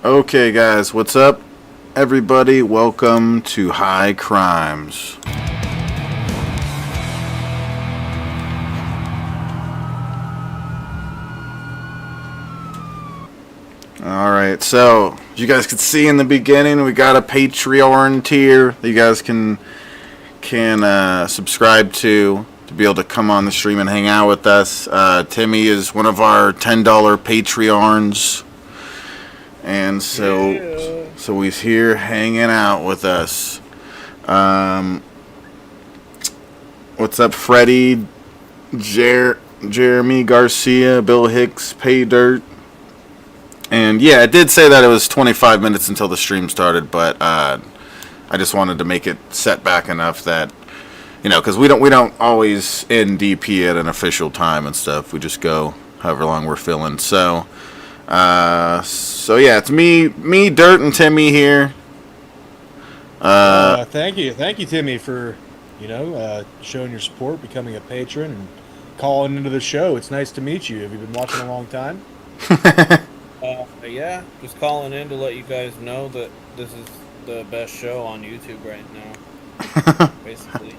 Okay, guys, what's up? Everybody, welcome to High Crimes. Alright, so, as you guys can see in the beginning, we got a Patreon tier that you guys can subscribe to be able to come on the stream and hang out with us. Timmy is one of our $10 Patreons. And so he's here hanging out with us. What's up, Freddie, Jeremy Garcia, Bill Hicks, Pay Dirt. And yeah, I did say that it was 25 minutes until the stream started, but I just wanted to make it set back enough that, you know, because we don't always end DP at an official time and stuff. We just go however long we're feeling. So yeah, it's me, Dirt, and Timmy here. Thank you, Timmy, for showing your support, becoming a patron, and calling into the show. It's nice to meet you. Have you been watching a long time? Yeah, just calling in to let you guys know that this is the best show on YouTube right now. Basically.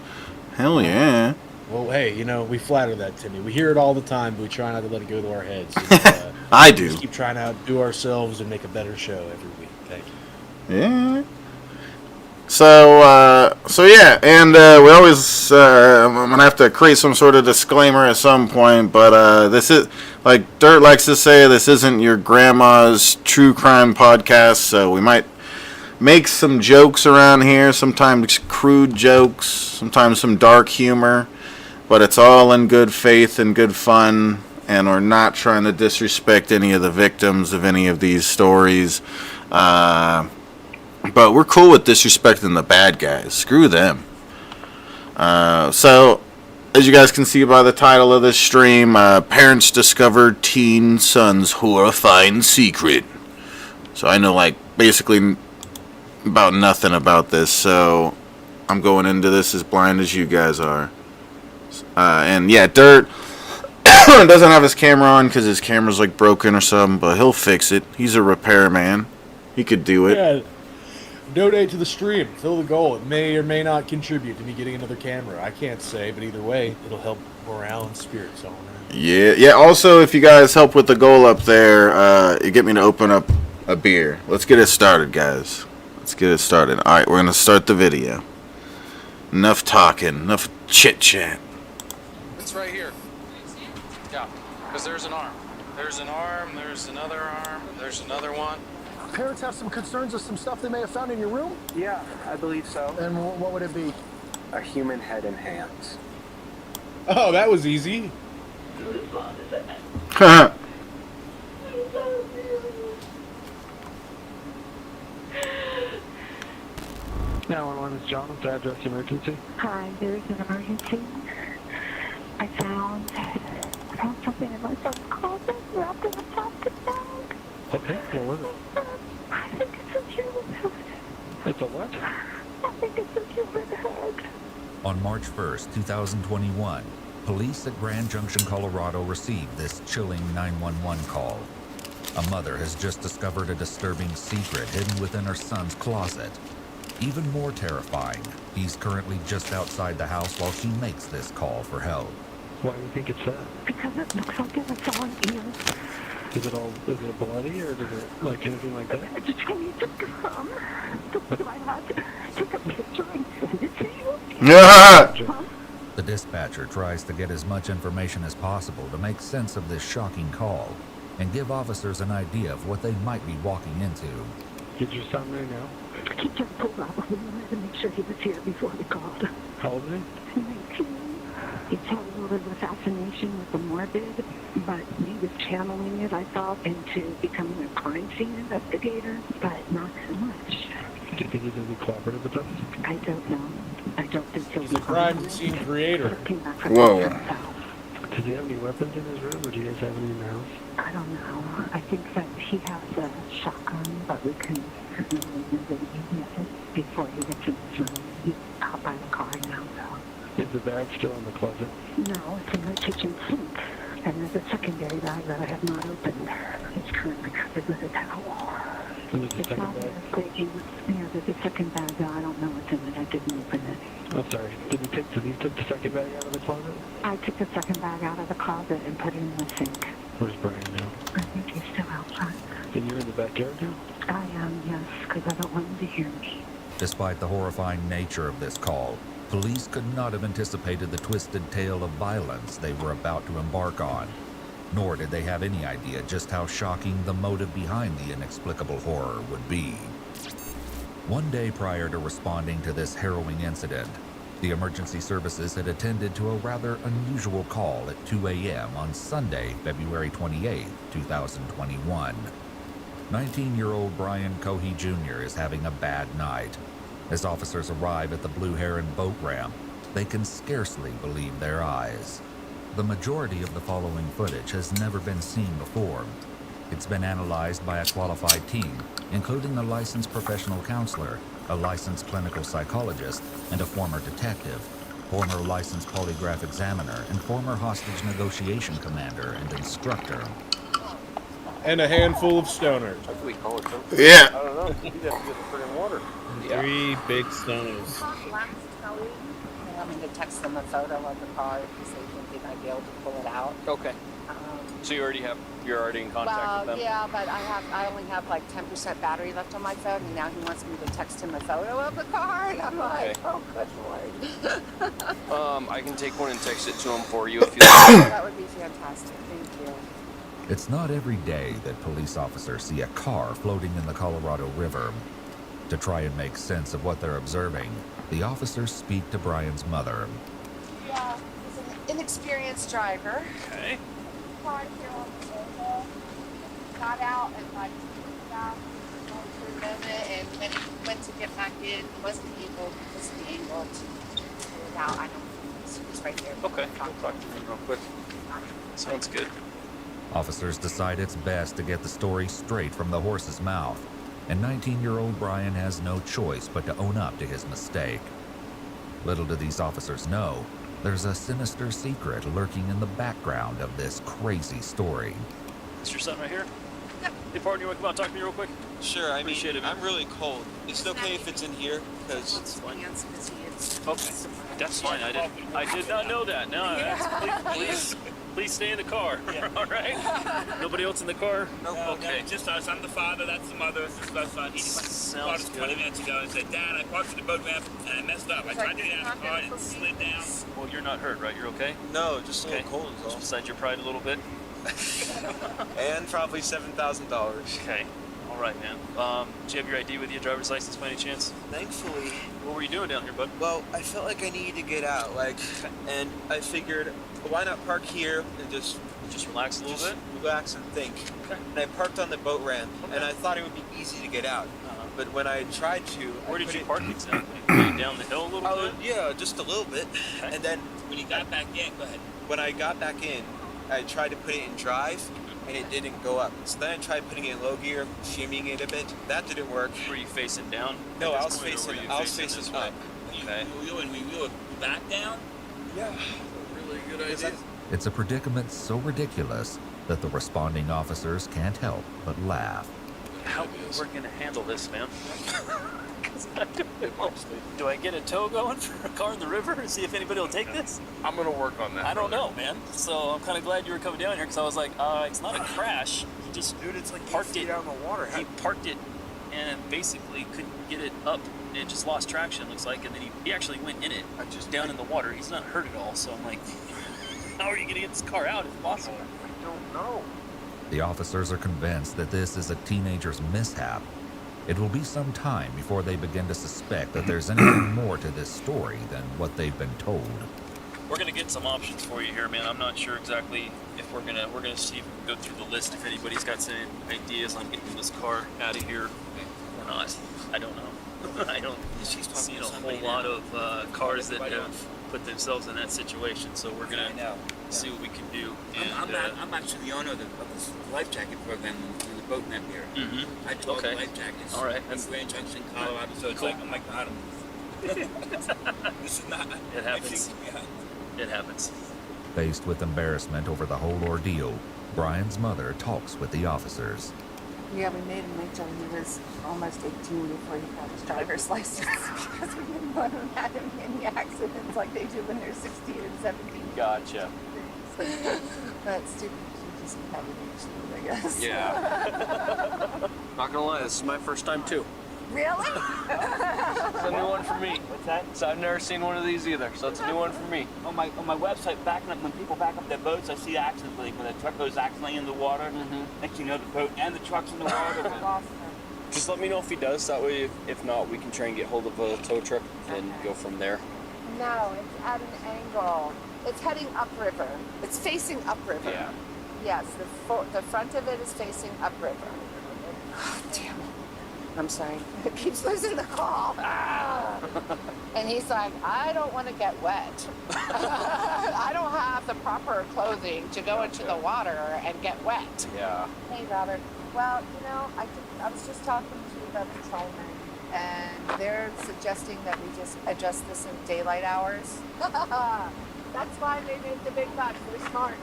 Hell yeah. Well, hey, we flatter that, Timmy. We hear it all the time, but we try not to let it go to our heads. I do. Just keep trying to outdo ourselves and make a better show every week. Thank you. Yeah. So yeah, and we always, I'm going to have to create some sort of disclaimer at some point, but this is, like Dirt likes to say, this isn't your grandma's true crime podcast, so we might make some jokes around here, sometimes crude jokes, sometimes some dark humor, but it's all in good faith and good fun, and we're not trying to disrespect any of the victims of any of these stories. But we're cool with disrespecting the bad guys. Screw them. So, as you guys can see by the title of this stream, parents discover teen son's horrifying secret. So I know, basically about nothing about this, so I'm going into this as blind as you guys are. And yeah, Dirt doesn't have his camera on because his camera's broken or something, but he'll fix it. He's a repairman. He could do it. Yeah. Donate to the stream. Fill the goal. It may or may not contribute to me getting another camera. I can't say, but either way, it'll help morale and spirits all around. Yeah. Also, if you guys help with the goal up there, you get me to open up a beer. Let's get it started, guys. Let's get it started. All right, we're gonna start the video. Enough talking. Enough chit chat. It's right here. Yeah, because there's an arm. There's an arm. There's another arm. There's another one. Parents have some concerns with some stuff they may have found in your room? Yeah, I believe so. And what would it be? A human head and hands. Oh, that was easy. 911 is John. What's the address emergency? Hi, there's an emergency. I found something in my son's closet wrapped in a plastic bag. Okay, what was it? I think it's a human head. It's a what? I think it's a human head. On March 1st, 2021, police at Grand Junction, Colorado received this chilling 911 call. A mother has just discovered a disturbing secret hidden within her son's closet. Even more terrifying, he's currently just outside the house while she makes this call for help. Why do you think it's that? Because it looks like it was on you. Is it bloody or does it anything like that? I just need to come. So I had to take a picture and send it to you. Yeah. The dispatcher tries to get as much information as possible to make sense of this shocking call and give officers an idea of what they might be walking into. Did your son right now? He just pulled out. We wanted to make sure he was here before we called. How old is he? 19. He told with a fascination with the morbid, but he was channeling it, I thought, into becoming a crime scene investigator, but not so much. Do you think he's going to be cooperative with us? I don't know. I don't think he'll He's a crime scene creator. Whoa. Does he have any weapons in his room, or do you guys have any in the house? I don't know. I think that he has a shotgun, but we can certainly use it before he gets in his room. He's out by the car now, though. Is the bag still in the closet? No, it's in the kitchen sink. And there's a secondary bag that I have not opened. It's currently covered with a towel. There's a It's second not bag. mistaking. Yeah, there's a second bag. I don't know what's in it. I didn't open it. I'm sorry. Did you take the second bag out of the closet? I took the second bag out of the closet and put it in the sink. Where's Brian now? I think he's still outside. And you're in the backyard now? I am, yes, because I don't want him to hear me. Despite the horrifying nature of this call, police could not have anticipated the twisted tale of violence they were about to embark on. Nor did they have any idea just how shocking the motive behind the inexplicable horror would be. One day prior to responding to this harrowing incident, the emergency services had attended to a rather unusual call at 2 a.m. on Sunday, February 28, 2021. 19-year-old Brian Cohee Jr. is having a bad night. As officers arrive at the Blue Heron boat ramp, they can scarcely believe their eyes. The majority of the following footage has never been seen before. It's been analyzed by a qualified team, including a licensed professional counselor, a licensed clinical psychologist, and a former detective, former licensed polygraph examiner, and former hostage negotiation commander and instructor. And a handful of stoners. What do we call it? Yeah. I don't know. You'd have to get the friggin' water. 3 big stoners. I'm going to text them a photo of the car because they think they might be able to pull it out. Okay. So you're already in contact with them? Yeah, but I only have like 10% battery left on my phone, and now he wants me to text him a photo of the car, and I'm like, oh, good lord. I can take one and text it to him for you if you like. That would be fantastic. Thank you. It's not every day that police officers see a car floating in the Colorado River. To try and make sense of what they're observing, the officers speak to Brian's mother. Yeah, he's an inexperienced driver. Okay. Parked here on the sofa, got out and like about going through a moment, and when he went to get back in, he wasn't able because of the angle to pull it out. I don't know. He's right there. Okay. We'll talk to him real quick. Sounds good. Officers decide it's best to get the story straight from the horse's mouth, and 19-year-old Brian has no choice but to own up to his mistake. Little do these officers know, there's a sinister secret lurking in the background of this crazy story. Is your son right here? Yep. Hey, partner, you want to come out and talk to me real quick? Sure, I mean, Appreciate it, man. I'm really cold. Is it okay if it's in here? Because Okay, that's fine. I did not know that. No, please stay in the car. Yeah. All right. Nobody else in the car? Nope. Okay. No, just us. I'm the father. That's the mother. This is our son. He called us 20 minutes ago and said, "Dad, I parked at the boat ramp and I messed up. I tried to get out of the car and it slid down." Well, you're not hurt, right? You're okay? No, just a little cold is all. Just beside your pride a little bit. And probably $7,000. Okay. All right, man. Do you have your ID with you, driver's license by any chance? Thankfully. What were you doing down here, bud? Well, I felt like I needed to get out, and I figured, why not park here and just relax a little bit? Relax and think. Okay. And I parked on the boat ramp, and I thought it would be easy to get out. But when I tried to... Where did you park exactly? Down the hill a little bit? Yeah, just a little bit. Okay. And then when you got back in, go ahead. When I got back in, I tried to put it in drive, and it didn't go up. So then I tried putting it in low gear, shimmying it a bit. That didn't work. Were you facing down? No, I was facing up. Okay. We were back down? Yeah. Really good idea. It's a predicament so ridiculous that the responding officers can't help but laugh. How we're gonna handle this, man? Do I get a tow going for a car in the river and see if anybody will take this? I'm gonna work on that. I don't know, man. So I'm kind of glad you were coming down here because I was like, it's not a crash. He just it's like parked it out in the water. He parked it and basically couldn't get it up. It just lost traction, looks like, and then he actually went in it, down in the water. He's not hurt at all. So I'm like, how are you gonna get this car out if possible? I don't know. The officers are convinced that this is a teenager's mishap. It will be some time before they begin to suspect that there's anything more to this story than what they've been told. We're gonna get some options for you here, man. I'm not sure exactly if we're gonna see if we can go through the list if anybody's got some ideas on getting this car out of here or not. I don't know. I don't see a whole lot of cars that have put themselves in that situation, so we're gonna see what we can do. And, I'm actually the owner of this life jacket program in the boat ramp here. Mm-hmm. I do all the life jackets. All right. In Grand Junction, Colorado, so it's like I'm like the bottom. This is not. It happens. It happens. Faced with embarrassment over the whole ordeal, Brian's mother talks with the officers. Yeah, we made him wait till he was almost 18 before he got his driver's license because we didn't want him having any accidents like they do when they're 16 and 17. Gotcha. That's stupid. You just have an age limit, I guess. Yeah. Not gonna lie, this is my first time too. Really? It's a new one for me. What's that? So I've never seen one of these either, so it's a new one for me. On my website, backing up when people back up their boats, I see accidents like when a truck goes accidentally in the water. Next you know, the boat and the truck's in the water. Just let me know if he does. That way, if not, we can try and get hold of a tow truck and go from there. No, it's at an angle. It's heading upriver. It's facing upriver. Yeah. Yes, the front of it is facing upriver. Damn it. I'm sorry. It keeps losing the call. Ah. And he's like, I don't want to get wet. I don't have the proper clothing to go into the water and get wet. Yeah. Hey, Robert. Well, you know, I was just talking to the patrolman, and they're suggesting that we just adjust this in daylight hours. That's why they made the big bucks. They're smart.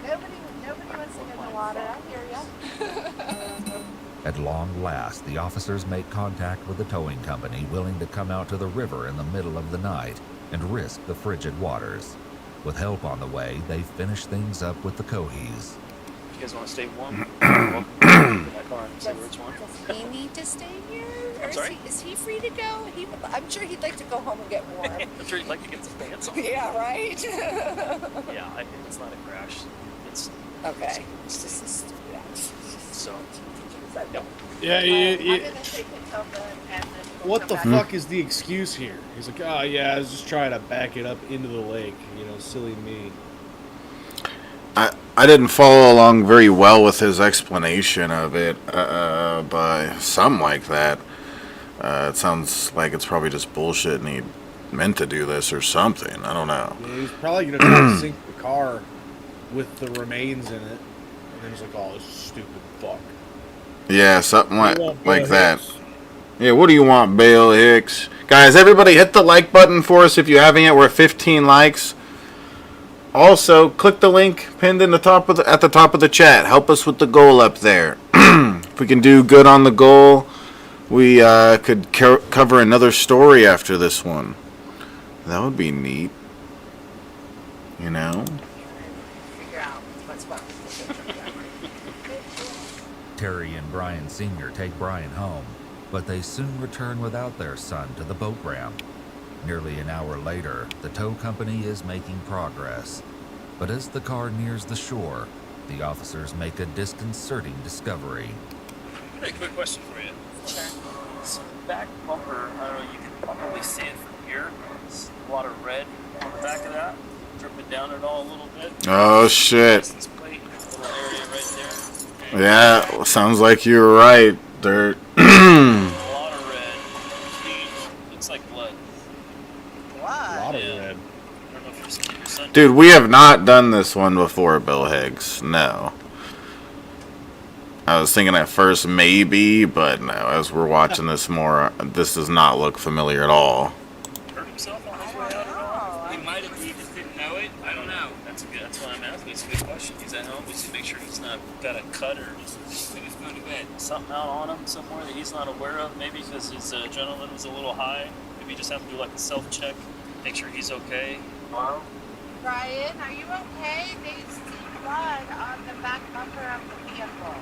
Nobody wants to get in the water. I hear ya. At long last, the officers make contact with the towing company willing to come out to the river in the middle of the night and risk the frigid waters. With help on the way, they finish things up with the Cohees. You guys want to stay warm? Welcome to that car and say where it's warm. Does he need to stay here? Or sorry? is he free to go? I'm sure he'd like to go home and get warm. I'm sure you'd like to get some pants on. Yeah, right? Yeah, I think it's not a crash. It's okay. It's just a stupid accident. so. Yeah, I'm gonna take it over and then we'll What come the back. fuck is the excuse here? He's like, oh yeah, I was just trying to back it up into the lake. You know, silly me. I didn't follow along very well with his explanation of it, but something like that. It sounds like it's probably just bullshit and he meant to do this or something. I don't know. Yeah, he's probably gonna try to sink the car with the remains in it, and then he's like, oh, this is stupid fuck. Yeah, something like Bill that. Hicks. Yeah, what do you want, Bill Hicks? Guys, everybody hit the like button for us if you haven't yet. We're at 15 likes. Also, click the link pinned in the top of at the top of the chat. Help us with the goal up there. If we can do good on the goal, we could cover another story after this one. That would be neat. You know? Figure out what's what. Terry and Brian Sr. take Brian home, but they soon return without their son to the boat ramp. Nearly an hour later, the tow company is making progress. But as the car nears the shore, the officers make a disconcerting discovery. Hey, quick question for you. This back bumper, I don't know, you can probably see it from here. There's a lot of red on the back of that, dripping down it all a little bit. Oh, shit. License plate, little area right there. Yeah, sounds like you're right. They're... A lot of red. Huge. Looks like blood. A lot of Yeah. red. I don't know if you've seen your son. Dude, we have not done this one before, Bill Higgs. No. I was thinking at first maybe, but no. As we're watching this more, this does not look familiar at all. Hurt himself on his way out at all? He might have, he just didn't know it. I don't know. That's why I'm asking. It's a good question. He's at home. We should make sure he's not got a cut or just when he's going to bed. Something out on him somewhere that he's not aware of. Maybe because his adrenaline was a little high. Maybe just have to do like a self-check. Make sure he's okay. Hello? Brian, are you okay? They see blood on the back bumper of the vehicle.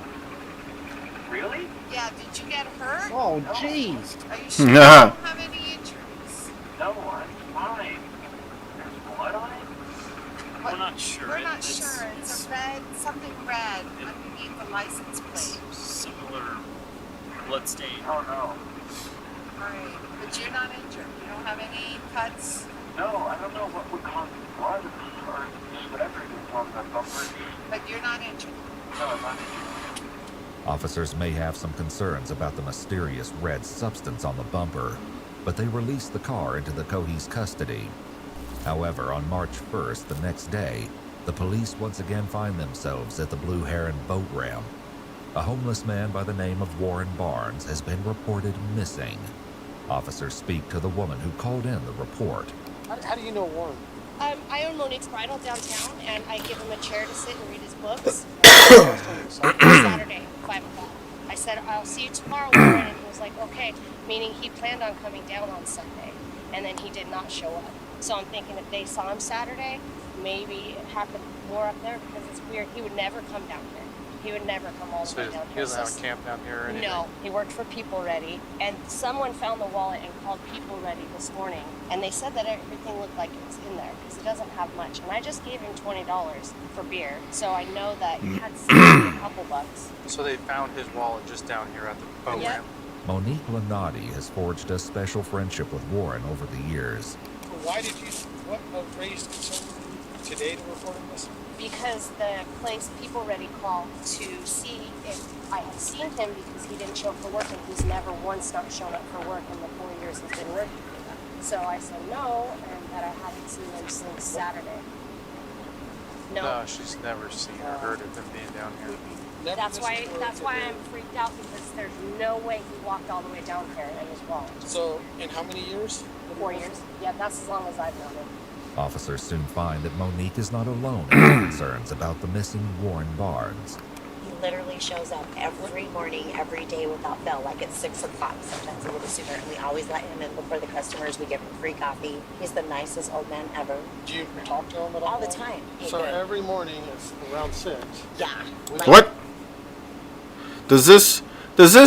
Really? Yeah, did you get hurt? Oh, jeez. Are you sure you don't have any injuries? No, I'm fine. There's blood on it? We're not sure. We're not sure. It's a red, something red underneath the license plate. Similar blood stain. Oh, no. Right. But you're not injured. You don't have any cuts? No, I don't know what would cause the blood or just whatever it is on the bumper. But you're not injured. No, I'm not injured. Officers may have some concerns about the mysterious red substance on the bumper, but they release the car into the Cohee's custody. However, on March 1st, the next day, the police once again find themselves at the Blue Heron boat ramp. A homeless man by the name of Warren Barnes has been reported missing. Officers speak to the woman who called in the report. How do you know Warren? I own Monique's Bridal downtown, and I give him a chair to sit and read his books. Saturday, 5 o'clock. I said, I'll see you tomorrow, Warren. And he was like, okay, meaning he planned on coming down on Sunday, and then he did not show up. So I'm thinking if they saw him Saturday, maybe it happened more up there because it's weird. He would never come down here. He would never come all the way down here. He doesn't have a camp down here or anything? No, he worked for People Ready, and someone found the wallet and called People Ready this morning, and they said that everything looked like it was in there because it doesn't have much. And I just gave him $20 for beer, so I know that he had saved a couple bucks. So they found his wallet just down here at the boat Yep. ramp. Monique Lenati has forged a special friendship with Warren over the years. Why did you, what raised concern today to report on this? Because the place People Ready called to see if I had seen him because he didn't show up for work, and he's never once not shown up for work in the 4 years he's been working for them. So I said no, and that I hadn't seen him since Saturday. No, she's never seen or heard of him being down here. That's why I'm freaked out, because there's no way he walked all the way down here in his wallet. So, in how many years? 4 years. Yeah, that's as long as I've known him. Officers soon find that Monique is not alone in her concerns about the missing Warren Barnes. He literally shows up every morning, every day without fail, like at 6 o'clock, sometimes a little sooner. And we always let him in before the customers. We give him free coffee. He's the nicest old man ever. Do you talk to him at all? All the time. So every morning it's around 6? Yeah. What? Does this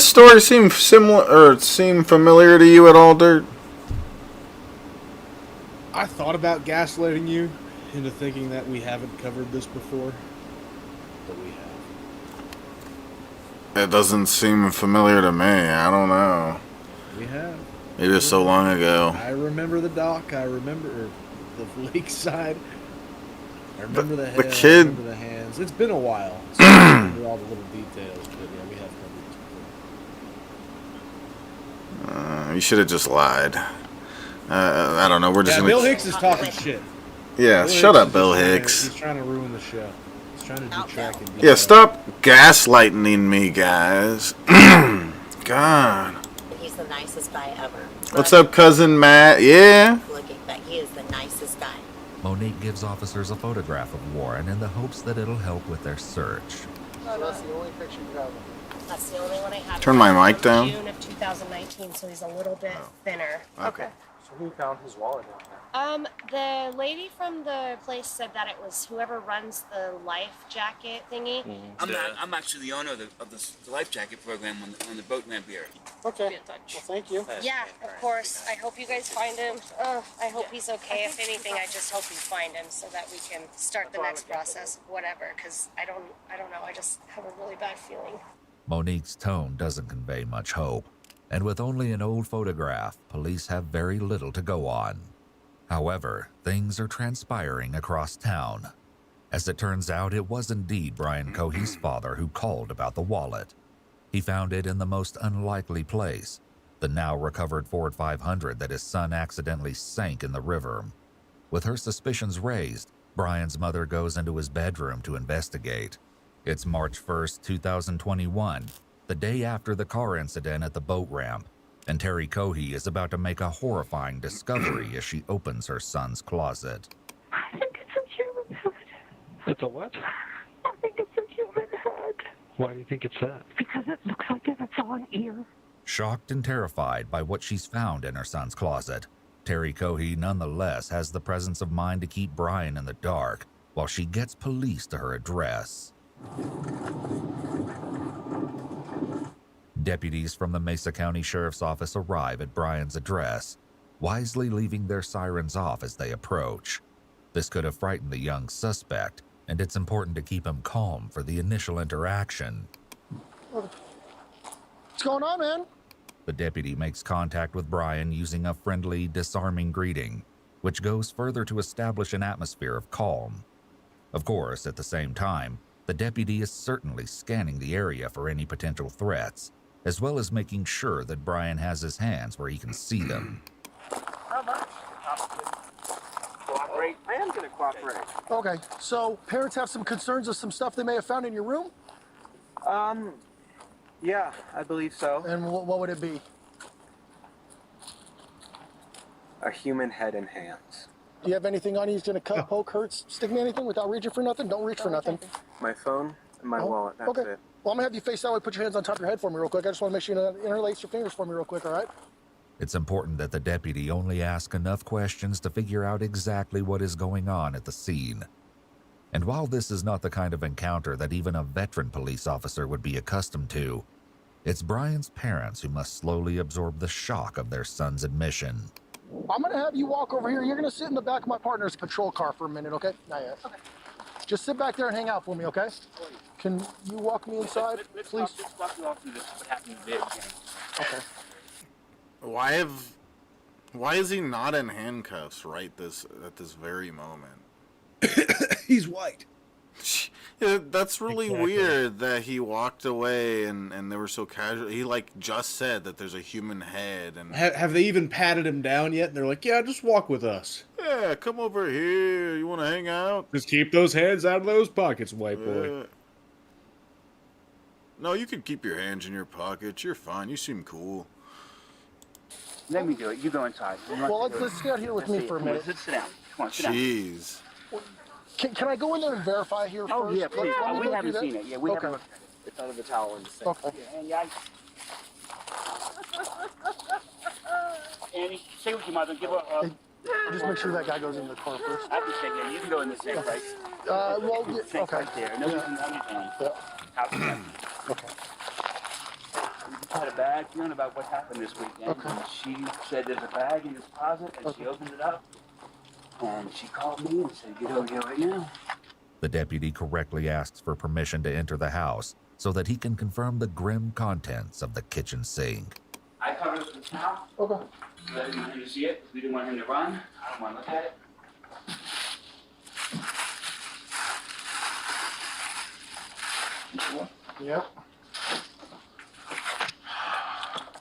story seem similar or seem familiar to you at all, Dirt? I thought about gaslighting you into thinking that we haven't covered this before, but we have. It doesn't seem familiar to me. I don't know. We have. Maybe it's so long ago. I remember the dock. I remember the lakeside. I remember the head. kid- I remember the hands. It's been a while. So I remember all the little details, but yeah, we have covered this before. You should have just lied. I don't know. We're just Yeah, gonna. Bill Hicks is talking shit. Yeah, Bill shut Hicks up, is Bill just trying to- Hicks. He's trying to ruin the show. He's trying to detract and Yeah, stop gaslighting me, guys. God. He's the nicest guy ever. What's up, cousin Matt? Yeah. Looking, but he is the nicest guy. Monique gives officers a photograph of Warren in the hopes that it'll help with their search. So that's the only picture you have. That's the only one I have. Turn my mic down. June of 2019, so he's a little bit thinner. Okay. So who found his wallet down there? The lady from the place said that it was whoever runs the life jacket thingy. I'm actually the owner of the life jacket program on the boat ramp here. Okay. Well, thank you. Yeah, of course. I hope you guys find him. I hope he's okay. If anything, I just hope you find him so that we can start the next process of whatever. Because I don't know. I just have a really bad feeling. Monique's tone doesn't convey much hope, and with only an old photograph, police have very little to go on. However, things are transpiring across town. As it turns out, it was indeed Brian Cohee's father who called about the wallet. He found it in the most unlikely place, the now recovered Ford 500 that his son accidentally sank in the river. With her suspicions raised, Brian's mother goes into his bedroom to investigate. It's March 1st, 2021, the day after the car incident at the boat ramp, and Terry Cohee is about to make a horrifying discovery as she opens her son's closet. I think it's a human head. It's a what? I think it's a human head. Why do you think it's that? Because it looks like it's on ear. Shocked and terrified by what she's found in her son's closet, Terry Cohee nonetheless has the presence of mind to keep Brian in the dark while she gets police to her address. Deputies from the Mesa County Sheriff's Office arrive at Brian's address, wisely leaving their sirens off as they approach. This could have frightened the young suspect, and it's important to keep him calm for the initial interaction. What's going on, man? The deputy makes contact with Brian using a friendly, disarming greeting, which goes further to establish an atmosphere of calm. Of course, at the same time, the deputy is certainly scanning the area for any potential threats, as well as making sure that Brian has his hands where he can see them. Cooperate. I am going to cooperate. Okay, so parents have some concerns of some stuff they may have found in your room? Yeah, I believe so. And what would it be? A human head and hands. Do you have anything on you that's going to cut, poke, hurt, stick me anything without reaching for nothing? Don't reach for nothing. My phone, and my wallet. That's okay. it. Well, I'm going to have you face that way. Put your hands on top of your head for me real quick. I just want to make sure you interlace your fingers for me real quick, all right? It's important that the deputy only ask enough questions to figure out exactly what is going on at the scene. And while this is not the kind of encounter that even a veteran police officer would be accustomed to, it's Brian's parents who must slowly absorb the shock of their son's admission. I'm going to have you walk over here. You're going to sit in the back of my partner's patrol car for a minute, okay? Not yet. Okay. Just sit back there and hang out for me, okay? Can you walk me inside, please? Let's walk you off through what happened today. Okay. Why is he not in handcuffs at this very moment? He's white. Yeah, that's really weird that he walked away and they were so casual. He just said that there's a human head and Have they even patted him down yet? And they're like, yeah, just walk with us. Yeah, come over here. You want to hang out? Just keep those hands out of those pockets, white boy. No, you can keep your hands in your pockets. You're fine. You seem cool. Let me do it. You go inside. Well, let's stay out here with me for a minute. Sit down. Come on, sit down. Jeez. Can I go in there and verify here first? Oh, yeah, please. Let me We go haven't through seen that. it. Yeah, we Okay. haven't looked at it. It's under the towel in the sink. Okay. Yeah, Annie, stay with your mother. Give her a... Just make sure that guy goes in the car first. I can stay there. You can go in the sink, right? Well, The yeah, sink okay. right there. Nobody's in anything. House is empty. Okay. We just had a bad feeling about what happened this weekend. Okay. And she said there's a bag in this closet, and she opened it up. And she called me and said, get over here right now. The deputy correctly asks for permission to enter the house so that he can confirm the grim contents of the kitchen sink. I covered it with a towel. Okay. Let him know you see it. We didn't want him to run. I don't want to look at it. Yep.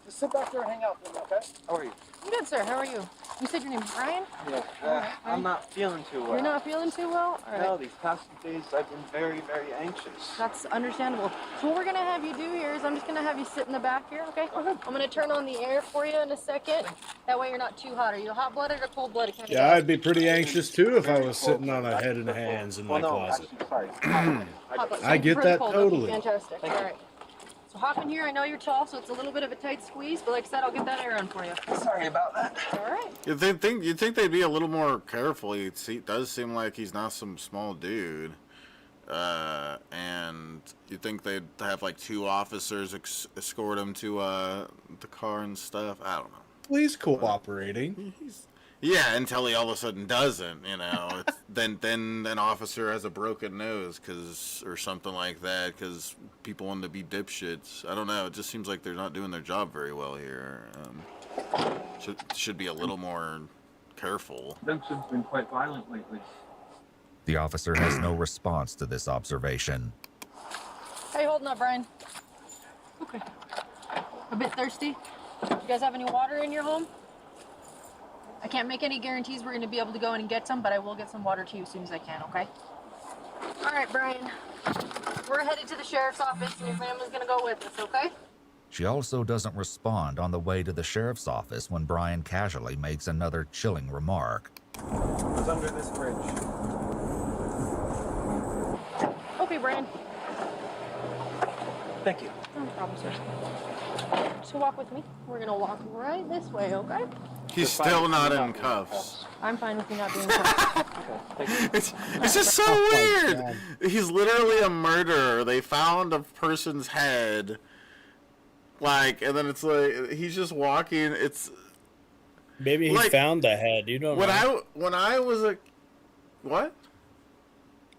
Just sit back there and hang out for me, okay? How are you? I'm good, sir. How are you? You said your name's Brian? Yeah. I'm not feeling too well. You're not feeling too well? All right. No, these past few days I've been very, very anxious. That's understandable. So what we're gonna have you do here is I'm just gonna have you sit in the back here, okay? I'm gonna turn on the air for you in a second. That way you're not too hot. Are you hot-blooded or cold-blooded kind of Yeah, guy? I'd be pretty anxious too if I was sitting on a head and hands in my closet. Hot-blooded. I get Pretty that cold. totally. Fantastic. All right. So hop in here. I know you're tall, so it's a little bit of a tight squeeze, but like I said, I'll get that air on for you. Sorry about that. All right. You'd think they'd be a little more careful. It does seem like he's not some small dude. And you'd think they'd have like two officers escort him to the car and stuff. I don't know. Well, he's cooperating. Yeah, until he all of a sudden doesn't, you know. then an officer has a broken nose or something like that because people want to be dipshits. I don't know. It just seems like they're not doing their job very well here. Should be a little more careful. Dumpster's been quite violent lately. The officer has no response to this observation. How you holding up, Brian? Okay. A bit thirsty? You guys have any water in your home? I can't make any guarantees we're going to be able to go in and get some, but I will get some water to you as soon as I can, okay? All right, Brian. We're headed to the sheriff's office, and your family's going to go with us, okay? She also doesn't respond on the way to the sheriff's office when Brian casually makes another chilling remark. It's under this bridge. Okay, Brian. Thank you. No problem, sir. So walk with me. We're going to walk right this way, okay? He's still not in cuffs. I'm fine with you not being cuffed. It's just so weird. He's literally a murderer. They found a person's head, and then it's like he's just walking. It's maybe he found the head. You don't know. When I was a what?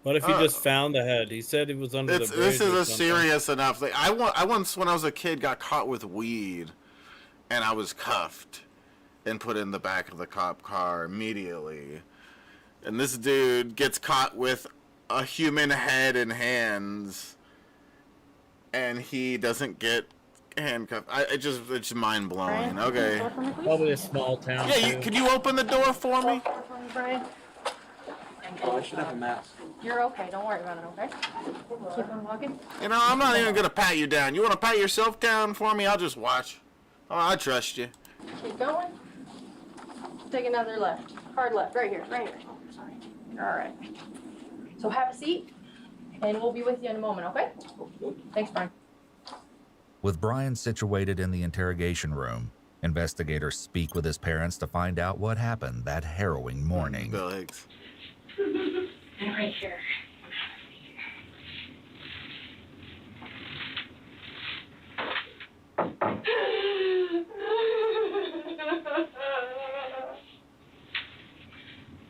What if he just found the head? He said he was under the bridge. This is or a something. serious enough thing. I once, when I was a kid, got caught with weed, and I was cuffed and put in the back of the cop car immediately. And this dude gets caught with a human head and hands, and he doesn't get handcuffed. It's just mind blowing. Okay. Probably a small town. Yeah, can you open the door for me? Brian. Oh, I should have a mask. You're okay. Don't worry about it, okay? Keep on walking. You know, I'm not even gonna pat you down. You want to pat yourself down for me? I'll just watch. Oh, I trust you. Keep going. Take another left. Hard left. Right here. Right here. Oh, sorry. All right. So have a seat. And we'll be with you in a moment, okay? Thanks, Brian. With Brian situated in the interrogation room, investigators speak with his parents to find out what happened that harrowing morning. Bill Hicks. I'm right here.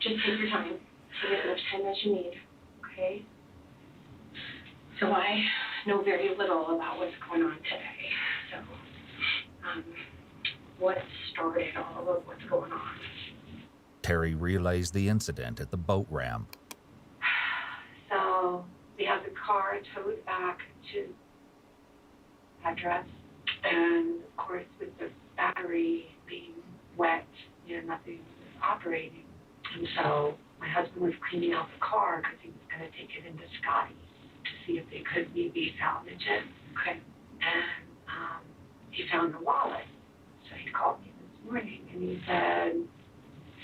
Just take your time. Take as much time as you need, okay? So I know very little about what's going on today. So, what started all of what's going on? Terry relays the incident at the boat ramp. So we have the car towed back to address, and of course with the battery being wet, nothing was operating. And so my husband was cleaning out the car because he was going to take it into Scotty's to see if they could maybe salvage it. Okay. And he found the wallet. So he called me this morning and he said,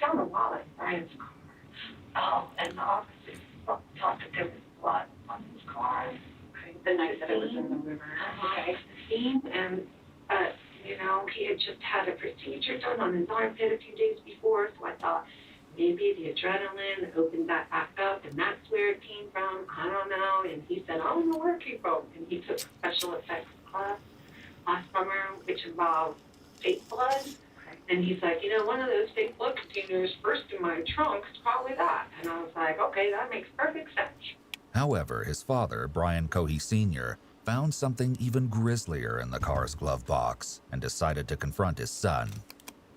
found the wallet in Brian's car. Oh, and the officers thought that there was blood on his car. Okay. The night that it was in the river. Okay. And, he had just had a procedure done on his armpit a few days before, so I thought maybe the adrenaline opened that back up, and that's where it came from. I don't know. And he said, I don't know where it came from. And he took a special effects class last summer, which involved fake blood. And he's like, one of those fake blood containers first in my trunk is probably that. And I was like, okay, that makes perfect sense. However, his father, Brian Cohee Sr., found something even grislier in the car's glove box and decided to confront his son.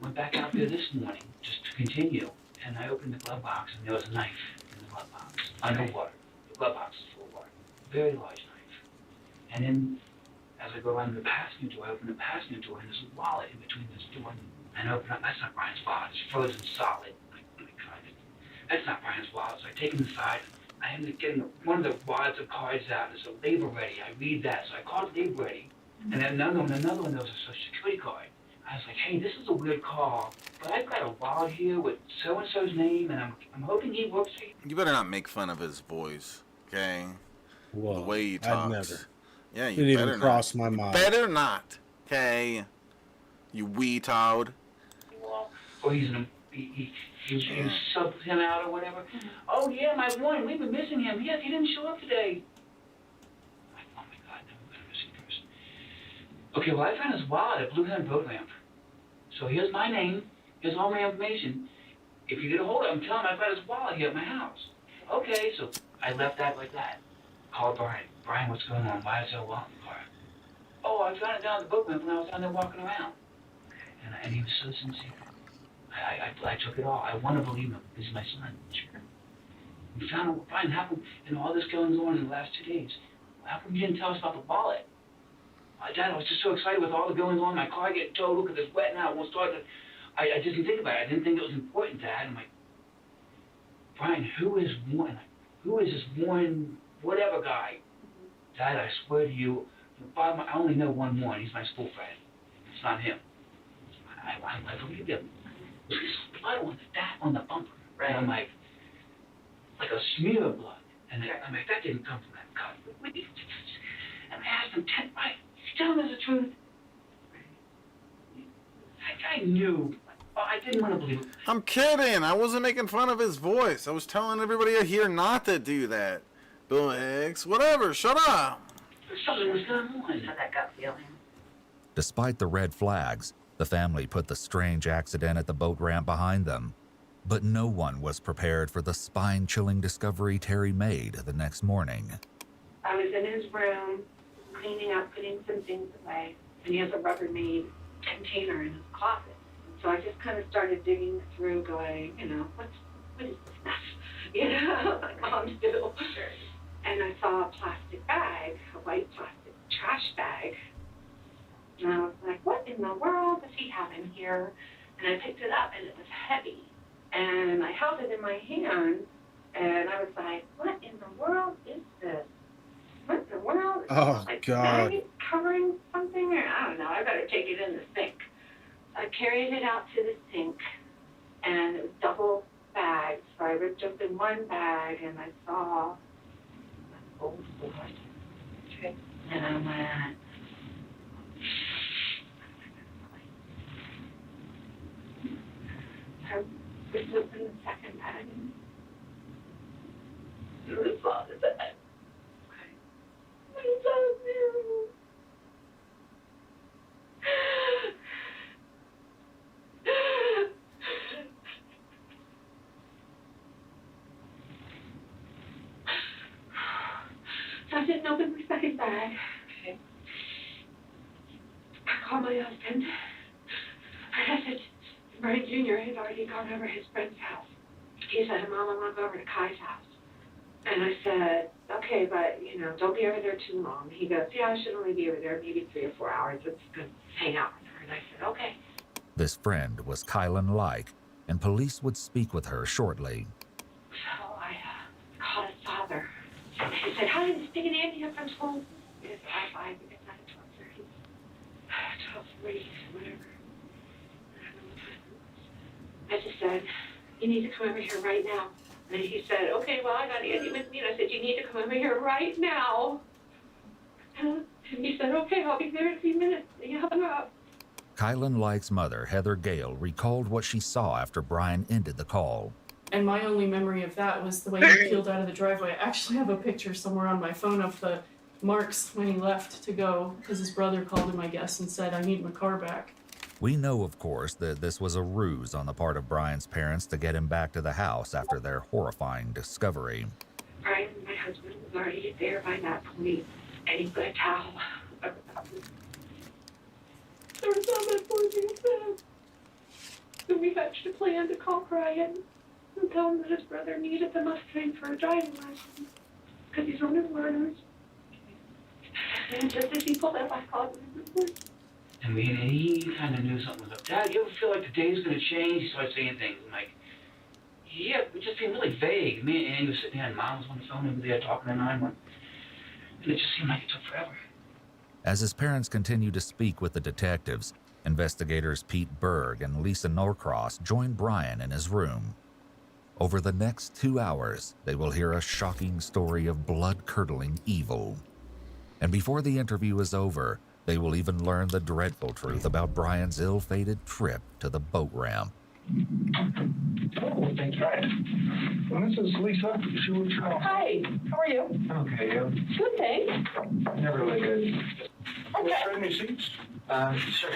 Went back out there this morning just to continue, and I opened the glove box, and there was a knife in the glove box, underwater. The glove box is full of water. Very large knife. And then, as I go around the passenger door, I open the passenger door, and there's a wallet in between this door and I open up. That's not Brian's wallet. It's frozen solid. That's not Brian's wallet. So I take him inside. I end up getting one of the wads of cards out. There's a label ready. I read that. So I called label ready. And then another one, there was a social security card. I was like, hey, this is a weird call, but I've got a wallet here with so-and-so's name, and I'm hoping he works for you. You better not make fun of his voice, okay? Whoa, the way he talks. I'd never. Yeah, you Didn't better even cross not. my mind. You better not, okay? You weetard. Or he subbed him out or whatever. Oh, yeah, my one, we've been missing him. Yes, he didn't show up today. I'm like, oh, my God, never been a missing person. Okay, well, I found his wallet at Blue Hen Boat Ramp. So here's my name. Here's all my information. If you get a hold of him, tell him I've got his wallet here at my house. Okay, so I left that like that. Called Brian. Brian, what's going on? Why is there a wallet in the car? Oh, I found it down at the boat ramp when I was down there walking around. And he was so sincere. I took it all. I want to believe him. He's my son. Sure. We found out what Brian happened and all this going on in the last 2 days. How come you didn't tell us about the wallet? Dad, I was just so excited with all the going on. My car getting towed. Look at this wet now. It won't start. I didn't think about it. I didn't think it was important, Dad. I'm like, Brian, who is this one whatever guy? Dad, I swear to you, I only know one more, and he's my school friend. It's not him. I believe him. There's blood on the bumper. Right. And I'm like a smear of blood. And I'm like, that didn't come from that cut. And I asked him, right, tell him the truth. That guy knew. I didn't want to believe it. I'm kidding. I wasn't making fun of his voice. I was telling everybody here not to do that. Bill Hicks, whatever, shut up. Something was going on. That gut feeling. Despite the red flags, the family put the strange accident at the boat ramp behind them. But no one was prepared for the spine-chilling discovery Terry made the next morning. I was in his room, cleaning up, putting some things away, and he has a Rubbermaid container in his closet. So I just kind of started digging through, going, what is this mess? Like moms do. Sure. And I saw a plastic bag, a white plastic trash bag. And I was like, what in the world does he have in here? And I picked it up, and it was heavy. And I held it in my hand, and I was like, what in the world is this? What in the world? Oh, like, God. Covering something? Or I don't know. I better take it in the sink. I carried it out to the sink, and it was double bagged. So I ripped open one bag, and I saw old Ford. Okay. And I went, I was up in the second bed. It was on the bed. Okay. It was on there. So I didn't open my second bag. Okay. I called my husband. I said, Brian Jr. had already gone over to his friend's house. He said, Mom, I want to go over to Kai's house. And I said, okay, but, don't be over there too long. He goes, yeah, I should only be over there maybe 3 or 4 hours. It's good to hang out with her. And I said, okay. This friend was Kylan Like, and police would speak with her shortly. So I called his father. He said, hi, this big and Andy up from school. It's 5, it's not 12:30. 12:40, whatever. I just said, you need to come over here right now. And he said, okay, well, I got Andy with me. And I said, you need to come over here right now. And he said, okay, I'll be there in a few minutes. And he hung up. Kylan Like's mother, Heather Gale, recalled what she saw after Brian ended the call. And my only memory of that was the way he peeled out of the driveway. I actually have a picture somewhere on my phone of the marks when he left to go, because his brother called him, I guess, and said, I need my car back. We know, of course, that this was a ruse on the part of Brian's parents to get him back to the house after their horrifying discovery. Brian, my husband, was already there by that point, and he put a towel over top of him. There was on that poor man's bed. So we hatched a plan to call Brian and tell him that his brother needed the Mustang for a driving license, because he's one of the learners. And just as he pulled up, I called him and reported. And he kind of knew something was up. Dad, you ever feel like the day's going to change? He started saying things. I'm like, yeah, we just seemed really vague. Me and Andy was sitting there, and Mom was on the phone over there talking to 911. And it just seemed like it took forever. As his parents continued to speak with the detectives, investigators Pete Berg and Lisa Norcross joined Brian in his room. Over the next 2 hours, they will hear a shocking story of blood-curdling evil. And before the interview is over, they will even learn the dreadful truth about Brian's ill-fated trip to the boat ramp. Oh, thanks, Ryan. Well, this is Lisa. She was Hi, how are you? Okay, yeah. Good, thanks. Never really good. Okay. Trade any seats? Sure.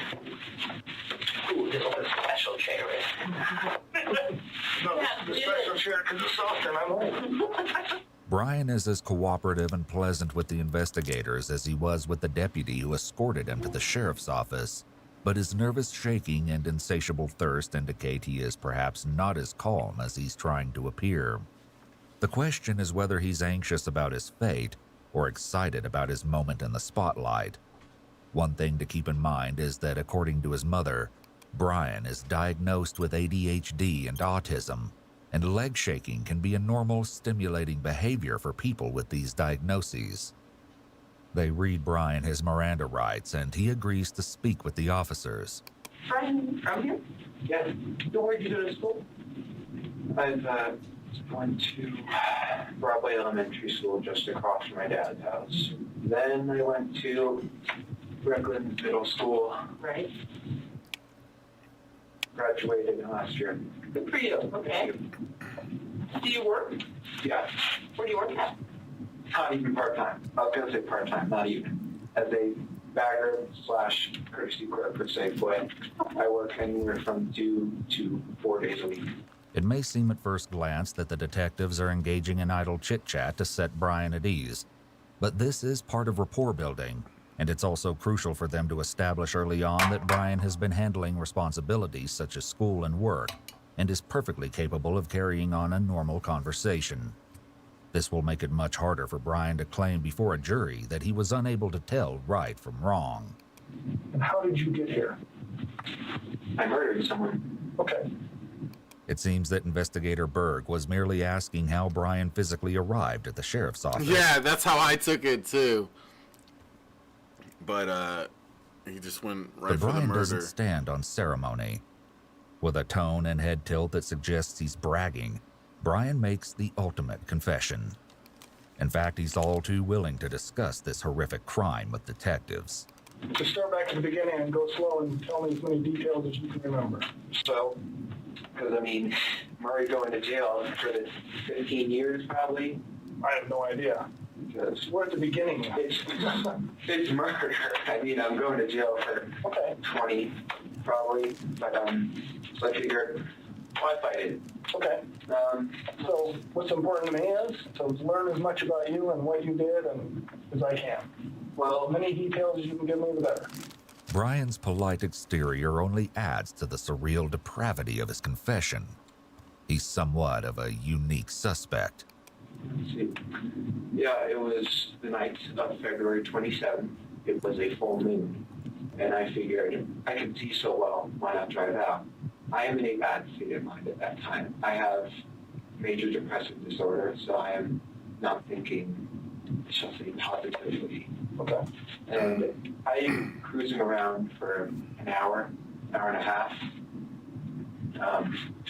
Ooh, this is a special chair. No, this is the special chair because it's soft and I'm old. Brian is as cooperative and pleasant with the investigators as he was with the deputy who escorted him to the sheriff's office, but his nervous shaking and insatiable thirst indicate he is perhaps not as calm as he's trying to appear. The question is whether he's anxious about his fate or excited about his moment in the spotlight. One thing to keep in mind is that, according to his mother, Brian is diagnosed with ADHD and autism, and leg shaking can be a normal, stimulating behavior for people with these diagnoses. They read Brian his Miranda rights, and he agrees to speak with the officers. Brian, from here? Yeah. Where did you go to school? I've went to Broadway Elementary School just across from my dad's house. Then I went to Brooklyn Middle School. Right. Graduated last year. Good for you. Okay. Do you work? Yeah. Where do you work at? Not even part-time. I was going to say part-time, not even. As a bagger / courtesy clerk for Safeway, I work anywhere from 2 to 4 days a week. It may seem at first glance that the detectives are engaging in idle chit-chat to set Brian at ease, but this is part of rapport building, and it's also crucial for them to establish early on that Brian has been handling responsibilities such as school and work, and is perfectly capable of carrying on a normal conversation. This will make it much harder for Brian to claim before a jury that he was unable to tell right from wrong. And how did you get here? I murdered someone. Okay. It seems that investigator Berg was merely asking how Brian physically arrived at the sheriff's office. Yeah, that's how I took it too. But he just went right but for Brian the murder. doesn't stand on ceremony. With a tone and head tilt that suggests he's bragging, Brian makes the ultimate confession. In fact, he's all too willing to discuss this horrific crime with detectives. Just start back to the beginning and go slow and tell me as many details as you can remember. So, because I mean, Murray going to jail for the 15 years probably. I have no idea. Because we're at the beginning. It's murder. I mean, I'm going to jail for 20 probably, but so I figure why fight it? Okay. So what's important to me is to learn as much about you and what you did and as I can. Well, as many details as you can give me, the better. Brian's polite exterior only adds to the surreal depravity of his confession. He's somewhat of a unique suspect. Let's see. Yeah, it was the night of February 27th. It was a full moon, and I figured I could see so well, why not drive out? I am in a bad state of mind at that time. I have major depressive disorder, so I am not thinking, shall say, positively. Okay. And I am cruising around for an hour and a half.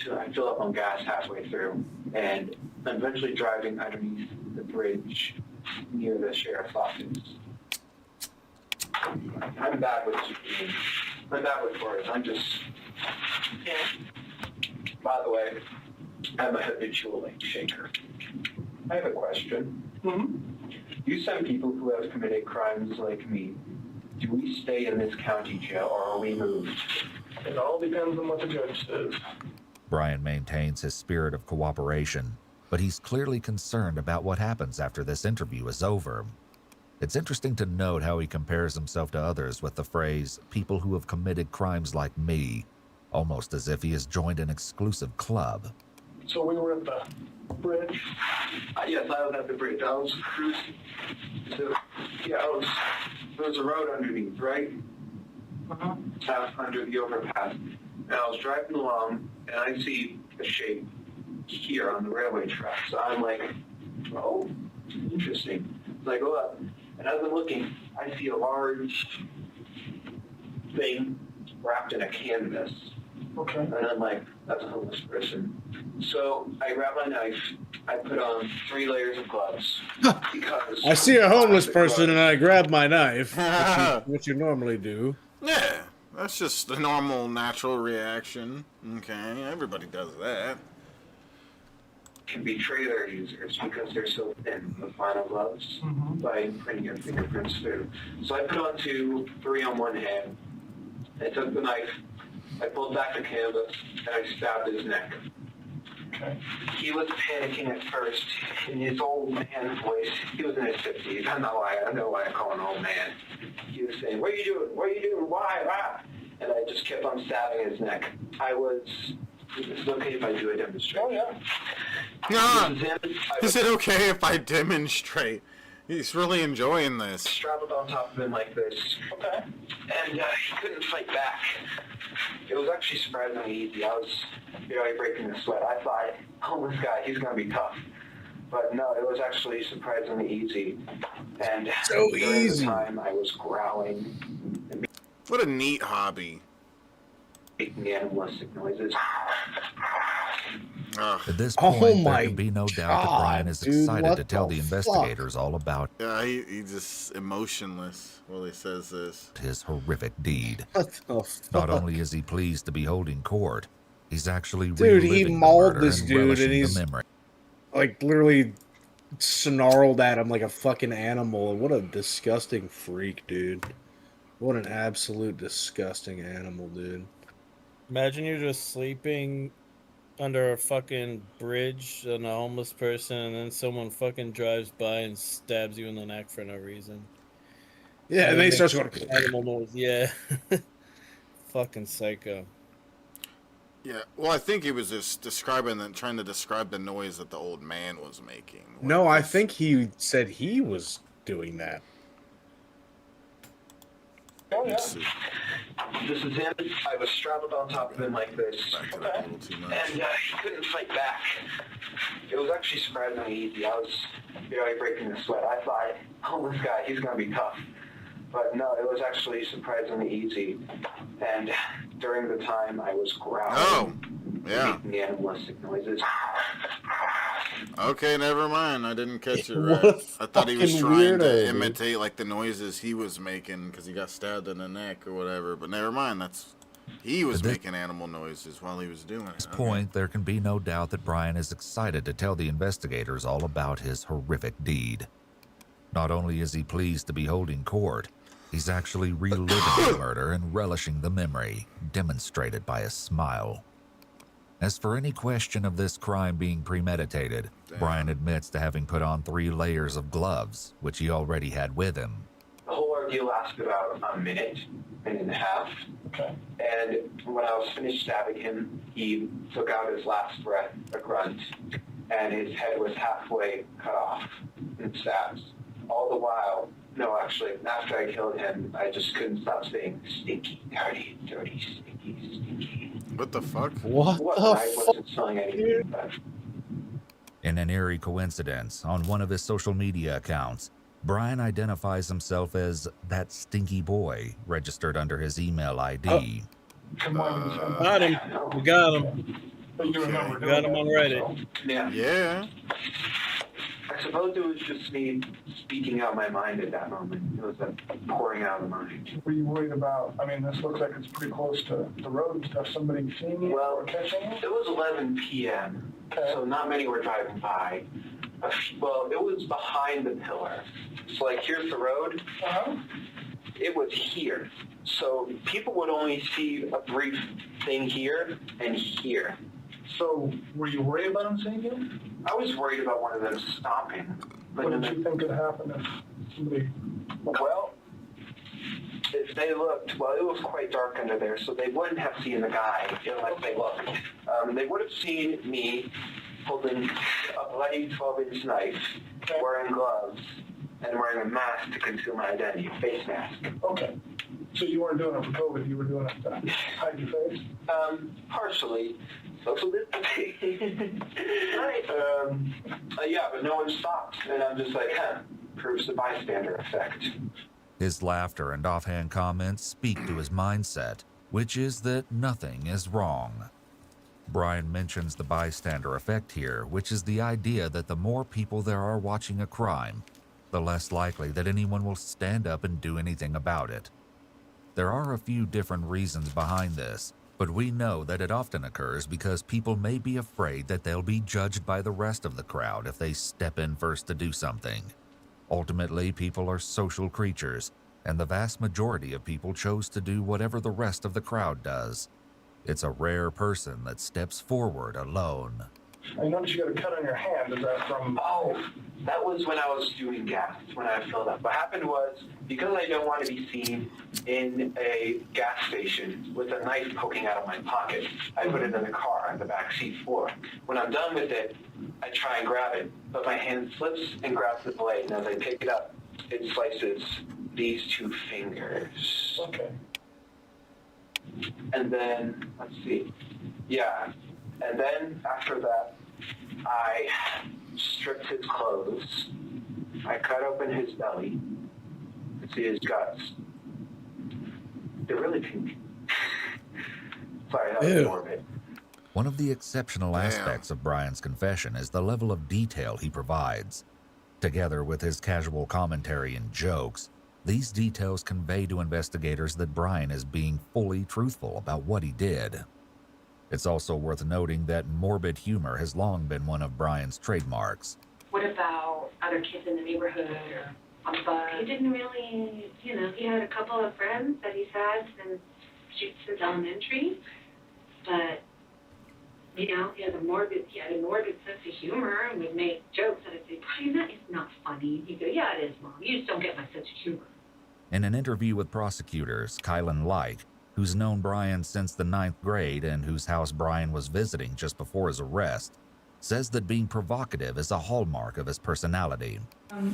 So I fill up on gas halfway through, and I'm eventually driving underneath the bridge near the sheriff's office. I'm bad with words. I'm just. By the way, I'm a habitual late shaker. I have a question. You some people who have committed crimes like me, do we stay in this county jail or are we moved? It all depends on what the judge says. Brian maintains his spirit of cooperation, but he's clearly concerned about what happens after this interview is over. It's interesting to note how he compares himself to others with the phrase, people who have committed crimes like me, almost as if he has joined an exclusive club. So we were at the bridge? Yes, I was at the bridge. I was cruising. So, yeah, there was a road underneath, right? Under the overpass. And I was driving along, and I see a shape here on the railway tracks. So I'm like, oh, interesting. So I go up, and as I'm looking, I see a large thing wrapped in a canvas. Okay. And I'm like, that's a homeless person. So I grab my knife, I put on 3 layers of gloves. Because I see a homeless person and I grab my knife, which you normally do. Yeah, that's just the normal, natural reaction. Okay, everybody does that. Can betray their users because they're so thin, the final gloves, by putting your fingerprints through. So I put on 2, 3 on one hand. I took the knife, I pulled back the canvas, and I stabbed his neck. Okay. He was panicking at first in his old man voice. He was in his 50s. I know why I call him old man. He was saying, "What are you doing? What are you doing? Why? Ah!" And I just kept on stabbing his neck. Is it okay if I do a demonstration? Oh, yeah. Is it okay if I demonstrate? He's really enjoying this. Straddled on top of him like this. Okay. And he couldn't fight back. It was actually surprisingly easy. I was barely breaking a sweat. I thought, oh, this guy, he's going to be tough. But no, it was actually surprisingly easy. And so during easy. the time, I was growling. And What a neat hobby. making animalistic noises. At this point, there can be no doubt that Brian is dude, excited what to tell the the investigators all about Yeah, he's just emotionless while he says this. his horrific deed. What the fuck? Not only is he pleased to be holding court, he's actually Dude, he reliving the mauled murder this and dude, relishing and the he's memory. like literally snarled at him like a fucking animal. What a disgusting freak, dude. What an absolute disgusting animal, dude. Imagine you're just sleeping under a fucking bridge and a homeless person, and then someone fucking drives by and stabs you in the neck for no reason. Yeah, and then he starts going going animal noise. Yeah, fucking psycho. Yeah, well, I think he was just trying to describe the noise that the old man was making. No, I think he said he was doing that. Oh, yeah. This is him. I was straddled on top of him like this. And he couldn't fight back. It was actually surprisingly easy. I was barely breaking a sweat. I thought, oh, this guy, he's going to be tough. But no, it was actually surprisingly easy. And during the time, I was growling. Oh, yeah. Making animalistic noises. Okay, never mind. I didn't catch it What a right. I thought he was fucking trying weirdo, to dude. imitate like the noises he was making because he got stabbed in the neck or whatever. But never mind. He was making animal noises while he was doing it. At this point, there can be no doubt that Brian is excited to tell the investigators all about his horrific deed. Not only is he pleased to be holding court, he's actually reliving the murder and relishing the memory, demonstrated by a smile. As for any question of this crime being premeditated, Brian admits to having put on 3 layers of gloves, which he already had with him. The whole ordeal lasted about a minute and a half. Okay. And when I was finished stabbing him, he took out his last breath, a grunt, and his head was halfway cut off in stabs. All the while, no, actually, after I killed him, I just couldn't stop saying, stinky, dirty, dirty, stinky, stinky. What the fuck? What I wasn't selling anything, but... In an eerie coincidence, on one of his social media accounts, Brian identifies himself as that stinky boy, registered under his email ID. Come on, Got him. We got him. You remember We got him on Reddit. Yeah. I suppose it was just me speaking out my mind at that moment. It was a pouring out of the mind. Were you worried about, I mean, this looks like it's pretty close to the road and stuff. Somebody seeing you or catching you? It was 11 p.m., so not many were driving by. Well, it was behind the pillar. So, like, here's the road. It was here. So people would only see a brief thing here and here. So were you worried about them seeing you? I was worried about one of them stopping. What did you think could happen if somebody... Well, if they looked, well, it was quite dark under there, so they wouldn't have seen the guy unless they looked. They would have seen me holding a bloody 12-inch knife, wearing gloves, and wearing a mask to conceal my identity, a face mask. Okay. So you weren't doing it for COVID, you were doing it to hide your face? Partially. Social distancing. Yeah, but no one stopped. And I'm just like, proves the bystander effect. His laughter and offhand comments speak to his mindset, which is that nothing is wrong. Brian mentions the bystander effect here, which is the idea that the more people there are watching a crime, the less likely that anyone will stand up and do anything about it. There are a few different reasons behind this, but we know that it often occurs because people may be afraid that they'll be judged by the rest of the crowd if they step in first to do something. Ultimately, people are social creatures, and the vast majority of people chose to do whatever the rest of the crowd does. It's a rare person that steps forward alone. I noticed you got a cut on your hand. Is that from... Oh, that was when I was doing gas, when I filled up. What happened was, because I don't want to be seen in a gas station with a knife poking out of my pocket, I put it in the car on the back seat floor. When I'm done with it, I try and grab it, but my hand slips and grabs the blade, and as I pick it up, it slices these 2 fingers. Okay. And then, let's see. Yeah. And then, after that, I stripped his clothes. I cut open his belly. You can see his guts. They're really pink. Sorry, that was morbid. One of the exceptional aspects of Brian's confession is the level of detail he provides. Together with his casual commentary and jokes, these details convey to investigators that Brian is being fully truthful about what he did. It's also worth noting that morbid humor has long been one of Brian's trademarks. What about other kids in the neighborhood or on the bus? He didn't really, he had a couple of friends that he's had since elementary, but, he had a morbid sense of humor and would make jokes that I'd say, Brian, it's not funny. He'd go, yeah, it is, Mom. You just don't get my sense of humor. In an interview with prosecutors, Kylan Like, who's known Brian since the 9th grade and whose house Brian was visiting just before his arrest, says that being provocative is a hallmark of his personality.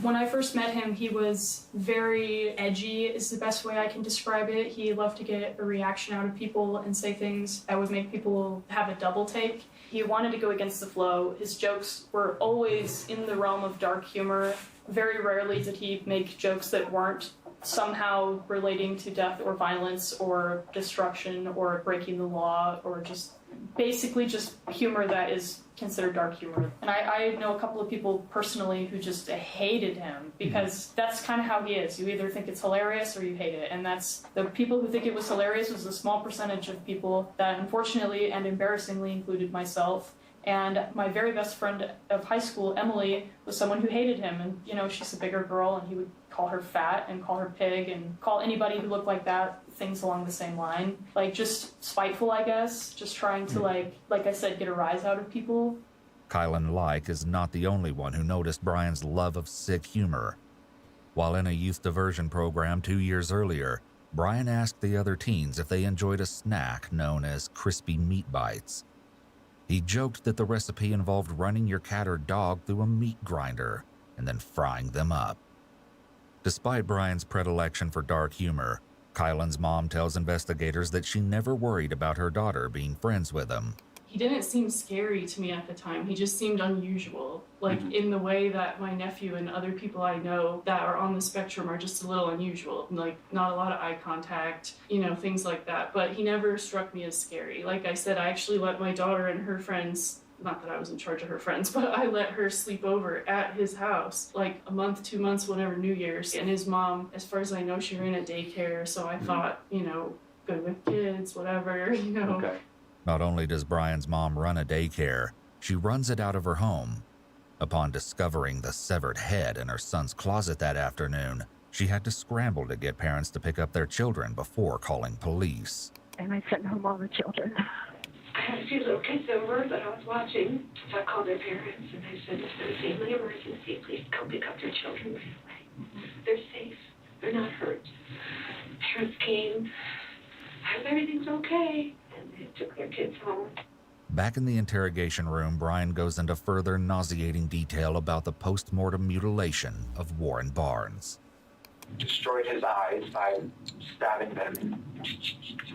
When I first met him, he was very edgy, is the best way I can describe it. He loved to get a reaction out of people and say things that would make people have a double take. He wanted to go against the flow. His jokes were always in the realm of dark humor. Very rarely did he make jokes that weren't somehow relating to death or violence or destruction or breaking the law or just basically just humor that is considered dark humor. And I know a couple of people personally who just hated him because that's kind of how he is. You either think it's hilarious or you hate it. And that's the people who think it was hilarious was a small percentage of people that unfortunately and embarrassingly included myself. And my very best friend of high school, Emily, was someone who hated him. And, you know, she's a bigger girl, and he would call her fat and call her pig and call anybody who looked like that things along the same line. Like, just spiteful, I guess. Just trying to, like I said, get a rise out of people. Kylan Like is not the only one who noticed Brian's love of sick humor. While in a youth diversion program 2 years earlier, Brian asked the other teens if they enjoyed a snack known as crispy meat bites. He joked that the recipe involved running your cat or dog through a meat grinder and then frying them up. Despite Brian's predilection for dark humor, Kylan's mom tells investigators that she never worried about her daughter being friends with him. He didn't seem scary to me at the time. He just seemed unusual, like in the way that my nephew and other people I know that are on the spectrum are just a little unusual, like not a lot of eye contact, you know, things like that. But he never struck me as scary. Like I said, I actually let my daughter and her friends, not that I was in charge of her friends, but I let her sleep over at his house, like a month, 2 months, whenever New Year's. And his mom, as far as I know, she ran a daycare, so I thought, you know, good with kids, whatever, you know. Okay. Not only does Brian's mom run a daycare, she runs it out of her home. Upon discovering the severed head in her son's closet that afternoon, she had to scramble to get parents to pick up their children before calling police. And I sent home all the children. I had a few little kids over that I was watching, so I called their parents and they said, "This is a family emergency. Please come pick up your children right away. They're safe. They're not hurt." Parents came. I hope everything's okay. And they took their kids home. Back in the interrogation room, Brian goes into further nauseating detail about the post-mortem mutilation of Warren Barnes. Destroyed his eyes by stabbing them.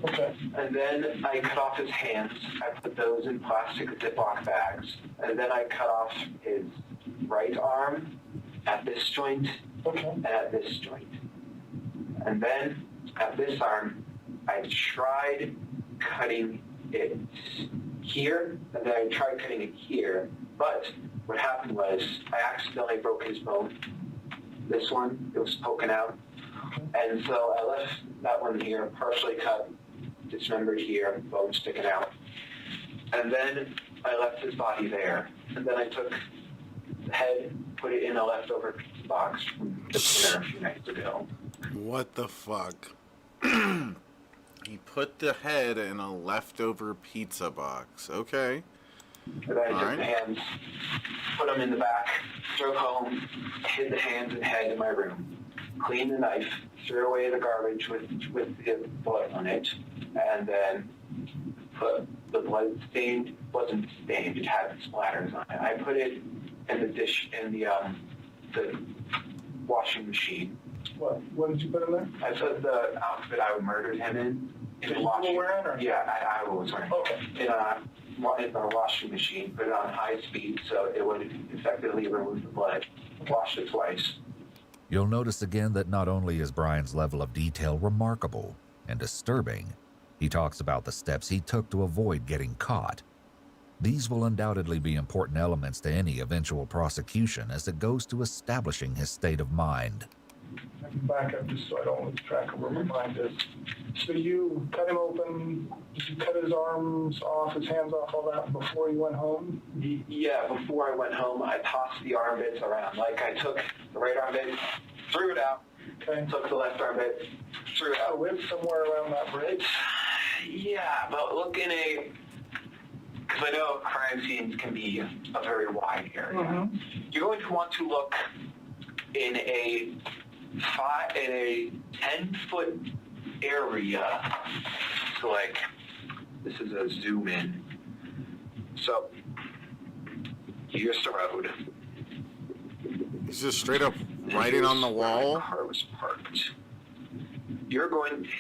Okay. And then I cut off his hands. I put those in plastic Ziploc bags. And then I cut off his right arm at this joint and at this joint. And then at this arm, I tried cutting it here, and then I tried cutting it here. But what happened was I accidentally broke his bone. This one, it was poking out. And so I left that one here, partially cut, dismembered here, bone sticking out. And then I left his body there. And then I took the head, put it in a leftover pizza box from the dinner a few nights ago. What the fuck? He put the head in a leftover pizza box. Okay. And then I took the hands, put them in the back, drove home, hid the hands and head in my room, cleaned the knife, threw away the garbage with the blood on it, and then put the blood stained, wasn't stained, it had splatters on it. I put it in the dish, in the washing machine. What did you put in there? I put the outfit I murdered him in the washing. Wearing, or? Yeah, I was wearing. Okay. In our washing machine, put it on high speed so it would effectively remove the blood. Washed it twice. You'll notice again that not only is Brian's level of detail remarkable and disturbing, he talks about the steps he took to avoid getting caught. These will undoubtedly be important elements to any eventual prosecution as it goes to establishing his state of mind. I can back up just so I don't lose track of where my mind is. So you cut him open, did you cut his arms off, his hands off, all that before you went home? Yeah, before I went home, I tossed the arm bits around. Like I took the right arm bit, threw it out, took the left arm bit, threw it out. So lived somewhere around that bridge? Yeah, but look in a... Because I know crime scenes can be a very wide area. Mm-hmm. You're going to want to look in a 10-foot area. So like, this is a zoom in. So here's the road. He's just straight up writing on the wall. My car was parked.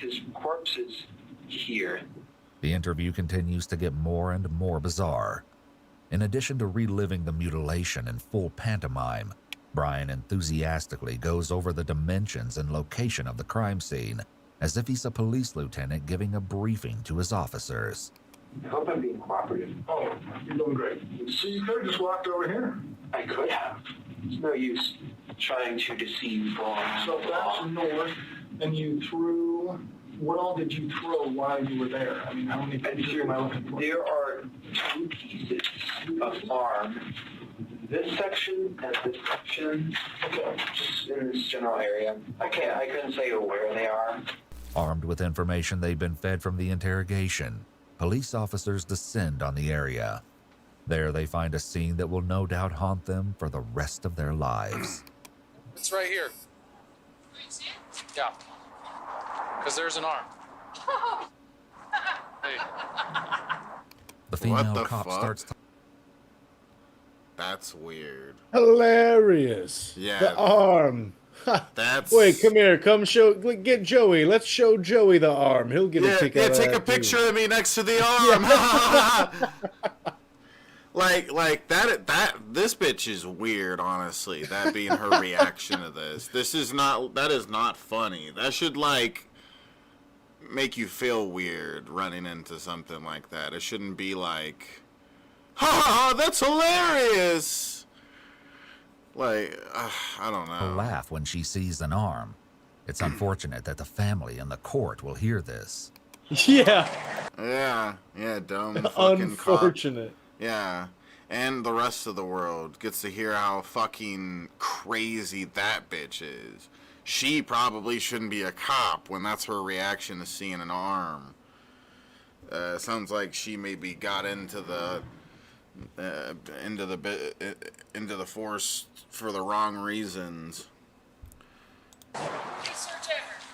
His corpse is here. The interview continues to get more and more bizarre. In addition to reliving the mutilation in full pantomime, Brian enthusiastically goes over the dimensions and location of the crime scene, as if he's a police lieutenant giving a briefing to his officers. I hope I'm being cooperative. Oh, you're doing great. So you could have just walked over here. I could have. It's no use trying to deceive law. So that's north, and you threw. What all did you throw while you were there? I mean, how many pieces am I looking for? There are 2 pieces of arm. This section and this section. Okay. Just in this general area. I couldn't say where they are. Armed with information they've been fed from the interrogation, police officers descend on the area. There they find a scene that will no doubt haunt them for the rest of their lives. It's right here. Yeah. Because there's an arm. Hey. The female What the cop fuck? starts to... That's weird. Hilarious. Yeah. The arm. That's... Wait, come here. Come get Joey. Let's show Joey the arm. He'll get a kick out of take that a picture too. of me next to the arm. like that this bitch is weird, honestly. That being her reaction to this. That is not funny. That should make you feel weird running into something like that. It shouldn't be like, ha, that's hilarious. Like, I don't know. Her laugh when she sees an arm. It's unfortunate that the family and the court will hear this. Yeah. Yeah, dumb fucking cop. Unfortunate. Yeah. And the rest of the world gets to hear how fucking crazy that bitch is. She probably shouldn't be a cop when that's her reaction to seeing an arm. Sounds like she maybe got into the force for the wrong reasons.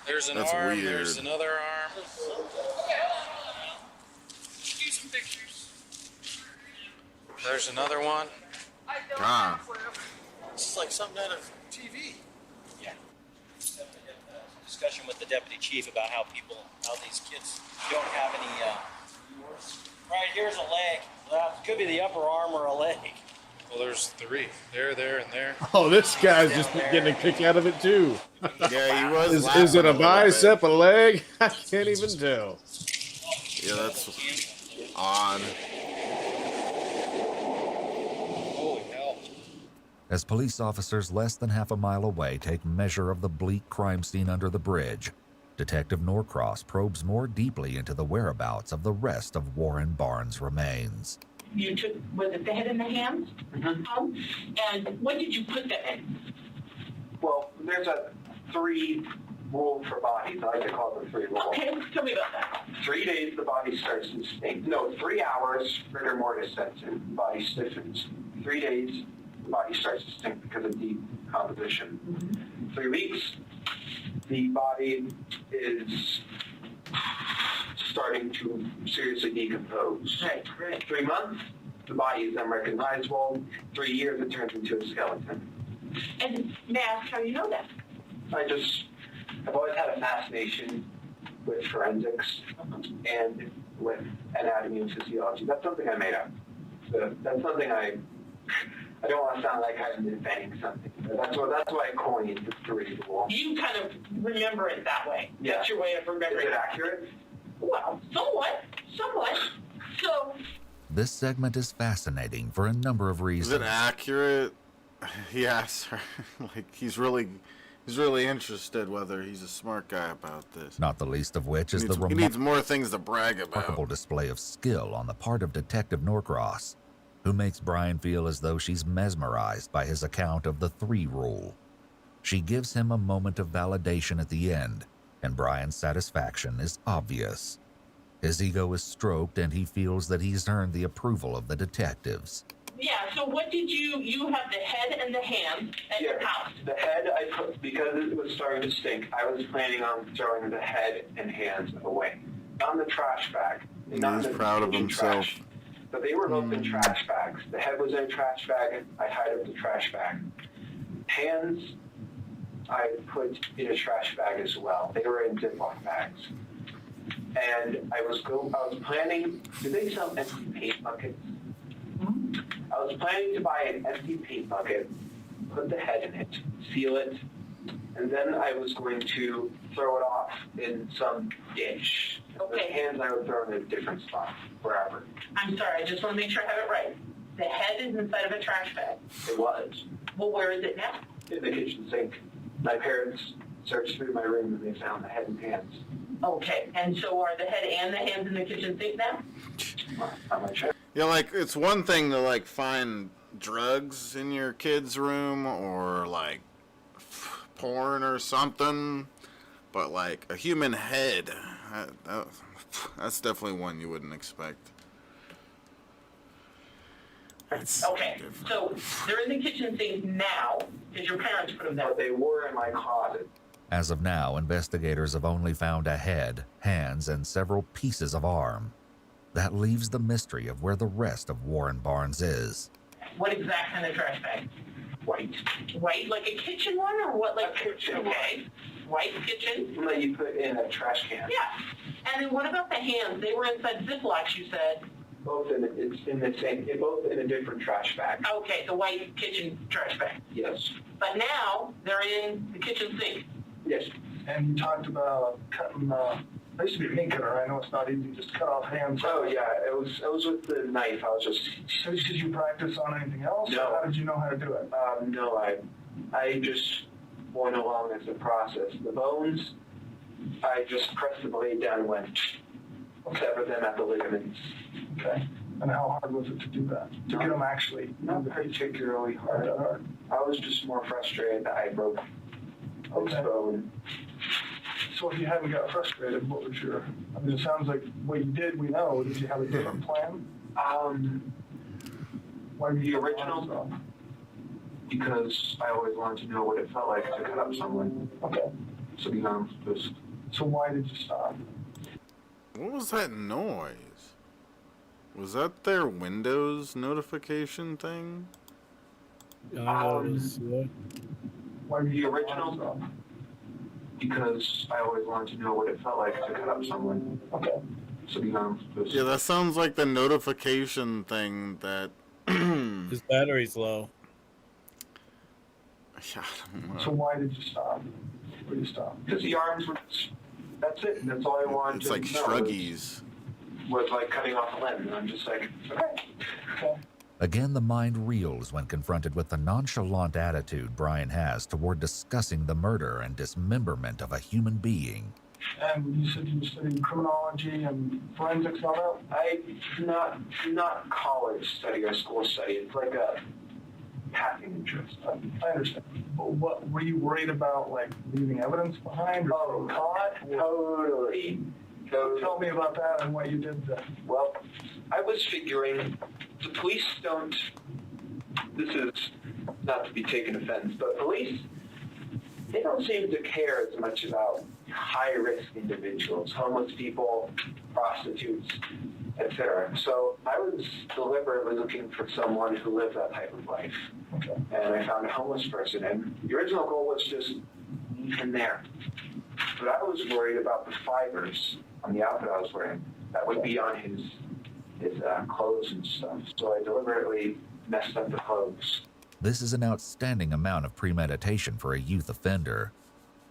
There's an That's arm. weird. There's another arm. Do some pictures. There's another one. God. This is like something out of TV. Yeah. Discussion with the deputy chief about how these kids don't have any. Right here's a leg. That could be the upper arm or a leg. Well, there's 3. There, and there. Oh, this guy's just getting a kick out of it too. Yeah, he was. Is it a bicep, a leg? I can't even tell. Yeah, that's odd. Holy hell. As police officers less than half a mile away take measure of the bleak crime scene under the bridge, Detective Norcross probes more deeply into the whereabouts of the rest of Warren Barnes' remains. You took, was it the head and the hands? Mm-hmm. And when did you put that in? Well, there's a 3 rule for bodies. I like to call it the 3 rule. Okay, tell me about that. 3 days, the body starts to stink. No, 3 hours, rigor mortis sets in. The body stiffens. 3 days, the body starts to stink because of decomposition. Mm-hmm. 3 weeks, the body is starting to seriously decompose. Right. 3 months, the body is unrecognizable. 3 years, it turns into a skeleton. And may I ask how you know that? I've always had a fascination with forensics and with anatomy and physiology. That's something I made up. So that's something I don't want to sound like I'm inventing something. That's why I coined the 3 rule. You kind of remember it that way. Yeah. That's your way of remembering Is it accurate? Well, somewhat. So, This segment is fascinating for a number of reasons. Is it accurate? Yes. Like he's really interested whether he's a smart guy about this. Not the least of which is He needs more things to brag about. Remarkable display of skill on the part of Detective Norcross, who makes Brian feel as though she's mesmerized by his account of the 3 rule. She gives him a moment of validation at the end, and Brian's satisfaction is obvious. His ego is stroked and he feels that he's earned the approval of the detectives. yeah, so what did you have the head and the hands at your house? The head, I put, because it was starting to stink, I was planning on throwing the head and hands away. Not in the trash bag. Not He's in the proud of trash. himself. But they were both in trash bags. The head was in a trash bag, I hide up the trash bag. Hands, I put in a trash bag as well. They were in Ziploc bags. And I was planning, do they sell empty paint buckets? I was planning to buy an empty paint bucket, put the head in it, seal it, and and then I was going to throw it off in some ditch. Okay. The hands I would throw in a different spot, wherever. I'm sorry, I just want to make sure I have it right. The head is inside of a trash bag. It was. Well, where is it now? In the kitchen sink. My parents searched through my room and they found the head and hands. Okay, and so are the head and the hands in the kitchen sink now? I'm not sure. Yeah, like, it's one thing to, like, find drugs in your kid's room or, like, porn or something, but, like, a human head, that's definitely one you wouldn't expect. That's okay, different. so they're in the kitchen sink now because your parents put them there. But they were in my closet. As of now, investigators have only found a head, hands, and several pieces of arm. That leaves the mystery of where the rest of Warren Barnes is. What exact kind of trash bag? White. White, like a kitchen one, or what? Like a kitchen okay. White kitchen. One that you put in a trash can. Yeah. And then what about the hands? They were inside Ziplocs, you said. Both in the same. Both in a different trash bag. Okay, the white kitchen trash bag. Yes. But now they're in the kitchen sink. Yes. And you talked about cutting. I used to be a meat cutter. I know it's not easy just to cut off hands. Oh yeah, it was with the knife. I was just. So did you practice on anything else? No. Or how did you know how to do it? No, I just went along as a process. The bones, I just pressed the blade down and went. Sever them at the ligaments. Okay. And how hard was it to do that? To get them actually? Not particularly hard. I was just more frustrated that I broke this bone. So if you hadn't got frustrated, what was your... I mean, it sounds like what you did, we know. Did you have a different plan? Why were you the original? Because I always wanted to know what it felt like to cut up someone. Okay. So, you know, just... So why did you stop? What was that noise? Was that their Windows notification thing? Why were you the original? Because I always wanted to know what it felt like to cut up someone. Okay. So, you know, just... Yeah, that sounds like the notification thing that... His battery's low. Yeah, I don't know. So why did you stop? Where did you stop? Because the arms were... That's it. That's all I wanted It's to like know. shruggies. Was like cutting off a limb, and I'm just like, okay. Again, the mind reels when confronted with the nonchalant attitude Brian has toward discussing the murder and dismemberment of a human being. And you said you studied criminology and forensics and all that? I not college study or school study. It's like a passing interest. I understand. But what were you worried about, like leaving evidence behind or caught? Totally. Tell me about that and what you did then. Well, I was figuring the police don't. This is not to be taken offense, but police, they don't seem to care as much about high-risk individuals, homeless people, prostitutes, etc. So I was deliberately looking for someone who lived that type of life. Okay. And I found a homeless person, and the original goal was just leave him there. But I was worried about the fibers on the outfit I was wearing that would be on his clothes and stuff. So I deliberately messed up the clothes. This is an outstanding amount of premeditation for a youth offender.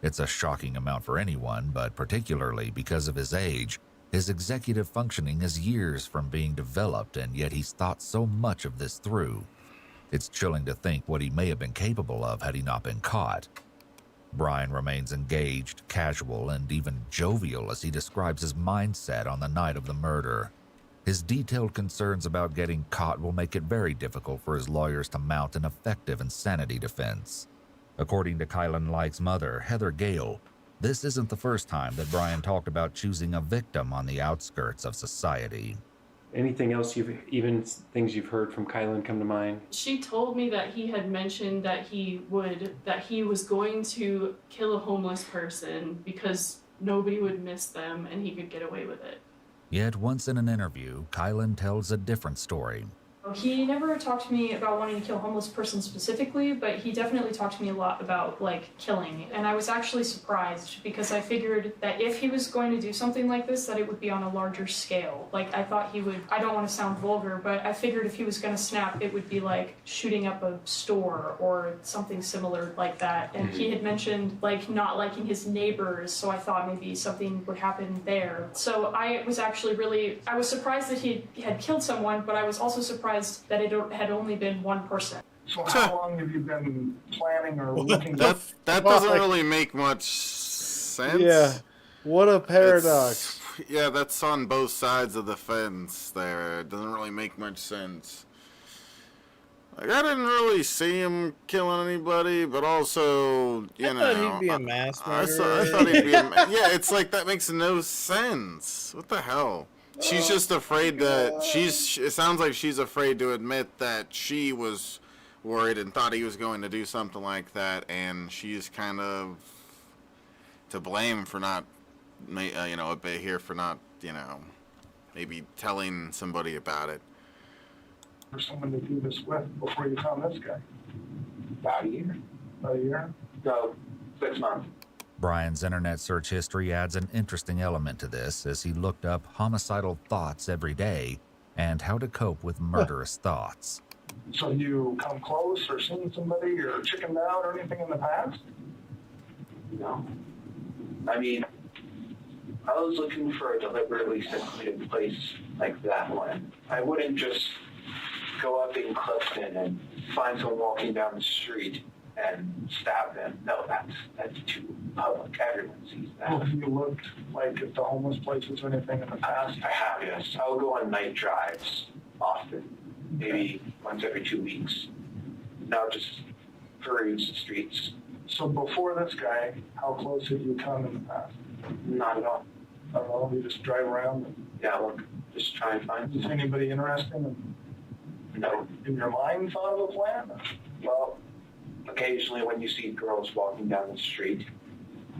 It's a shocking amount for anyone, but particularly because of his age. His executive functioning is years from being developed, and yet he's thought so much of this through. It's chilling to think what he may have been capable of had he not been caught. Brian remains engaged, casual, and even jovial as he describes his mindset on the night of the murder. His detailed concerns about getting caught will make it very difficult for his lawyers to mount an effective insanity defense. According to Kylan Light's mother, Heather Gale, this isn't the first time that Brian talked about choosing a victim on the outskirts of society. Anything else things you've heard from Kylan come to mind? She told me that he had mentioned that he was going to kill a homeless person because nobody would miss them and he could get away with it. Yet once in an interview, Kylan tells a different story. He never talked to me about wanting to kill a homeless person specifically, but he definitely talked to me a lot about, like, killing. And I was actually surprised because I figured that if he was going to do something like this, that it would be on a larger scale. Like, I thought he would, I don't want to sound vulgar, but I figured if he was going to snap, it would be like shooting up a store or something similar like that. And he had mentioned, like, not liking his neighbors, so I thought maybe something would happen there. So I was actually I was surprised that he had killed someone, but I was also surprised that it had only been one person. So how long have you been planning or looking? That doesn't really make much sense. Yeah, what a paradox. Yeah, that's on both sides of the fence there. It doesn't really make much sense. Like, I didn't really see him killing anybody, but also, I thought he'd be a mass murderer. I thought he'd be yeah, it's like, that makes no sense. What the hell? She's just afraid that it sounds like she's afraid to admit that she was worried and thought he was going to do something like that, and she's kind of to blame for not, a bit here for not, maybe telling somebody about it. For someone to do this with before you found this guy? About a year. About a year? No, 6 months. Brian's internet search history adds an interesting element to this as he looked up homicidal thoughts every day and how to cope with murderous thoughts. So you come close or seen somebody or chickened out or anything in the past? No. I mean, I was looking for a deliberately secluded place like that one. I wouldn't just go up in Clifton and find someone walking down the street and stab them. No, that's too public. Everyone sees that. Well, have you looked, like, at the homeless places or anything in the past? I have, yes. I'll go on night drives often, maybe once every 2 weeks. Now just peruse the streets. So before this guy, how close have you come in the past? Not at all. Not at all? You just drive around? And yeah, look, just try and find is anybody interesting? No. In your mind thought of a plan? Well, occasionally when you see girls walking down the street,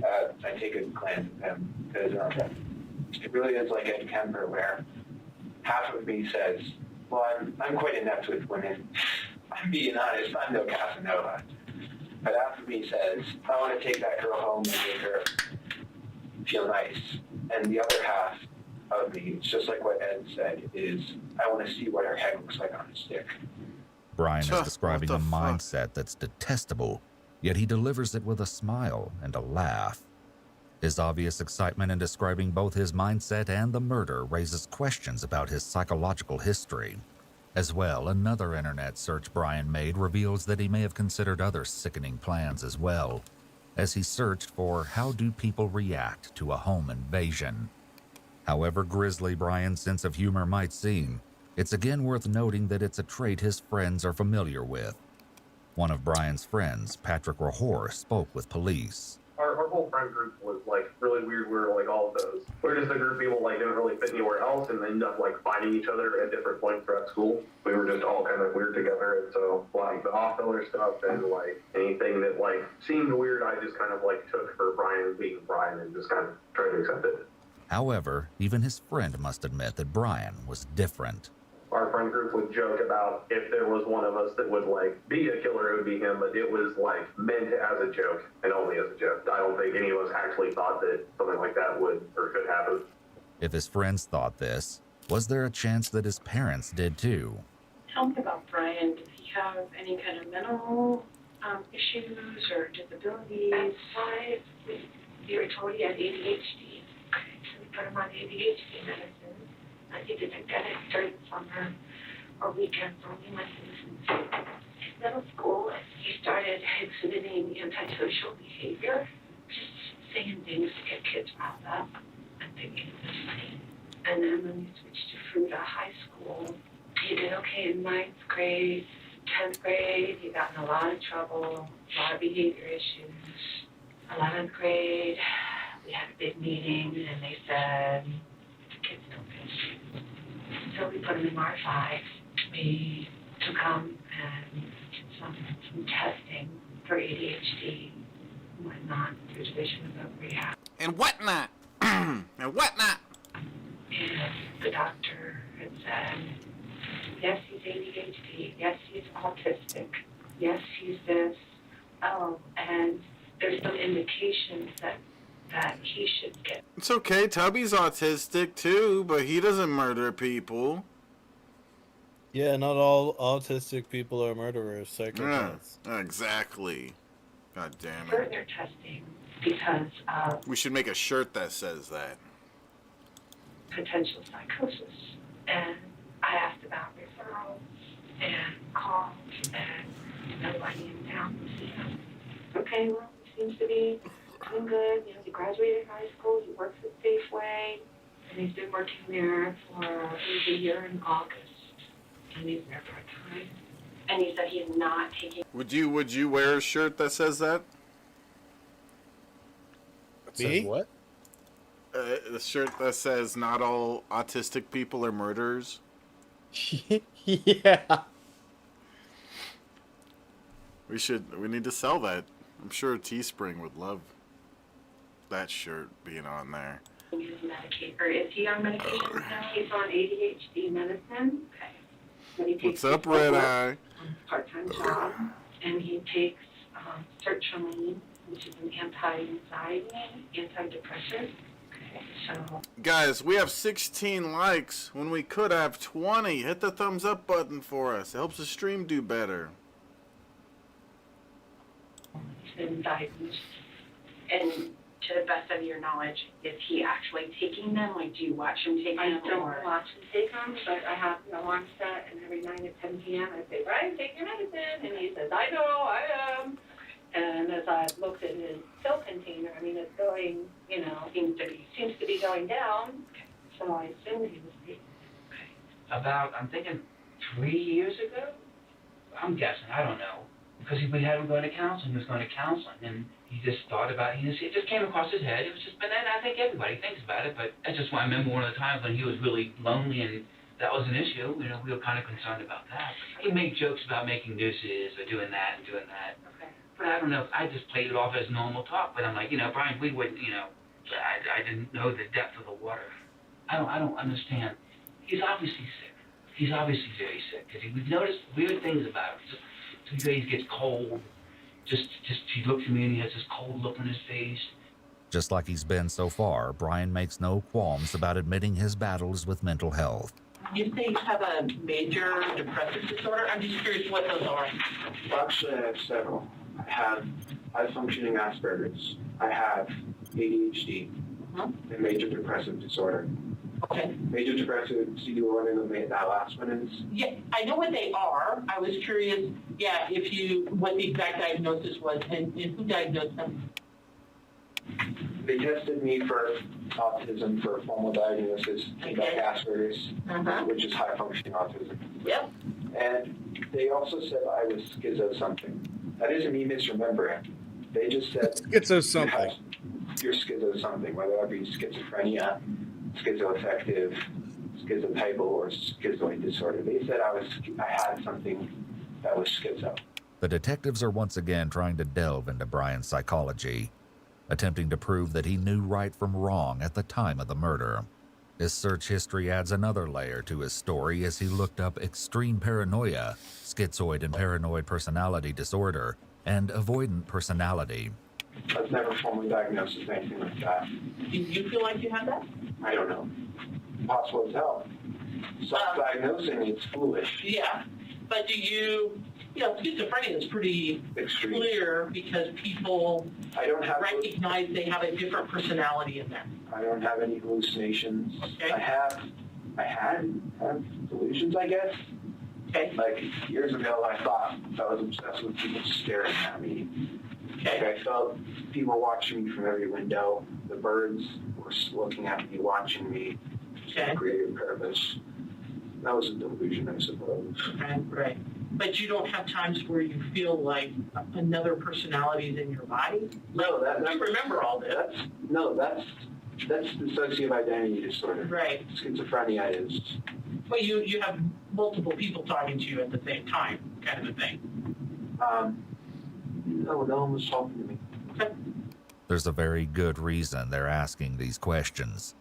I take a glance at them because it really is like Ed Kemper where half of me says, well, I'm quite inept with women. I'm being honest, I'm no Casanova. But half of me says, I want to take that girl home and make her feel nice. And the other half of me, it's just like what Ed said, is I want to see what her head looks like on a stick. Brian is describing a mindset that's detestable, yet he delivers it with a smile and a laugh. His obvious excitement in describing both his mindset and the murder raises questions about his psychological history. As well, another internet search Brian made reveals that he may have considered other sickening plans as well, as he searched for how do people react to a home invasion. However grisly Brian's sense of humor might seem, it's again worth noting that it's a trait his friends are familiar with. One of Brian's friends, Patrick Rahor, spoke with police. Our whole friend group was like really weird. We were like all of those. We're just a group of people like didn't really fit anywhere else and ended up like finding each other at different points throughout school. We were just all kind of weird together, and so like the off-filler stuff and like anything that like seemed weird, I just kind of like took for Brian being Brian and just kind of tried to accept it. However, even his friend must admit that Brian was different. Our friend group would joke about if there was one of us that would like be a killer, it would be him, but it was like meant as a joke and only as a joke. I don't think any of us actually thought that something like that would or could happen. If his friends thought this, was there a chance that his parents did too? Tell me about Brian. Does he have any kind of mental issues or disabilities? You were told he had ADHD. So we put him on ADHD medicine. I think it's again during summer or weekends when we went to his middle school. He started exhibiting antisocial behavior, just saying things to get kids riled up and thinking it was funny. And then when we switched to Fruita High School, he did okay in 9th grade, 10th grade. He got in a lot of trouble, a lot of behavior issues. 11th grade, we had a big meeting and they said, kids don't finish. So we put him in R5. We took him and did some testing for ADHD and whatnot through Division of Rehab. And whatnot. And whatnot. And the doctor had said, yes, he's ADHD. Yes, he's autistic. Yes, he's this. And there's some indications that he should get. It's okay. Tubby's autistic too, but he doesn't murder people. Yeah, not all autistic people are murderers, psychopaths. Yeah, exactly. God damn it. Further testing because We should make a shirt that says that. potential psychosis. And I asked about referrals and calls, and nobody in town would see him. Okay, well, he seems to be doing good. You know, he graduated high school, he works at Safeway, and he's been working there for a year in August. And he's there part-time. And he said he's not taking... Would you wear a shirt that says that? Says what? A shirt that says not all autistic people are murderers. Yeah. We need to sell that. I'm sure Teespring would love that shirt being on there. His medication, or is he on medication now? He's on ADHD medicine. Okay. But he takes What's up, Red Eye? part-time job, and he takes sertraline, which is an anti-anxiety, antidepressant. Okay, so Guys, we have 16 likes when we could have 20. Hit the thumbs up button for us. It helps the stream do better. he's been diagnosed. And to the best of your knowledge, is he actually taking them? Like, do you watch him take them? I don't watch him take them, but I have an alarm set, and every night at 10 p.m. I say, Brian, take your medicine. And he says, I know, I am. And as I looked at his pill container, I mean, it's going, you know, seems to be going down. So I assumed he was taking it. About, I'm thinking 3 years ago? I'm guessing, I don't know. Because we had him going to counseling, he was going to counseling, and he just thought about it, it just came across his head. It was just, but then I think everybody thinks about it, but that's just why I remember one of the times when he was really lonely and that was an issue, you know, we were kind of concerned about that. He made jokes about making nooses or doing that and doing that. Okay. But I don't know, I just played it off as normal talk, but I'm like, you know, Brian, we wouldn't, you know, I didn't know the depth of the water. I don't understand. He's obviously sick. He's obviously very sick, because we've noticed weird things about him. Some days he gets cold. Just he looks at me and he has this cold look on his face. Just like he's been so far, Brian makes no qualms about admitting his battles with mental health. You say you have a major depressive disorder? I'm just curious what those are. Well, actually, I have several. I have high-functioning Asperger's. I have ADHD, and major depressive disorder. Okay. Major depressive, do you want to know what that last one is? Yeah, I know what they are. I was curious, what the exact diagnosis was and who diagnosed them. They tested me for autism for a formal diagnosis, like Asperger's, which is high-functioning autism. Yep. And they also said I was schizo something. That isn't me misremembering. They just said schizo something. You're schizo something, whether that be schizophrenia, schizoaffective, schizotypal, or schizoid disorder. They said I had something that was schizo. The detectives are once again trying to delve into Brian's psychology, attempting to prove that he knew right from wrong at the time of the murder. His search history adds another layer to his story as he looked up extreme paranoia, schizoid and paranoid personality disorder, and avoidant personality. I was never formally diagnosed with anything like that. Do you feel like you have that? I don't know. Possible as hell. Self-diagnosing, it's foolish. Yeah, but do you schizophrenia is pretty clear because people recognize they have a different personality in them. I don't have any hallucinations. Okay. I had delusions, I guess. Okay. Like years ago, I thought I was obsessed with people staring at me. Okay. Like I felt people watching me from every window. The birds were looking at me, watching me. Okay. For creative purpose. That was a delusion, I suppose. Right. But you don't have times where you feel like another personality is in your body? No, you remember all this. That's dissociative identity disorder. Right. Schizophrenia is. Well, you have multiple people talking to you at the same time, kind of a thing. No one was talking to me. Okay. There's a very good reason they're asking these questions.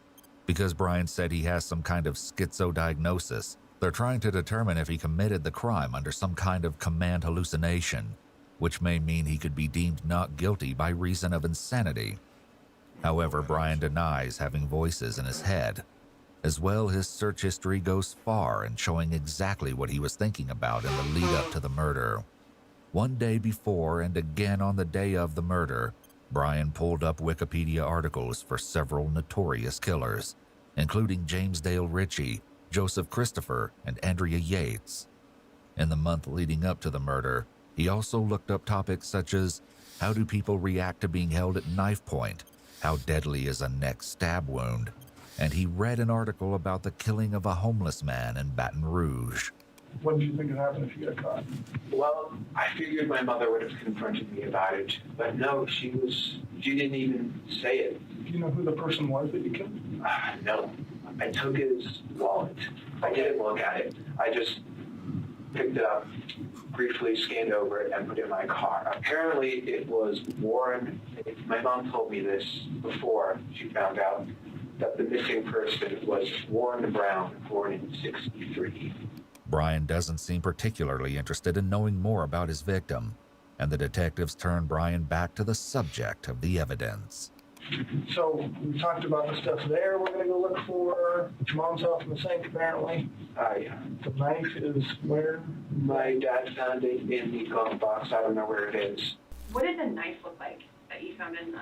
Because Brian said he has some kind of schizo diagnosis, They're trying to determine if he committed the crime under some kind of command hallucination, which may mean he could be deemed not guilty by reason of insanity. However, Brian denies having voices in his head. As well, his search history goes far in showing exactly what he was thinking about in the lead up to the murder. One day before and again on the day of the murder, Brian pulled up Wikipedia articles for several notorious killers, including James Dale Ritchie, Joseph Christopher, and Andrea Yates. In the month leading up to the murder, he also looked up topics such as how do people react to being held at knife point, how deadly is a neck stab wound, and he read an article about the killing of a homeless man in Baton Rouge. What do you think would happen if you got caught? Well, I figured my mother would have confronted me about it, but no, she didn't even say it. Do you know who the person was that you killed? No. I took his wallet. I didn't look at it. I just picked it up, briefly scanned over it, and put it in my car. Apparently, it was Warren. My mom told me this before she found out that the missing person was Warren Brown, born in '63. Brian doesn't seem particularly interested in knowing more about his victim, and the detectives turn Brian back to the subject of the evidence. So we talked about the stuff there we're going to go look for. Your mom's house in the sink, apparently. Yeah. The knife is where? My dad found it in the glove box. I don't know where it is. What did the knife look like that you found in the...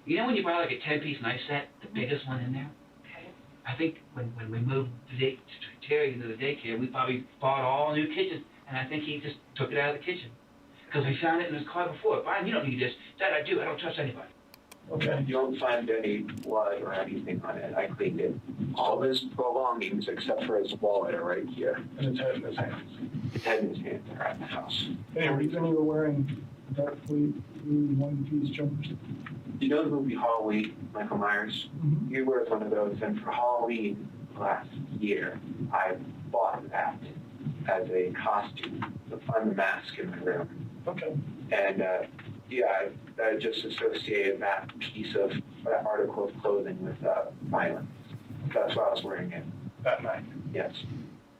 You know when you buy like a 10-piece knife set, the biggest one in there? Okay. I think when we moved Terry into the daycare, we probably bought all new kitchens, and I think he just took it out of the kitchen. Because we found it in his car before. Brian, you don't need this. Dad, I do. I don't trust anybody. Okay. You don't find any blood or anything on it. I cleaned it. All of his belongings, except for his wallet, are right here. And his head in his hands. His head in his hands are at the house. Any reason you were wearing dark blue one-piece jumpers? You know the movie Halloween, Michael Myers? Mm-hmm. He wears one of those, and for Halloween last year, I bought that as a costume to find the mask in my room. Okay. And I just associated that article of clothing with violence. That's why I was wearing it that night. Yes.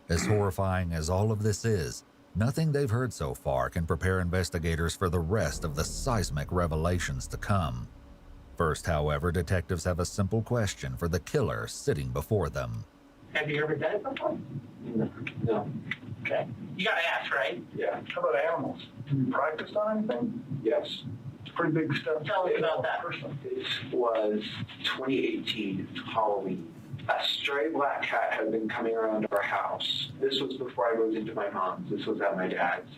As horrifying as all of this is, nothing they've heard so far can prepare investigators for the rest of the seismic revelations to come. First, however, detectives have a simple question for the killer sitting before them. Have you ever done it before? No. Okay. You gotta ask, right? Yeah. How about animals? Have you practiced on anything? Yes. It's pretty big stuff. Tell us about that. This was 2018 Halloween. A stray black cat had been coming around our house. This was before I moved into my mom's. This was at my dad's.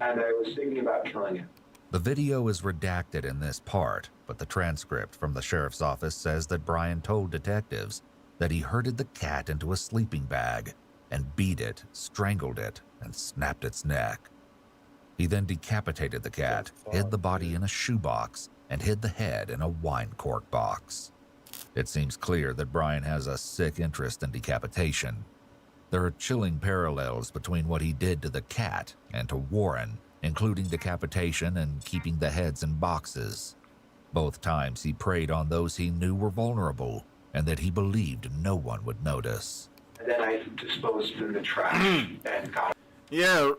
And I was thinking about killing it. The video is redacted in this part, but the transcript from the sheriff's office says that Brian told detectives that he herded the cat into a sleeping bag and beat it, strangled it, and snapped its neck. He then decapitated the cat, hid the body in a shoebox, and hid the head in a wine cork box. It seems clear that Brian has a sick interest in decapitation. There are chilling parallels between what he did to the cat and to Warren, including decapitation and keeping the heads in boxes. Both times he preyed on those he knew were vulnerable and that he believed no one would notice. And then I disposed in the trash and got it. Yeah,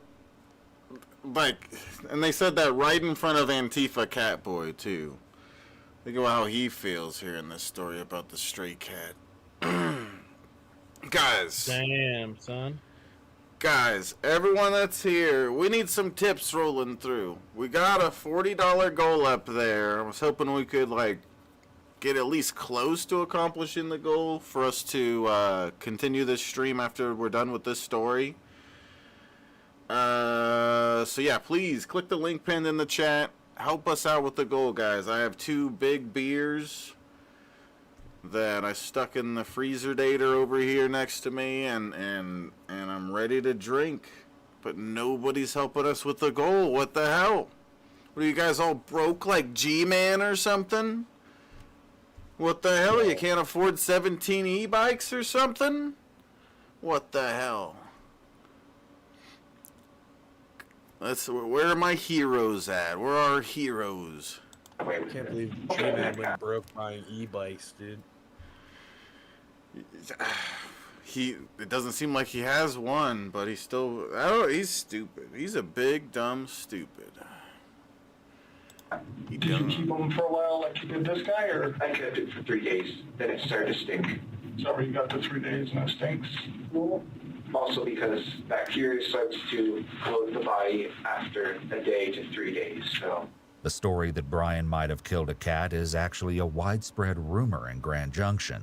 like, and they said that right in front of Antifa Catboy, too. Think about how he feels hearing this story about the stray cat. Guys. Damn, son. Guys, everyone that's here, we need some tips rolling through. We got a $40 goal up there. I was hoping we could, like, get at least close to accomplishing the goal for us to continue this stream after we're done with this story. So yeah, please click the link pinned in the chat. Help us out with the goal, guys. I have 2 big beers that I stuck in the freezer dater over here next to me, and I'm ready to drink. But nobody's helping us with the goal. What the hell? What are you guys all broke like G-Man or something? What the hell? You can't afford 17 e-bikes or something? What the hell? Where are my heroes at? Where are our heroes? I can't believe G-Man went broke buying e-bikes, dude. it doesn't seem like he has one, but he's stupid. He's a big, dumb stupid. Did you keep him for a while like you did this guy, or? I kept it for 3 days, then it started to stink. So you got the 3 days and it stinks? Cool. Also because bacteria starts to float the body after a day to 3 days, so. The story that Brian might have killed a cat is actually a widespread rumor in Grand Junction.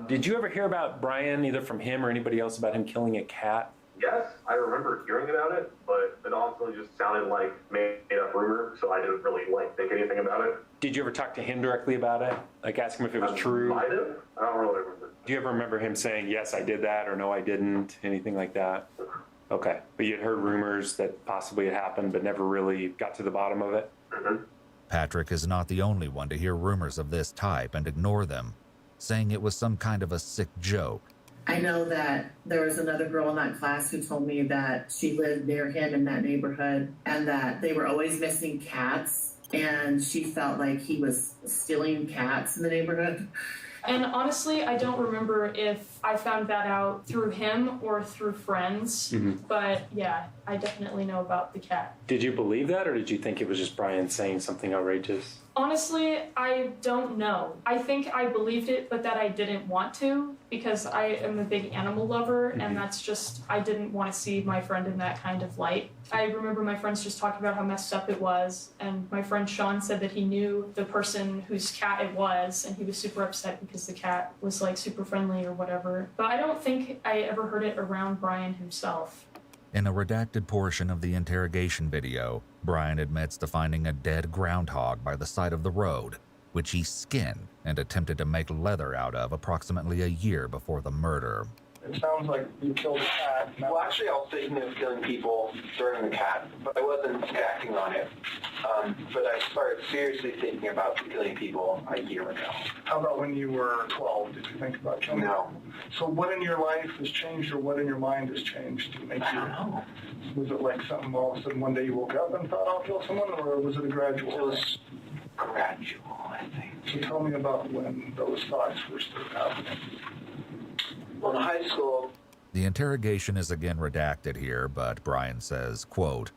Did you ever hear about Brian, either from him or anybody else, about him killing a cat? Yes, I remember hearing about it, but it also just sounded like made-up rumor, so I didn't really think anything about it. Did you ever talk to him directly about it? Like ask him if it was true? Might have. I don't really remember. Do you ever remember him saying, yes, I did that, or no, I didn't, anything like that? Okay, but you had heard rumors that possibly it happened, but never really got to the bottom of it? Mm-hmm. Patrick is not the only one to hear rumors of this type and ignore them, saying it was some kind of a sick joke. I know that there was another girl in that class who told me that she lived near him in that neighborhood and that they were always missing cats, and she felt like he was stealing cats in the neighborhood. And honestly, I don't remember if I found that out through him or through friends. Mm-hmm. But yeah, I definitely know about the cat. Did you believe that, or did you think it was just Brian saying something outrageous? Honestly, I don't know. I think I believed it, but that I didn't want to because I am a big animal lover, and that's just, I didn't want to see my friend in that kind of light. I remember my friends just talking about how messed up it was, and my friend Sean said that he knew the person whose cat it was, and he was super upset because the cat was super friendly or whatever. But I don't think I ever heard it around Brian himself. In a redacted portion of the interrogation video, Brian admits to finding a dead groundhog by the side of the road, which he skinned and attempted to make leather out of approximately a year before the murder. It sounds like you killed a cat. Well, actually, I was thinking of killing people during the cat, but I wasn't acting on it. But I started seriously thinking about killing people a year ago. How about when you were 12? Did you think about killing? No. So what in your life has changed, or what in your mind has changed to make you? I don't know. Was it like something all of a sudden one day you woke up and thought I'll kill someone, or was it a gradual? It was gradual, I think. So tell me about when those thoughts first started happening. Well, in high school. The interrogation is again redacted here, but Brian says, quote,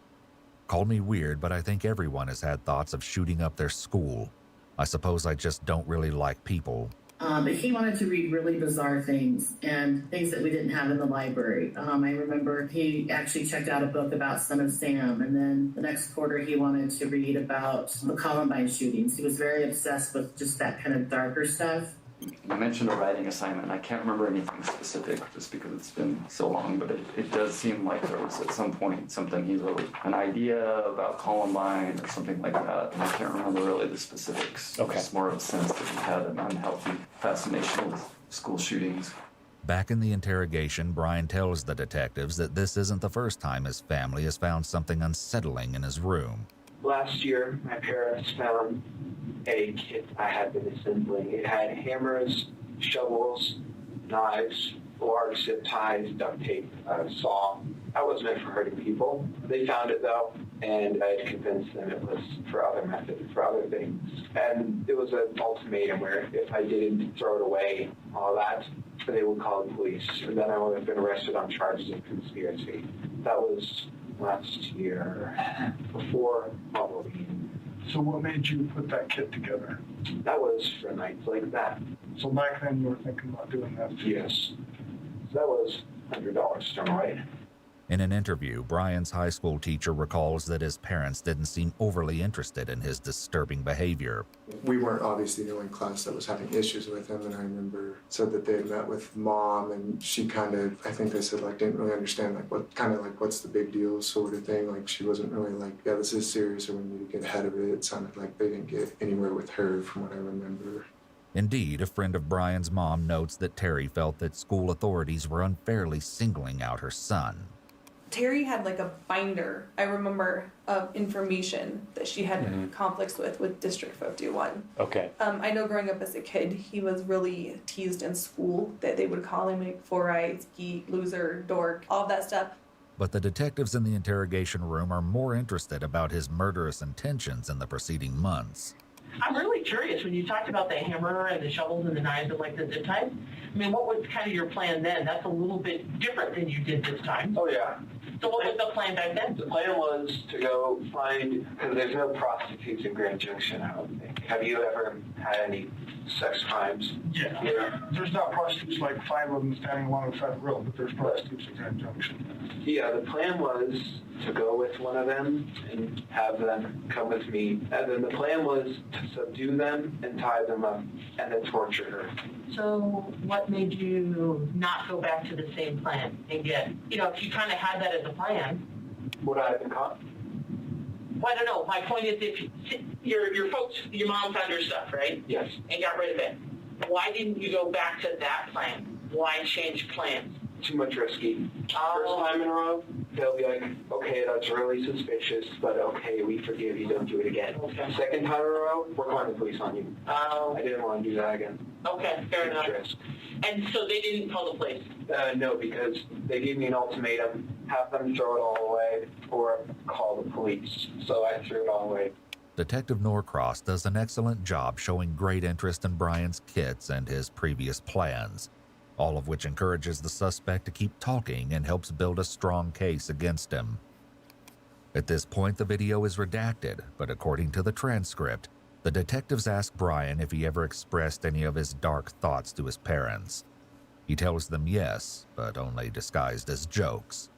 "Call me weird, but I think everyone has had thoughts of shooting up their school. I suppose I just don't really like people." But he wanted to read really bizarre things and things that we didn't have in the library. I remember he actually checked out a book about Son of Sam, and then the next quarter he wanted to read about the Columbine shootings. He was very obsessed with just that kind of darker stuff. You mentioned a writing assignment. I can't remember anything specific just because it's been so long, but it does seem like there was at some point something he wrote, an idea about Columbine or something like that. And I can't remember really the specifics. Okay. It's more of a sense that he had an unhealthy fascination with school shootings. Back in the interrogation, Brian tells the detectives that this isn't the first time his family has found something unsettling in his room. Last year, my parents found a kit I had been assembling. It had hammers, shovels, knives, large zip ties, duct tape, a saw. I wasn't meant for hurting people. They found it though, and I had convinced them it was for other methods, for other things. And it was an ultimatum where if I didn't throw it away, all that, they would call the police. And then I would have been arrested on charges of conspiracy. That was last year, before Halloween. So what made you put that kit together? That was for nights like that. So back then you were thinking about doing that? Yes. So that was $100 to right. In an interview, Brian's high school teacher recalls that his parents didn't seem overly interested in his disturbing behavior. We weren't obviously the only class that was having issues with him, and I remember said that they had met with mom, and she kind of, I think they said didn't really understand what's the big deal sort of thing. She wasn't really yeah, this is serious, or we need to get ahead of it. It sounded like they didn't get anywhere with her from what I remember. Indeed, a friend of Brian's mom notes that Terry felt that school authorities were unfairly singling out her son. Terry had a binder, I remember, of information that she had conflicts with District 51. Okay. I know growing up as a kid, he was really teased in school, that they would call him four-eyed, geek, loser, dork, all that stuff. But the detectives in the interrogation room are more interested about his murderous intentions in the preceding months. I'm really curious, when you talked about the hammer and the shovels and the knives and like the zip ties, I mean, what was kind of your plan then? That's a little bit different than you did this time. Oh, yeah. So what was the plan back then? The plan was to go find, because there's no prostitutes in Grand Junction, I don't think. Have you ever had any sex crimes? Yeah. There's not prostitutes, like 5 of them standing alongside the road, but there's prostitutes in Grand Junction. Yeah, the plan was to go with one of them and have them come with me. And then the plan was to subdue them and tie them up and then torture her. So what made you not go back to the same plan and get, if you kind of had that as a plan? Would I have been caught? Well, I don't know. My point is, if your folks, your mom found your stuff, right? Yes. And got rid of it. Why didn't you go back to that plan? Why change plans? Too much risky. First time in a row, they'll be like, okay, that's really suspicious, but okay, we forgive you, don't do it again. Okay. Second time in a row, we're calling the police on you. I didn't want to do that again. Okay, fair enough. Risk. And so they didn't call the police? No, because they gave me an ultimatum, have them throw it all away or call the police. So I threw it all away. Detective Norcross does an excellent job showing great interest in Brian's kits and his previous plans, all of which encourages the suspect to keep talking and helps build a strong case against him. At this point, the video is redacted, but according to the transcript, the detectives ask Brian if he ever expressed any of his dark thoughts to his parents. He tells them yes, but only disguised as jokes.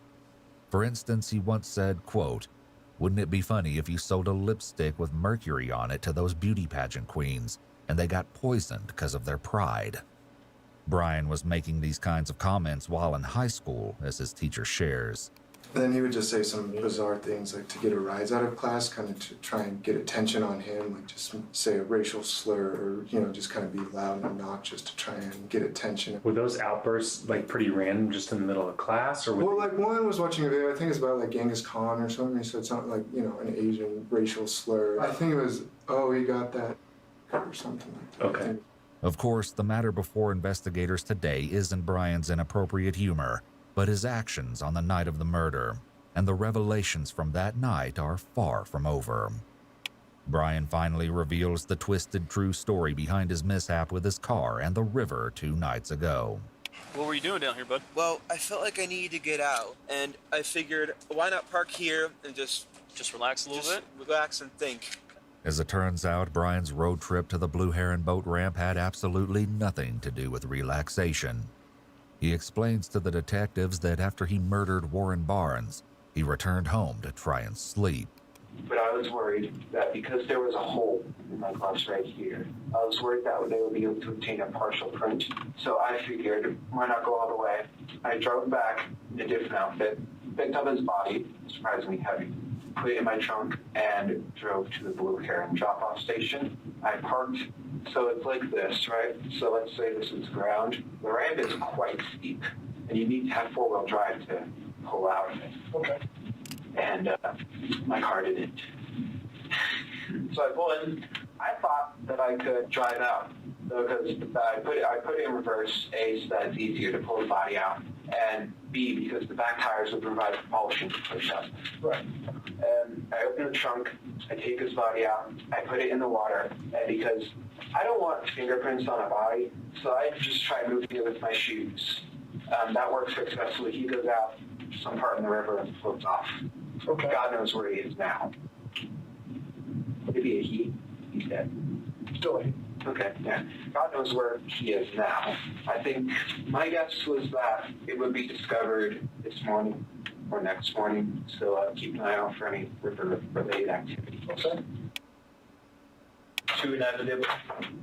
For instance, he once said, quote, "Wouldn't it be funny if you sold a lipstick with mercury on it to those beauty pageant queens, and they got poisoned because of their pride?" Brian was making these kinds of comments while in high school, as his teacher shares. Then he would just say some bizarre things, like to get a rise out of class, kind of to try and get attention on him, like just say a racial slur or, just kind of be loud and obnoxious to try and get attention. Were those outbursts like pretty random, just in the middle of class? Or well, like one was watching a video, I think it's about like Genghis Khan or something. He said something like, an Asian racial slur. I think it was, oh, he got that, or something like that. Okay. Of course, the matter before investigators today isn't Brian's inappropriate humor, but his actions on the night of the murder, and the revelations from that night are far from over. Brian finally reveals the twisted true story behind his mishap with his car and the river 2 nights ago. What were you doing down here, bud? Well, I felt like I needed to get out, and I figured, why not park here and just relax a little bit? Relax and think. As it turns out, Brian's road trip to the Blue Heron boat ramp had absolutely nothing to do with relaxation. He explains to the detectives that after he murdered Warren Barnes, he returned home to try and sleep. But I was worried that because there was a hole in my gloves right here, I was worried that they would be able to obtain a partial print. So I figured, why not go all the way? I drove back in a different outfit, picked up his body, surprisingly heavy, put it in my trunk, and drove to the Blue Heron drop-off station. I parked, so it's like this, right? So let's say this is ground. The ramp is quite steep, and you need to have 4-wheel drive to pull out of it. Okay. And my car didn't. So I pulled in. I thought that I could drive out, because I put it in reverse, A, so that it's easier to pull the body out, and B, because the back tires would provide propulsion to push up. Right. And I open the trunk, I take his body out, I put it in the water, and because I don't want fingerprints on a body, so I just try moving it with my shoes. That works successfully. He goes out some part in the river and floats off. Okay. God knows where he is now. Maybe a he. He's dead. Still a he. Okay, yeah. God knows where he is now. I think my guess was that it would be discovered this morning or next morning, so keep an eye out for any river-related activity. Okay. To inevitably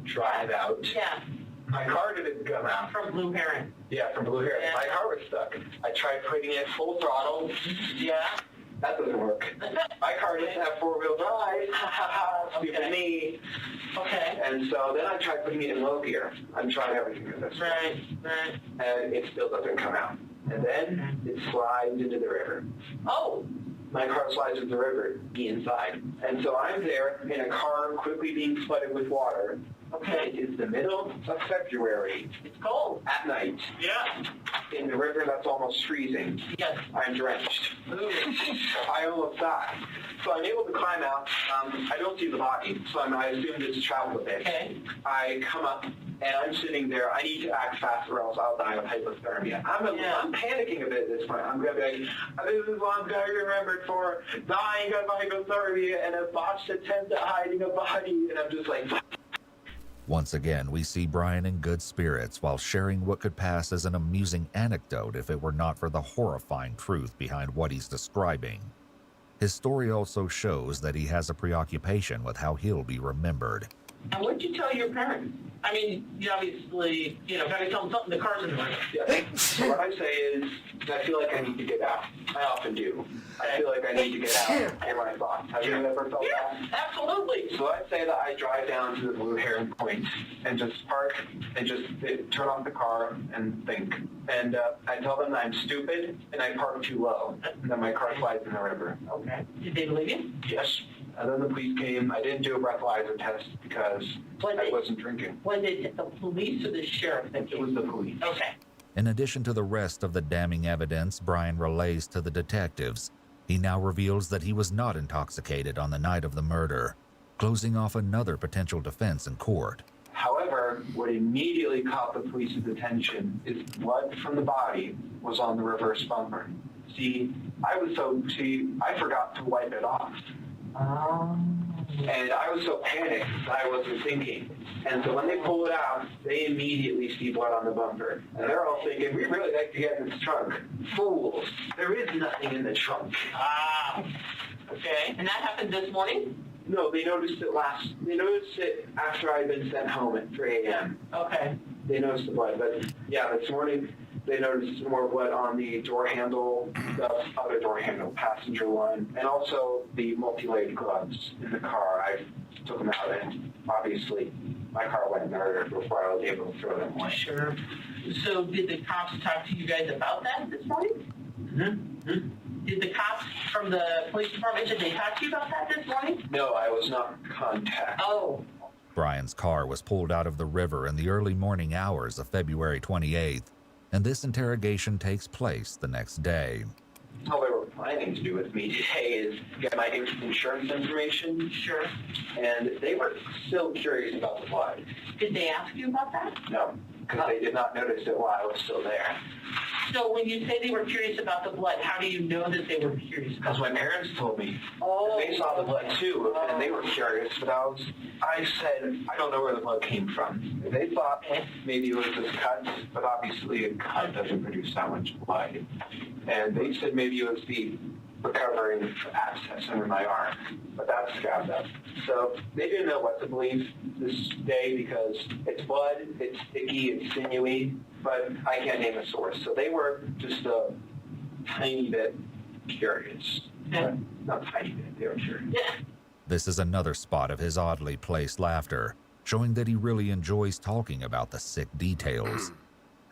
drive out. Yeah. My car didn't come out. From Blue Heron. Yeah, from Blue Heron. Yeah. My car was stuck. I tried putting it full throttle. Yeah. That doesn't work. My car doesn't have 4-wheel drive. Stupid me. Okay. And so then I tried putting it in low gear. I'm trying everything with this. Right. And it still doesn't come out. And then it slides into the river. Oh. My car slides into the river, me inside. And so I'm there in a car quickly being flooded with water, Okay. It is the middle of February. It's cold. At night. Yeah. In the river that's almost freezing. Yes. I'm drenched. Ooh. I almost died. So I'm able to climb out. I don't see the body, so I assumed it's traveled a bit. Okay. I come up, and I'm sitting there. I need to act fast or else I'll die of hypothermia. I'm panicking a bit at this point. I'm going to be like, this is what I'm going to be remembered for, dying of hypothermia and a botched attempt at hiding a body. And I'm just like... Once again, we see Brian in good spirits while sharing what could pass as an amusing anecdote if it were not for the horrifying truth behind what he's describing. His story also shows that he has a preoccupation with how he'll be remembered. And what did you tell your parents? I mean, you obviously, got to tell them something. The car's in the room. Yeah. So what I say is, I feel like I need to get out. I often do. I feel like I need to get out in my thoughts. Have you ever felt that? Absolutely. So I'd say that I drive down to the Blue Heron Point and just park and just turn off the car and think. And I tell them that I'm stupid and I park too low and that my car slides in the river. Okay. Did they believe you? Yes. And then the police came. I didn't do a breathalyzer test because I wasn't drinking. Was it the police or the sheriff? It was the police. Okay. In addition to the rest of the damning evidence Brian relays to the detectives, he now reveals that he was not intoxicated on the night of the murder, closing off another potential defense in court. However, what immediately caught the police's attention is blood from the body was on the reverse bumper. I forgot to wipe it off. And I was so panicked that I wasn't thinking. And so when they pull it out, they immediately see blood on the bumper. And they're all thinking, we really like to get in this trunk. Fools. There is nothing in the trunk. Okay. And that happened this morning? No, they noticed it after I'd been sent home at 3 a.m. Okay. They noticed the blood. But yeah, this morning they noticed more blood on the door handle, the other door handle, passenger one, and also the multi-layered gloves in the car. I took them out, and obviously my car went in there before I was able to throw them away. Sure. So did the cops talk to you guys about that this morning? Mm-hmm. Did the cops from the police department, did they talk to you about that this morning? No, I was not contacted. Oh. Brian's car was pulled out of the river in the early morning hours of February 28th, and this interrogation takes place the next day. All they were planning to do with me today is get my insurance information. Sure. And they were still curious about the blood. Did they ask you about that? No, because they did not notice it while I was still there. So when you say they were curious about the blood, how do you know that they were curious? Because my parents told me. Oh. They saw the blood too, and they were curious, but I said, I don't know where the blood came from. They thought maybe it was this cut, but obviously a cut doesn't produce that much blood. And they said maybe it was the recovering abscess under my arm, but that's scabbed up. So they didn't know what to believe this day because it's blood, it's sticky, it's sinewy, but I can't name a source. So they were just a tiny bit curious. Yeah. Not tiny bit, they were curious. Yeah. This is another spot of his oddly placed laughter, showing that he really enjoys talking about the sick details.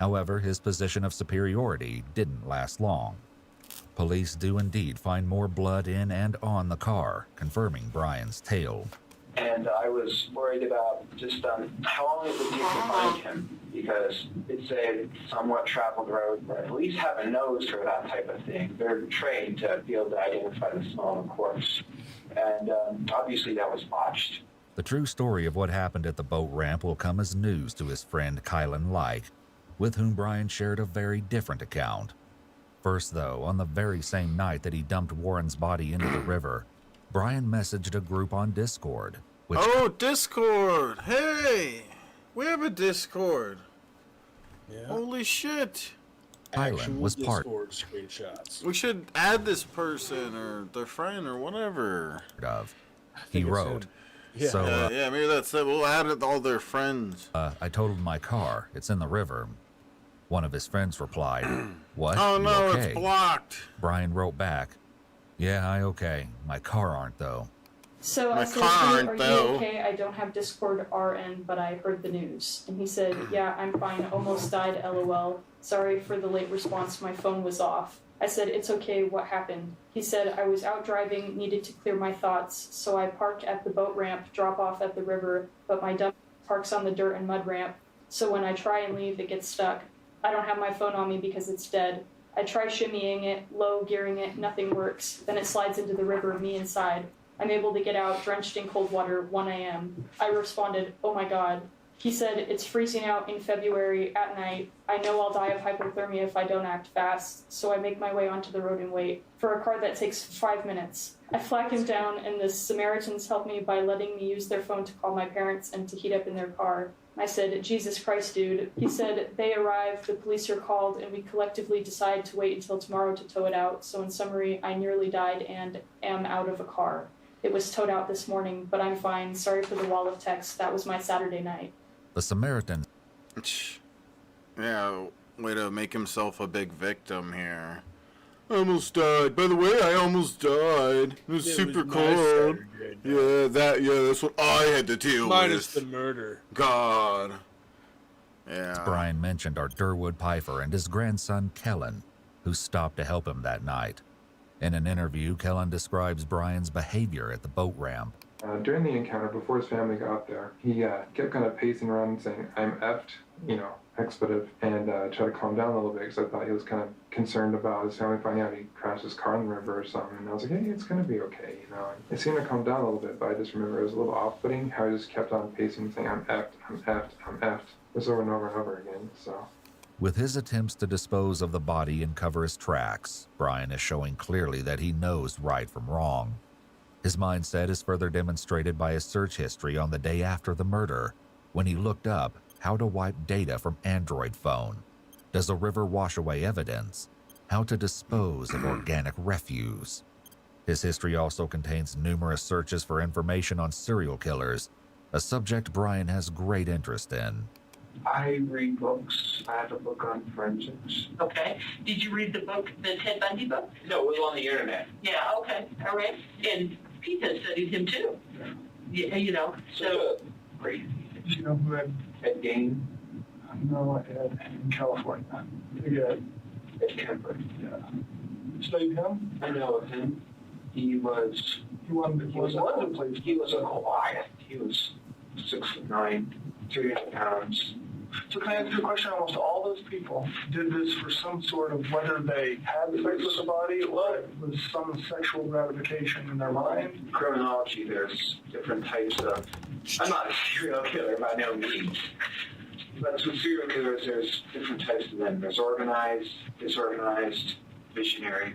However, his position of superiority didn't last long. Police do indeed find more blood in and on the car, confirming Brian's tale. And I was worried about just how long it would take to find him, because it's a somewhat traveled road. Police have a nose for that type of thing. They're trained to be able to identify the small corpse. And obviously that was botched. The true story of what happened at the boat ramp will come as news to his friend Kylan Like, with whom Brian shared a very different account. First, though, on the very same night that he dumped Warren's body into the river, Brian messaged a group on Discord. Discord! Hey! We have a Discord. Yeah. Holy shit! Kylan was part Discord screenshots. We should add this person or their friend or whatever. of. He wrote, Yeah. So, yeah, maybe that's it. We'll add it to all their friends. I totaled my car. It's in the river. One of his friends replied, What? Oh You no, okay? it's blocked. Brian wrote back, Yeah, I okay. My car aren't, though. So My I said, car "Hey, aren't, are though." you okay? I don't have Discord RN, but I heard the news. And he said, yeah, I'm fine. Almost died, LOL. Sorry for the late response. My phone was off. I said, it's okay. What happened? He said, I was out driving, needed to clear my thoughts. So I parked at the boat ramp, drop off at the river, but my dump parks on the dirt and mud ramp, so when I try and leave, it gets stuck. I don't have my phone on me because it's dead. I try shimmying it, low gearing it, nothing works. Then it slides into the river, me inside. I'm able to get out, drenched in cold water, 1 a.m. I responded, oh my God. He said, it's freezing out in February at night. I know I'll die of hypothermia if I don't act fast, so I make my way onto the road and wait for a car that takes 5 minutes. I flag him down, and the Samaritans help me by letting me use their phone to call my parents and to heat up in their car. I said, Jesus Christ, dude. He said, they arrived, the police are called, and we collectively decide to wait until tomorrow to tow it out. So in summary, I nearly died and am out of a car. It was towed out this morning, but I'm fine. Sorry for the wall of text. That was my Saturday night. The Samaritan. Yeah, way to make himself a big victim here. I almost died. By the way, I almost died. It was super cold. Yeah, that's what I had to deal Minus with. the murder. God. Yeah. Brian mentioned are Durwood Pfeiffer and his grandson Kellen, who stopped to help him that night. In an interview, Kellen describes Brian's behavior at the boat ramp. During the encounter, before his family got there, he kept kind of pacing around and saying, I'm effed, expletive, and tried to calm down a little bit because I thought he was kind of concerned about his family finding out he crashed his car in the river or something. And I was like, hey, it's going to be okay, And it seemed to calm down a little bit, but I just remember it was a little off-putting how he just kept on pacing, saying, I'm effed, I'm effed, I'm effed. This over and over and over again, so... With his attempts to dispose of the body and cover his tracks, Brian is showing clearly that he knows right from wrong. His mindset is further demonstrated by his search history on the day after the murder, when he looked up how to wipe data from Android phone. Does a river wash away evidence? How to dispose of organic refuse. His history also contains numerous searches for information on serial killers, a subject Brian has great interest in. I read books. I have a book on forensics. Okay. Did you read the book, the Ted Bundy book? No, it was on the internet. Yeah, okay. All right. And Pete has studied him too. Yeah, so. Great. Do you know who Ed Gain? No, Ed in California. Yeah. Ed Kemper. Yeah. Studied him? I know of him. He was a Goliath. He was 6'9", 300 pounds. So can I ask you a question? Almost all those people did this for some sort of, whether they had sex with the body or it was some sexual gratification in their mind. Criminology, there's different types of... I'm not a serial killer by no means. But with serial killers, there's different types of them. There's organized, disorganized, missionary.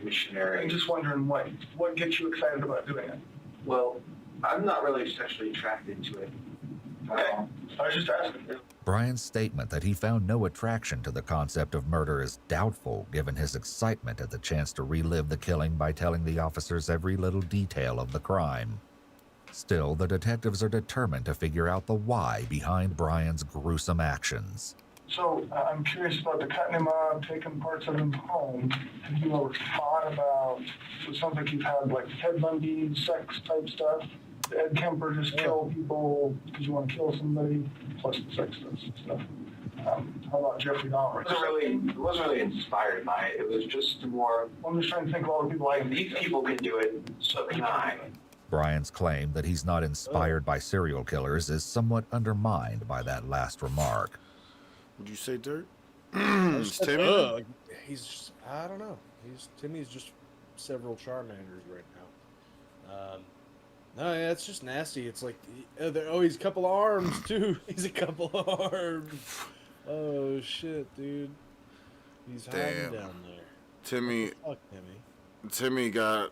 I'm just wondering what gets you excited about doing it? Well, I'm not really sexually attracted to it. Okay. I was just asking. Brian's statement that he found no attraction to the concept of murder is doubtful, given his excitement at the chance to relive the killing by telling the officers every little detail of the crime. Still, the detectives are determined to figure out the why behind Brian's gruesome actions. So, I'm curious about the cutting him up, taking parts of him home. Have you ever thought about, so it sounds like you've had like Ted Bundy, sex type stuff. Ed Kemper just kill people because you want to kill somebody, plus the sex stuff. How about Jeffrey Dahmer? It wasn't really inspired by it. It was just more... I'm just trying to think of all the people like these people can do it, so can I. Brian's claim that he's not inspired by serial killers is somewhat undermined by that last remark. Would you say Dirt? Timmy? He's, I don't know. Timmy's just several Charmanders right now. No, yeah, it's just nasty. It's like, he's a couple of arms, too. He's a couple of arms. Oh, shit, dude. He's hiding down there. Timmy got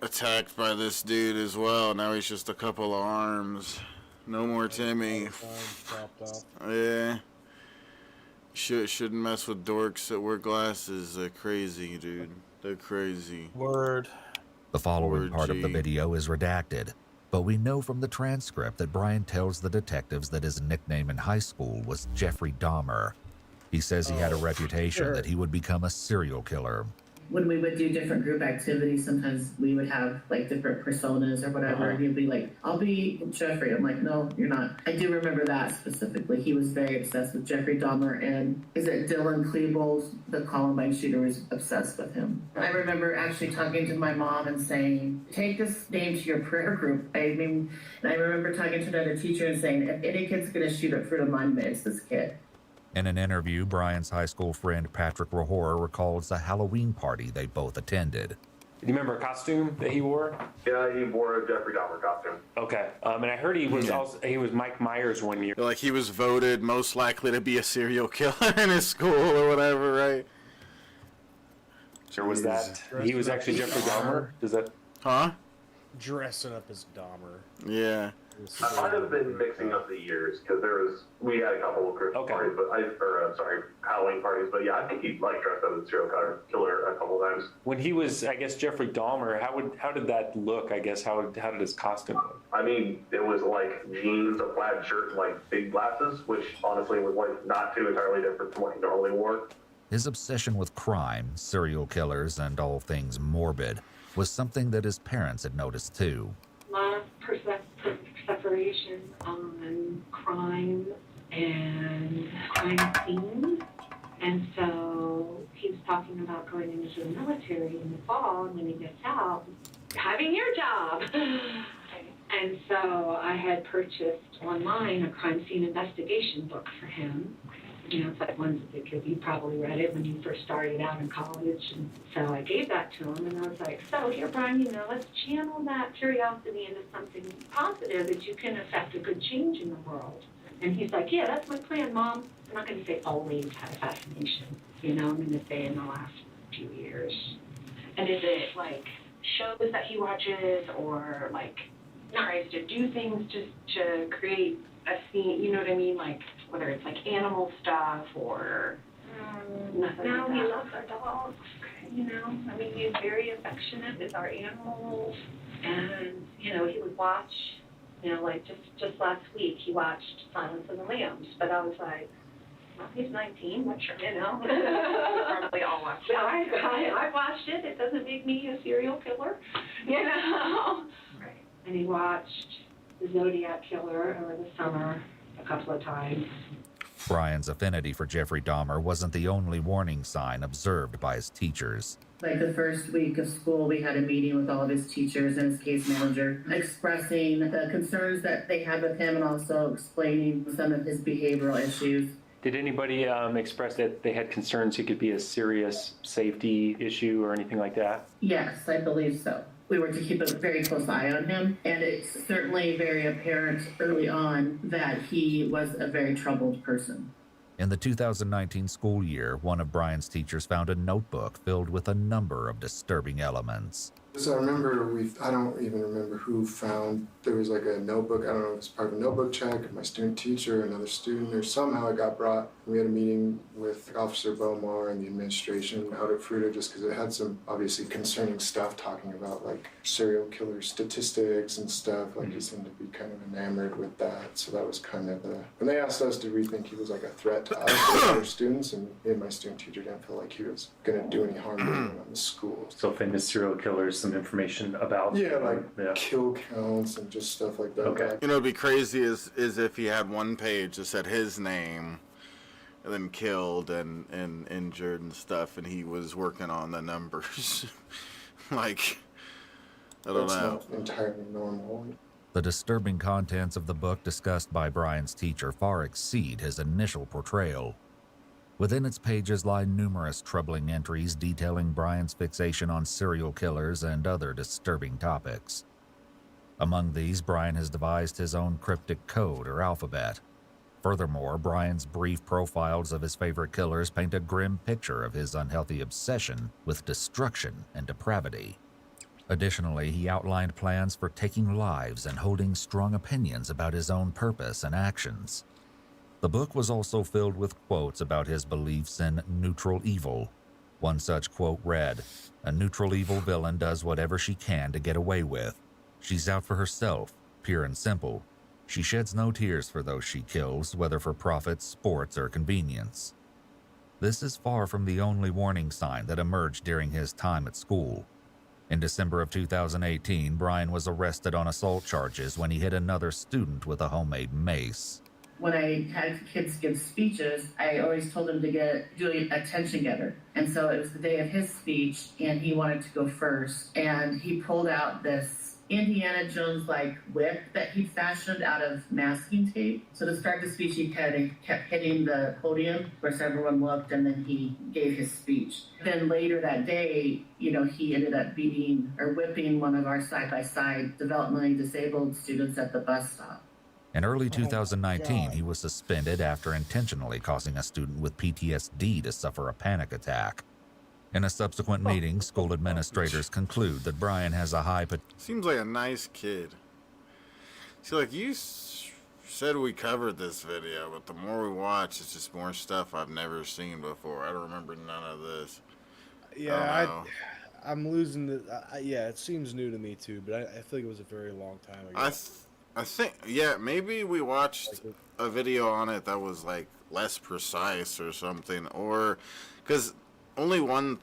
attacked by this dude as well. Now he's just a couple of arms. No more Timmy. Yeah. Shouldn't mess with dorks that wear glasses. They're crazy, dude. They're crazy. Word. The following part of the video is redacted, but we know from the transcript that Brian tells the detectives that his nickname in high school was Jeffrey Dahmer. He says he had a reputation that he would become a serial killer. when we would do different group activities, sometimes we would have like different personas or whatever. And he'd be like, I'll be Jeffrey. I'm like, no, you're not. I do remember that specifically. He was very obsessed with Jeffrey Dahmer, and is it Dylan Klebold, the Columbine shooter, was obsessed with him. I remember actually talking to my mom and saying, take this name to your prayer group. I mean, and I remember talking to another teacher and saying, if any kid's going to shoot at Fruit of Monument, it's this kid. In an interview, Brian's high school friend Patrick Rahor recalls a Halloween party they both attended. Do you remember a costume that he wore? Yeah, he wore a Jeffrey Dahmer costume. Okay, and I heard he was he was Mike Myers one year. Like he was voted most likely to be a serial killer in his school or whatever, right? Or was that he was actually Jeffrey Dahmer? Does that? Huh? Dressing up as Dahmer. Yeah. I might have been mixing up the years because we had a couple of Christmas parties, but Halloween parties. But yeah, I think he like dressed up as a serial killer a couple of times. When he was, I guess, Jeffrey Dahmer, how did that look? I guess how did his costume look? I mean, it was like jeans, a plaid shirt, and like big glasses, which honestly was like not too entirely different from what he normally wore. His obsession with crime, serial killers, and all things morbid was something that his parents had noticed too. A lot of separation on crime and crime scenes. And so he was talking about going into the military in the fall, and when he gets out, having your job. And so I had purchased online a crime scene investigation book for him. You know, it's like ones that you probably read it when you first started out in college. And so I gave that to him, and I was like, so here, Brian, let's channel that curiosity into something positive that you can affect a good change in the world. And he's like, yeah, that's my plan, Mom. I'm not going to say always had a fascination. I'm going to say in the last few years. And is it like shows that he watches, or like tries to do things just to create a scene, you know what I mean? Like, whether it's like animal stuff or nothing. No, like he loves our dogs. I mean, he's very affectionate with our animals, and he would watch. Like just last week he watched Silence of the Lambs, but I was like, well, he's 19. What sure, probably all watched it. I watched it. It doesn't make me a serial killer, Right. And he watched The Zodiac Killer over the summer a couple of times. Brian's affinity for Jeffrey Dahmer wasn't the only warning sign observed by his teachers. Like the first week of school, we had a meeting with all of his teachers and his case manager, expressing the concerns that they had with him and also explaining some of his behavioral issues. Did anybody express that they had concerns he could be a serious safety issue or anything like that? Yes, I believe so. We were to keep a very close eye on him, and it's certainly very apparent early on that he was a very troubled person. In the 2019 school year, one of Brian's teachers found a notebook filled with a number of disturbing elements. So I remember, I don't even remember who found, there was like a notebook, I don't know if it was part of a notebook check, my student teacher, another student, or somehow it got brought. We had a meeting with Officer Bomar and the administration out at Fruita just because it had some obviously concerning stuff talking about like serial killer statistics and stuff. Like he seemed to be kind of enamored with that. So that was kind of when they asked us, did we think he was like a threat to us or other students? And me and my student teacher didn't feel like he was going to do any harm to anyone in the school. So famous serial killers, some information about kill counts and just stuff like that. Okay. It'd be crazy is if he had one page that said his name and then killed and injured and stuff, and he was working on the numbers. Like, I don't know. Not entirely normal. The disturbing contents of the book discussed by Brian's teacher far exceed his initial portrayal. Within its pages lie numerous troubling entries detailing Brian's fixation on serial killers and other disturbing topics. Among these, Brian has devised his own cryptic code or alphabet. Furthermore, Brian's brief profiles of his favorite killers paint a grim picture of his unhealthy obsession with destruction and depravity. Additionally, he outlined plans for taking lives and holding strong opinions about his own purpose and actions. The book was also filled with quotes about his beliefs in neutral evil. One such quote read, "A neutral evil villain does whatever she can to get away with. She's out for herself, pure and simple. She sheds no tears for those she kills, whether for profit, sports, or convenience." This is far from the only warning sign that emerged during his time at school. In December of 2018, Brian was arrested on assault charges when he hit another student with a homemade mace. When I had kids give speeches, I always told them to do a attention getter. And so it was the day of his speech, and he wanted to go first. And he pulled out this Indiana Jones-like whip that he fashioned out of masking tape. So to start the speech, he kept hitting the podium. Of course, everyone looked, and then he gave his speech. Then later that day, he ended up whipping one of our side-by-side developmentally disabled students at the bus stop. In early 2019, he was suspended after intentionally causing a student with PTSD to suffer a panic attack. In a subsequent meeting, school administrators conclude that Brian has a high potential. Seems like a nice kid. See, like you said we covered this video, but the more we watch, it's just more stuff I've never seen before. I don't remember none of this. Yeah, I'm losing the... yeah, it seems new to me too, but I feel like it was a very long time ago. I think, yeah, maybe we watched a video on it that was like less precise or something, or because only one,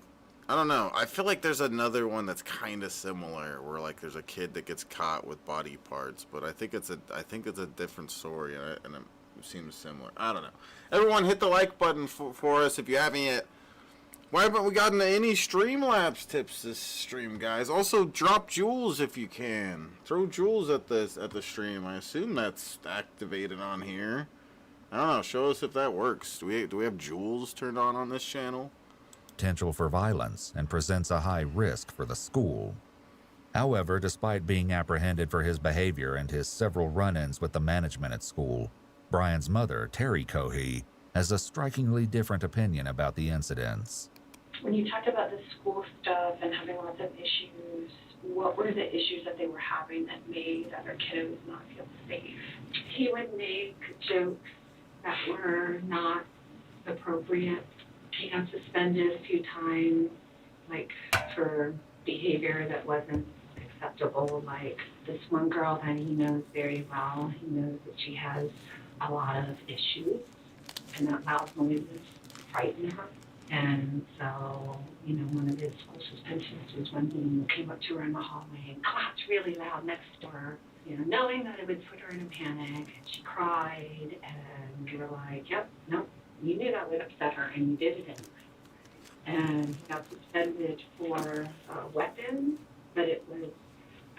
I don't know. I feel like there's another one that's kind of similar, where like there's a kid that gets caught with body parts, but I think it's a different story, and it seems similar. I don't know. Everyone, hit the like button for us if you haven't yet. Why haven't we gotten any Streamlabs tips this stream, guys? Also, drop jewels if you can. Throw jewels at the stream. I assume that's activated on here. I don't know. Show us if that works. Do we have jewels turned on this channel? Potential for violence and presents a high risk for the school. However, despite being apprehended for his behavior and his several run-ins with the management at school, Brian's mother, Sarah Cohee, has a strikingly different opinion about the incidents. When you talked about the school stuff and having lots of issues, what were the issues that they were having that made other kiddos not feel safe? He would make jokes that were not appropriate. He got suspended a few times, like for behavior that wasn't acceptable. Like this one girl that he knows very well, he knows that she has a lot of issues, and that loud noises frighten her. And so, one of his school suspensions was when he came up to her in the hallway and clapped really loud next to her, knowing that it would put her in a panic. She cried, and we were like, yep, no, you knew that would upset her, and you did it anyway. And he got suspended for weapons, but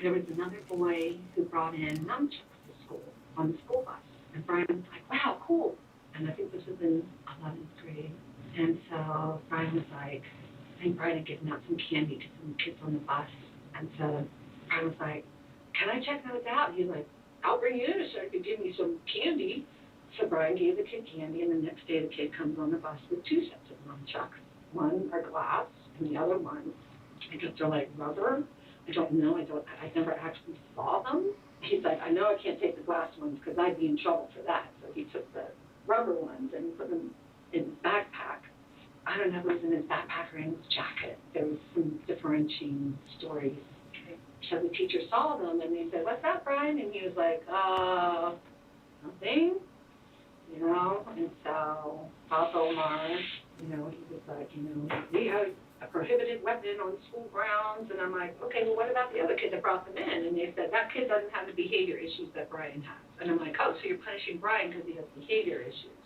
there was another boy who brought in nunchucks to school on the school bus. And Brian was like, wow, cool. And I think this was in 11th grade. And so Brian was like, I think Brian had given out some candy to some kids on the bus. And so Brian was like, can I check those out? He's like, I'll bring you in so you could give me some candy. So Brian gave the kid candy, and the next day the kid comes on the bus with two sets of nunchucks. One are glass, and the other one, I guess they're like rubber. I don't know. I never actually saw them. He's like, I know I can't take the glass ones because I'd be in trouble for that. So he took the rubber ones and put them in his backpack. I don't know if it was in his backpack or in his jacket. There was some differentiating stories. So the teacher saw them, and they said, what's that, Brian? And he was like, nothing, And so Papa Omar, he was like, we have a prohibited weapon on school grounds. And I'm like, okay, well, what about the other kid that brought them in? And they said, that kid doesn't have the behavior issues that Brian has. And I'm like, oh, so you're punishing Brian because he has behavior issues.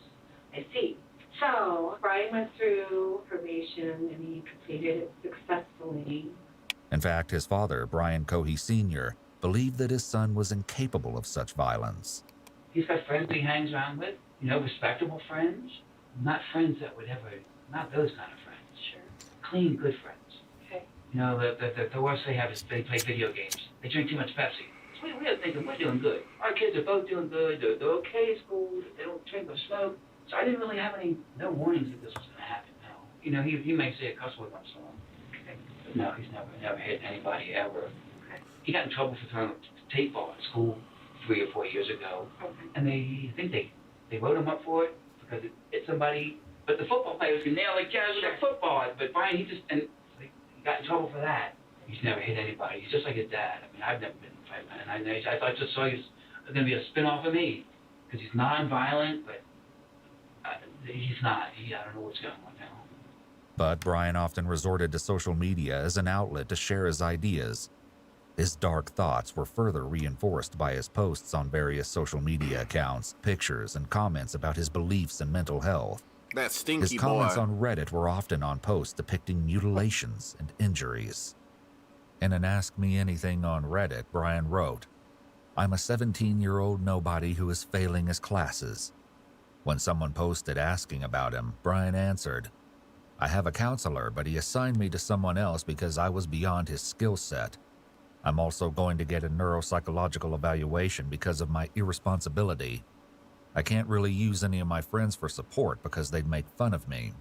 I see. So Brian went through probation, and he completed it successfully. In fact, his father, Brian Cohee Sr., believed that his son was incapable of such violence. He's got friends he hangs around with, respectable friends, not friends that would ever, not those kind of friends. Sure. Clean, good friends. Okay. The worst they have is they play video games. They drink too much Pepsi. So we're thinking we're doing good. Our kids are both doing good. They're okay at school. They don't drink or smoke. So I didn't really have no warnings that this was going to happen. No. He may say a cuss word once in a while. Okay. But no, he's never hit anybody ever. Okay. He got in trouble for throwing a tape ball at school 3 or 4 years ago. Okay. And they wrote him up for it because it hit somebody. But the football players can nail like jazz with a football. But Brian, he got in trouble for that. He's never hit anybody. He's just like his dad. I mean, I've never been in a fight, man. I just saw he was going to be a spin-off of me because he's non-violent, but he's not. I don't know what's going on now. But Brian often resorted to social media as an outlet to share his ideas. His dark thoughts were further reinforced by his posts on various social media accounts, pictures, and comments about his beliefs and mental health. That stinky His comments boy. on Reddit were often on posts depicting mutilations and injuries. In an Ask Me Anything on Reddit, Brian wrote, "I'm a 17-year-old nobody who is failing his classes." When someone posted asking about him, Brian answered, "I have a counselor, but he assigned me to someone else because I was beyond his skill set. I'm also going to get a neuropsychological evaluation because of my irresponsibility. I can't really use any of my friends for support because they'd make fun of me."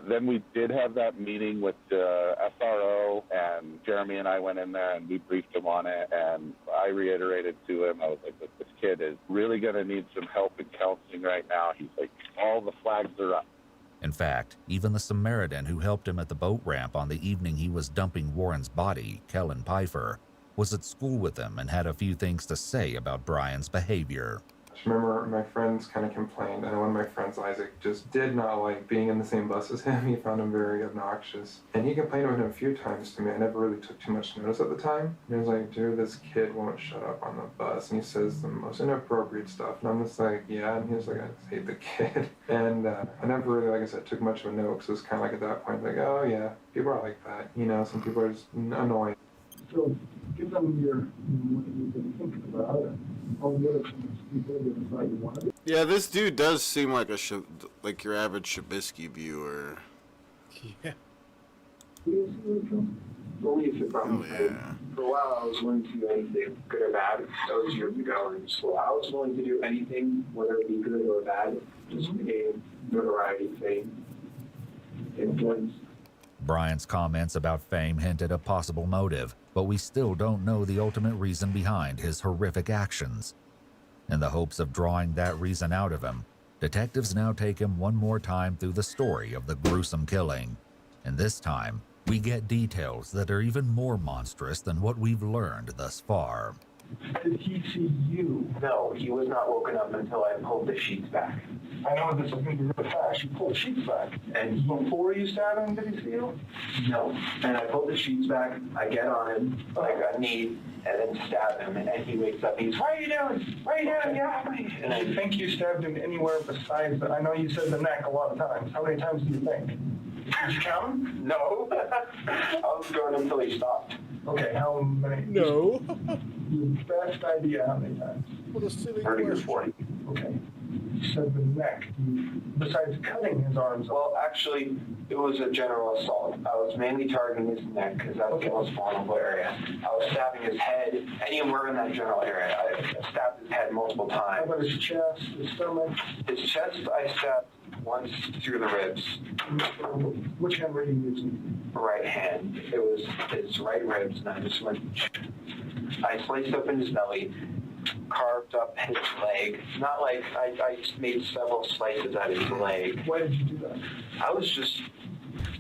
Then we did have that meeting with SRO, and Jeremy and I went in there and we briefed him on it, and I reiterated to him, I was like, "Look, this kid is really going to need some help and counseling right now." He's like, "All the flags are up." In fact, even the Samaritan who helped him at the boat ramp on the evening he was dumping Warren's body, Kellen Pfeiffer, was at school with him and had a few things to say about Brian's behavior. I remember my friends kind of complained, and one of my friends, Isaac, just did not like being in the same bus as him. He found him very obnoxious. And he complained about him a few times to me. I never really took too much notice at the time. And he was like, "Dude, this kid won't shut up on the bus, and he says the most inappropriate stuff." And I'm just like, "Yeah." And he was like, "I just hate the kid." And I never really, like I said, took much of a note, because it was kind of like at that point, like, "Oh yeah, people are like that." You know, some people are just annoying. So give them what you've been thinking about it. All the other people that decide you want to. Yeah, this dude does seem like like your average Shabisky viewer. Yeah. Only if it from for a while I was willing to do anything, good or bad. That was years ago in school. I was willing to do anything, whether it be good or bad, just to gain notoriety, fame, influence. Brian's comments about fame hinted a possible motive, but we still don't know the ultimate reason behind his horrific actions. In the hopes of drawing that reason out of him, detectives now take him one more time through the story of the gruesome killing. And this time, we get details that are even more monstrous than what we've learned thus far. Did he see you? No, he was not woken up until I pulled the sheets back. I know this is going to be really fast. You pulled the sheets back. And before you stabbed him, did he see you? No. And I pulled the sheets back, I get on him, like a knee, and then stab him. And he wakes up, he's, "What are you doing? What are you doing? Get off me!" And I think you stabbed him anywhere besides, but I know you said the neck a lot of times. How many times do you think? Did you count him? No. I was going until he stopped. Okay, how many? No. Your best idea how many times? What a silly 30 or question. 40. Okay. You said the neck. Besides cutting his arms off. Well, actually, it was a general assault. I was mainly targeting his neck because that's the most vulnerable area. I was stabbing his head, anywhere in that general area. I stabbed his head multiple How times. about his chest, his stomach? His chest, I stabbed once through the ribs. Which hand were you using? Right hand. It was his right ribs, and I just went. I sliced open his belly, carved up his leg. Not like I made several slices at his leg. Why did you do that? I was just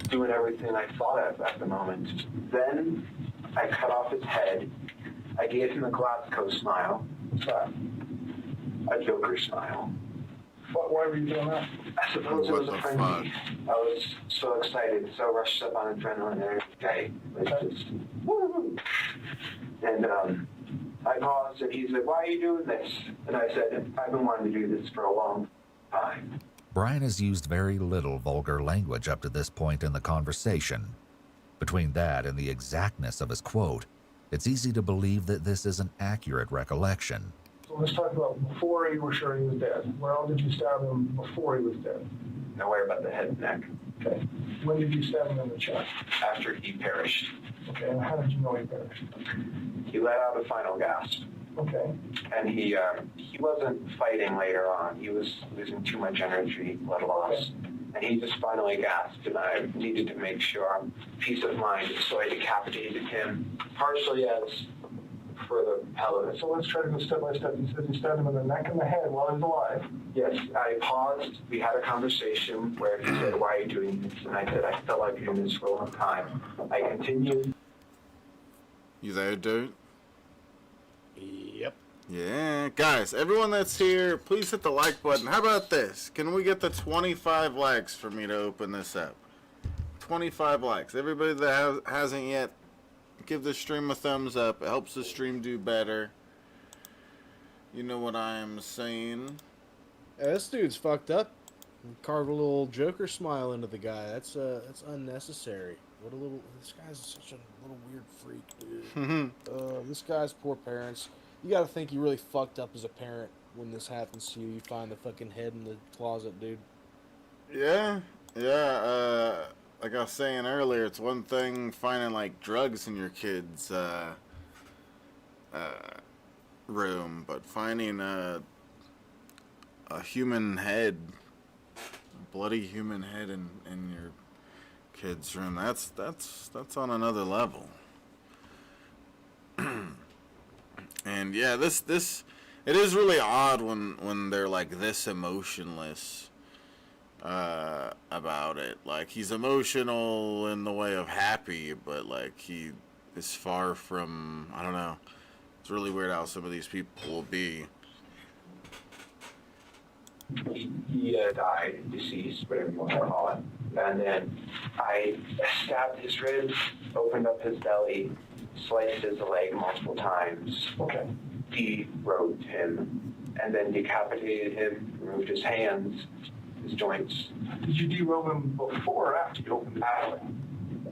doing everything I thought of at the moment. Then I cut off his head. I gave him a Glasgow smile. What's that? A Joker smile. Why were you doing that? I suppose it was a frenzy. I was so excited, so rushed up on adrenaline and everything. Like just, woo! And I paused, and he's like, "Why are you doing this?" And I said, "I've been wanting to do this for a long time." Brian has used very little vulgar language up to this point in the conversation. Between that and the exactness of his quote, it's easy to believe that this is an accurate recollection. So let's talk about before you were sure he was dead. Where else did you stab him before he was dead? Nowhere but the head and neck. Okay. When did you stab him in the chest? After he perished. Okay, and how did you know he perished? He let out a final gasp. Okay. And he wasn't fighting later on. He was losing too much energy, blood loss. And he just finally gasped, and I needed to make sure, peace of mind, so I decapitated him, partially as for the pelvis. So let's try to go step by step. You said you stabbed him in the neck and the head while he was alive. Yes, I paused. We had a conversation where he said, "Why are you doing this?" And I said, "I felt like doing this for a long time." I continued. You there, dude? Yep. Yeah, guys, everyone that's here, please hit the like button. How about this? Can we get the 25 likes for me to open this up? 25 likes. Everybody that hasn't yet, give the stream a thumbs up. It helps the stream do better. You know what I am saying. Yeah, this dude's fucked up. Carved a little Joker smile into the guy. That's unnecessary. This guy's such a little weird freak, dude. This guy's poor parents. You gotta think you really fucked up as a parent when this happens to you. You find the fucking head in the closet, dude. Yeah. Like I was saying earlier, it's one thing finding like drugs in your kid's room, but finding a human head, bloody human head in your kid's room, that's on another level. And yeah, this it is really odd when they're like this emotionless about it. Like, he's emotional in the way of happy, but like he is far from, I don't know. It's really weird how some of these people will be. He died, deceased, whatever you want to call it. And then I stabbed his ribs, opened up his belly, sliced his leg multiple times. Okay. Derobed him, and then decapitated him, removed his hands, his joints. Did you derobe him before or after you opened his belly?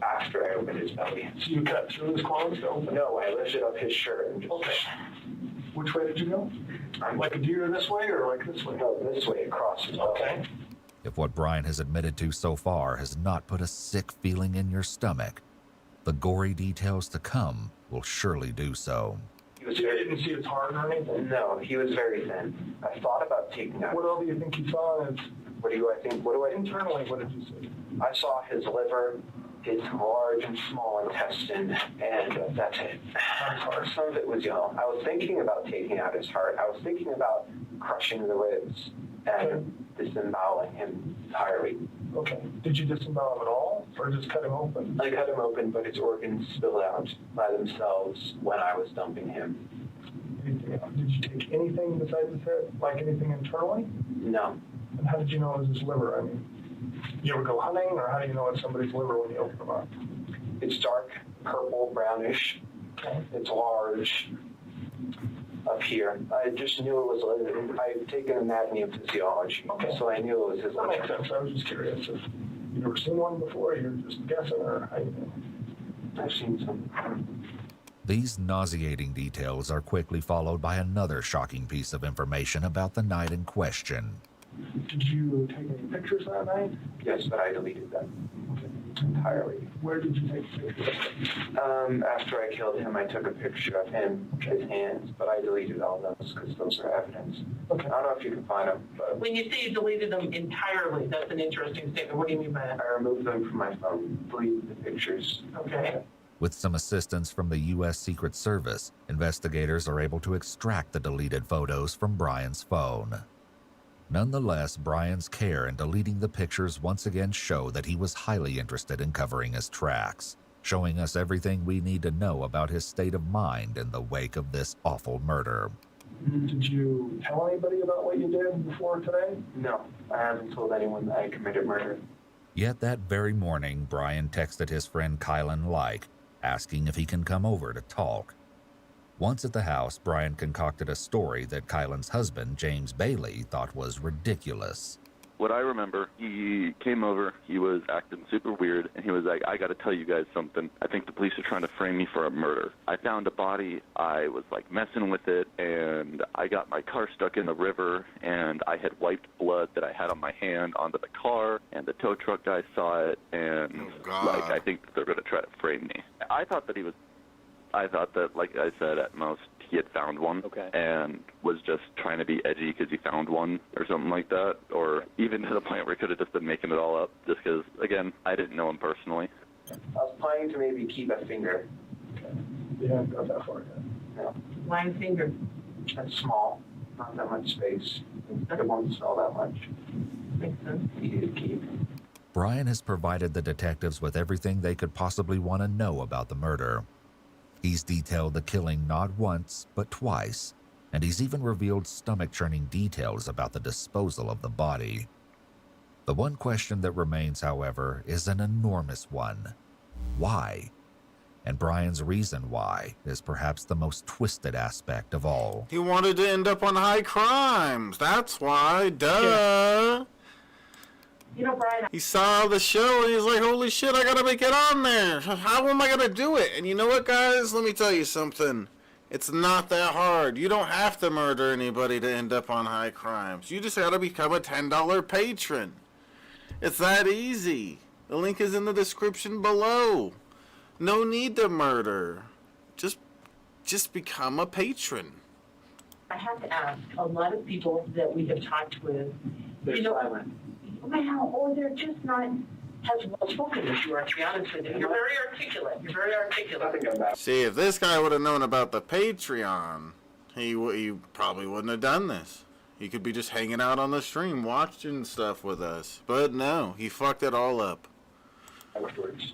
After I opened his belly. So you cut through his clothes to open? No, I lifted up his shirt and just... Okay. Which way did you go? Like a deer this way or like this way? No, this way across his belly. Okay. If what Brian has admitted to so far has not put a sick feeling in your stomach, the gory details to come will surely do so. You didn't see his heart or anything? No, he was very thin. I thought about taking out... What else do you think you saw? Internally, what did you see? I saw his liver, his large and small intestine, and that's it. Some of it was yellow. I was thinking about taking out his heart. I was thinking about crushing the ribs and disemboweling him entirely. Okay. Did you disembowel him at all, or just cut him open? I cut him open, but his organs spilled out by themselves when I was dumping him. Did you take anything besides his head? Like anything internally? No. And how did you know it was his liver? I mean, you ever go hunting, or how do you know it's somebody's liver when you open them up? It's dark, purple, brownish. Okay. It's large up here. I just knew it was liver. I've taken anatomy and physiology, so I knew it was his liver. That makes sense. I was just curious if you've ever seen one before, you're just guessing, or how you know? I've seen some. These nauseating details are quickly followed by another shocking piece of information about the night in question. Did you take any pictures that night? Yes, but I deleted them entirely. Where did you take pictures? After I killed him, I took a picture of him, his hands, but I deleted all those because those are evidence. Okay. I don't know if you can find them. But when you say you deleted them entirely, that's an interesting statement. What do you mean by that? I removed them from my phone, deleted the pictures. Okay. With some assistance from the U.S. Secret Service, investigators are able to extract the deleted photos from Brian's phone. Nonetheless, Brian's care in deleting the pictures once again show that he was highly interested in covering his tracks, showing us everything we need to know about his state of mind in the wake of this awful murder. Did you tell anybody about what you did before today? No, I haven't told anyone that I committed murder. Yet that very morning, Brian texted his friend Kylan Like, asking if he can come over to talk. Once at the house, Brian concocted a story that Kylan's husband, James Bailey, thought was ridiculous. What I remember, he came over, he was acting super weird, and he was like, I gotta tell you guys something. I think the police are trying to frame me for a murder. I found a body, I was like messing with it, and I got my car stuck in the river, and I had wiped blood that I had on my hand onto the car, and the tow truck guy saw it, and I think that they're gonna try to frame me. I thought that, like I said, at most, he had found one and was just trying to be edgy because he found one or something like that, or even to the point where he could have just been making it all up just because, again, I didn't know him personally. I was planning to maybe keep a finger. Okay. You haven't got that far yet. No. Line finger. That's small. Not that much space. It won't smell that much. Makes sense. Easy to keep. Brian has provided the detectives with everything they could possibly want to know about the murder. He's detailed the killing not once, but twice, and he's even revealed stomach-churning details about the disposal of the body. The one question that remains, however, is an enormous one. Why? And Brian's reason why is perhaps the most twisted aspect of all. He wanted to end up on high crimes. That's why. Duh. You know, Brian, He saw the show and he's like, holy shit, I gotta make it on there. How am I gonna do it? And you know what, guys? Let me tell you something. It's not that hard. You don't have to murder anybody to end up on high crimes. You just gotta become a $10 patron. It's that easy. The link is in the description below. No need to murder. Just become a patron. I have to ask, a lot of people that we have talked with, They're silent. well, or they're just not as well spoken as you are, to be honest with you. You're very articulate. You're very articulate. See, if this guy would have known about the Patreon, he probably wouldn't have done this. He could be just hanging out on the stream, watching stuff with us. But no, he fucked it all up.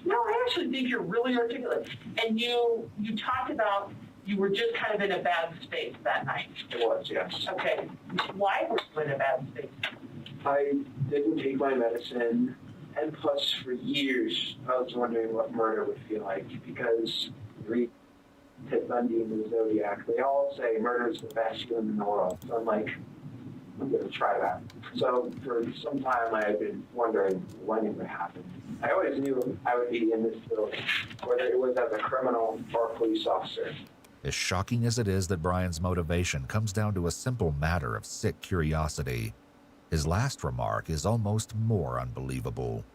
No, I actually think you're really articulate. And you talked about you were just kind of in a bad space that night. It was, yes. Okay. Why were you in a bad space? I didn't take my medicine, and plus for years I was wondering what murder would feel like, because read Ted Bundy and the Zodiac, they all say murder is the best feeling in the world. So I'm like, I'm going to try that. So for some time I had been wondering when it would happen. I always knew I would be in this building, whether it was as a criminal or a police officer. As shocking as it is that Brian's motivation comes down to a simple matter of sick curiosity, his last remark is almost more unbelievable.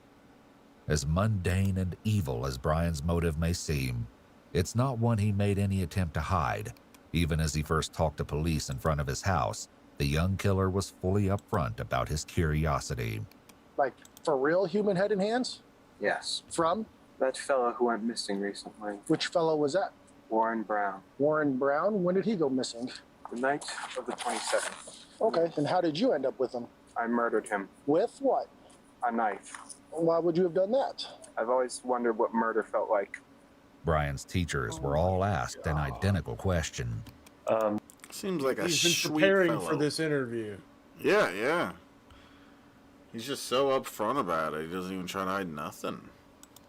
As mundane and evil as Brian's motive may seem, it's not one he made any attempt to hide. Even as he first talked to police in front of his house, the young killer was fully upfront about his curiosity. Like, for real human head and hands? Yes. From? That fellow who went missing recently. Which fellow was that? Warren Brown. Warren Brown? When did he go missing? The night of the 27th. Okay, and how did you end up with him? I murdered him. With what? A knife. Why would you have done that? I've always wondered what murder felt like. Brian's teachers were all asked an identical question. Seems like a He's been sweet preparing fellow. for this interview. Yeah. He's just so upfront about it. He doesn't even try to hide nothing.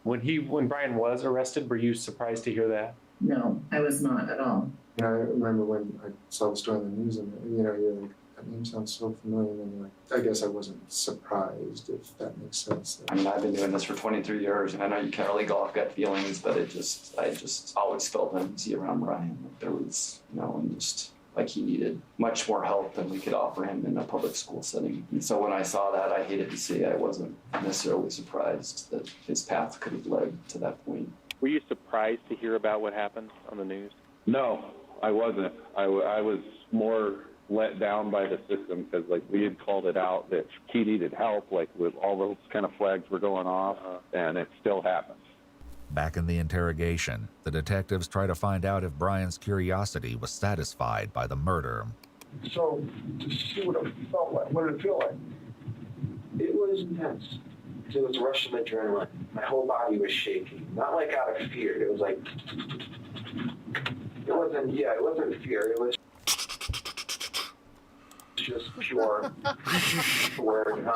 When Brian was arrested, were you surprised to hear that? No, I was not at all. I remember when I saw the story on the news, and you're like, that name sounds so familiar, and you're like, I guess I wasn't surprised, if that makes sense. I mean, I've been doing this for 23 years, and I know you can't really go off gut feelings, but I just always felt uneasy around Brian. Like there was, and just like he needed much more help than we could offer him in a public school setting. And so when I saw that, I hated to say I wasn't necessarily surprised that his path could have led to that point. Were you surprised to hear about what happened on the news? No, I wasn't. I was more let down by the system because, we had called it out that he needed help, with all those kind of flags were going off, and it still happens. Back in the interrogation, the detectives try to find out if Brian's curiosity was satisfied by the murder. So, to see what it felt like, what did it feel like? It was intense. It was a rush of adrenaline. My whole body was shaking. Not like out of fear. It was like... It wasn't fear. It was just pure excitement.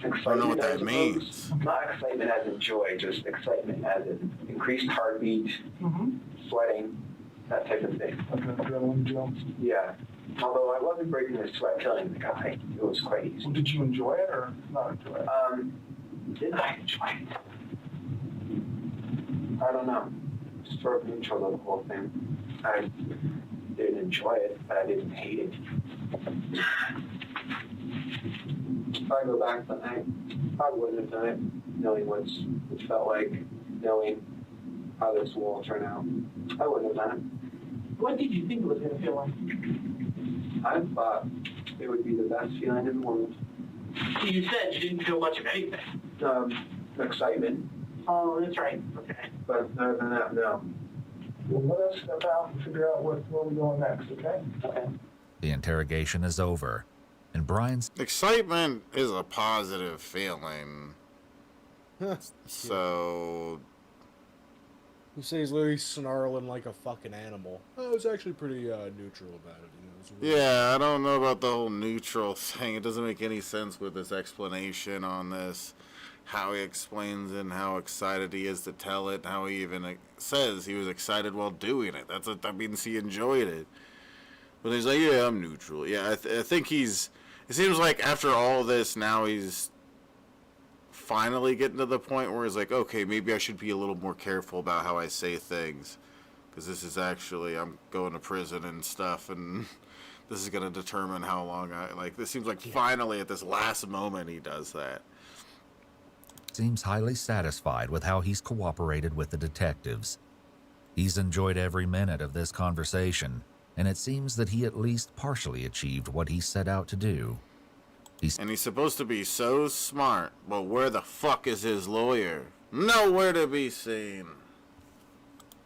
I don't know what that means. Not excitement as in joy, just excitement as in increased heartbeat, sweating, that type of thing. Like an adrenaline jump. Yeah. Although I wasn't breaking a sweat killing the guy. It was quite easy. Well, did you enjoy it or not enjoy it? Did I enjoy it? I don't know. Sort of neutral of the whole thing. I didn't enjoy it, but I didn't hate it. If I go back that night, I wouldn't have done it, knowing what it felt like, knowing how this will all turn out. I wouldn't have done it. What did you think it was going to feel like? I thought it would be the best feeling in the world. So you said you didn't feel much of anything. Excitement. Oh, that's right. Okay. But other than that, no. Well, let us step out and figure out where we're going next, okay? Okay. The interrogation is over, and Brian's excitement is a positive feeling. So He says he's literally snarling like a fucking animal. I was actually pretty neutral about it. You know, it was really Yeah, I don't know about the whole neutral thing. It doesn't make any sense with this explanation on this. How he explains it and how excited he is to tell it. How he even says he was excited while doing it. That means he enjoyed it. But he's like, yeah, I'm neutral. Yeah, I think it seems like after all this, now he's finally getting to the point where he's like, okay, maybe I should be a little more careful about how I say things. Because this is actually, I'm going to prison and stuff, and this is going to determine how long this seems like finally at this last moment he does that. Seems highly satisfied with how he's cooperated with the detectives. He's enjoyed every minute of this conversation, and it seems that he at least partially achieved what he set out to do. And he's supposed to be so smart, but where the fuck is his lawyer? Nowhere to be seen.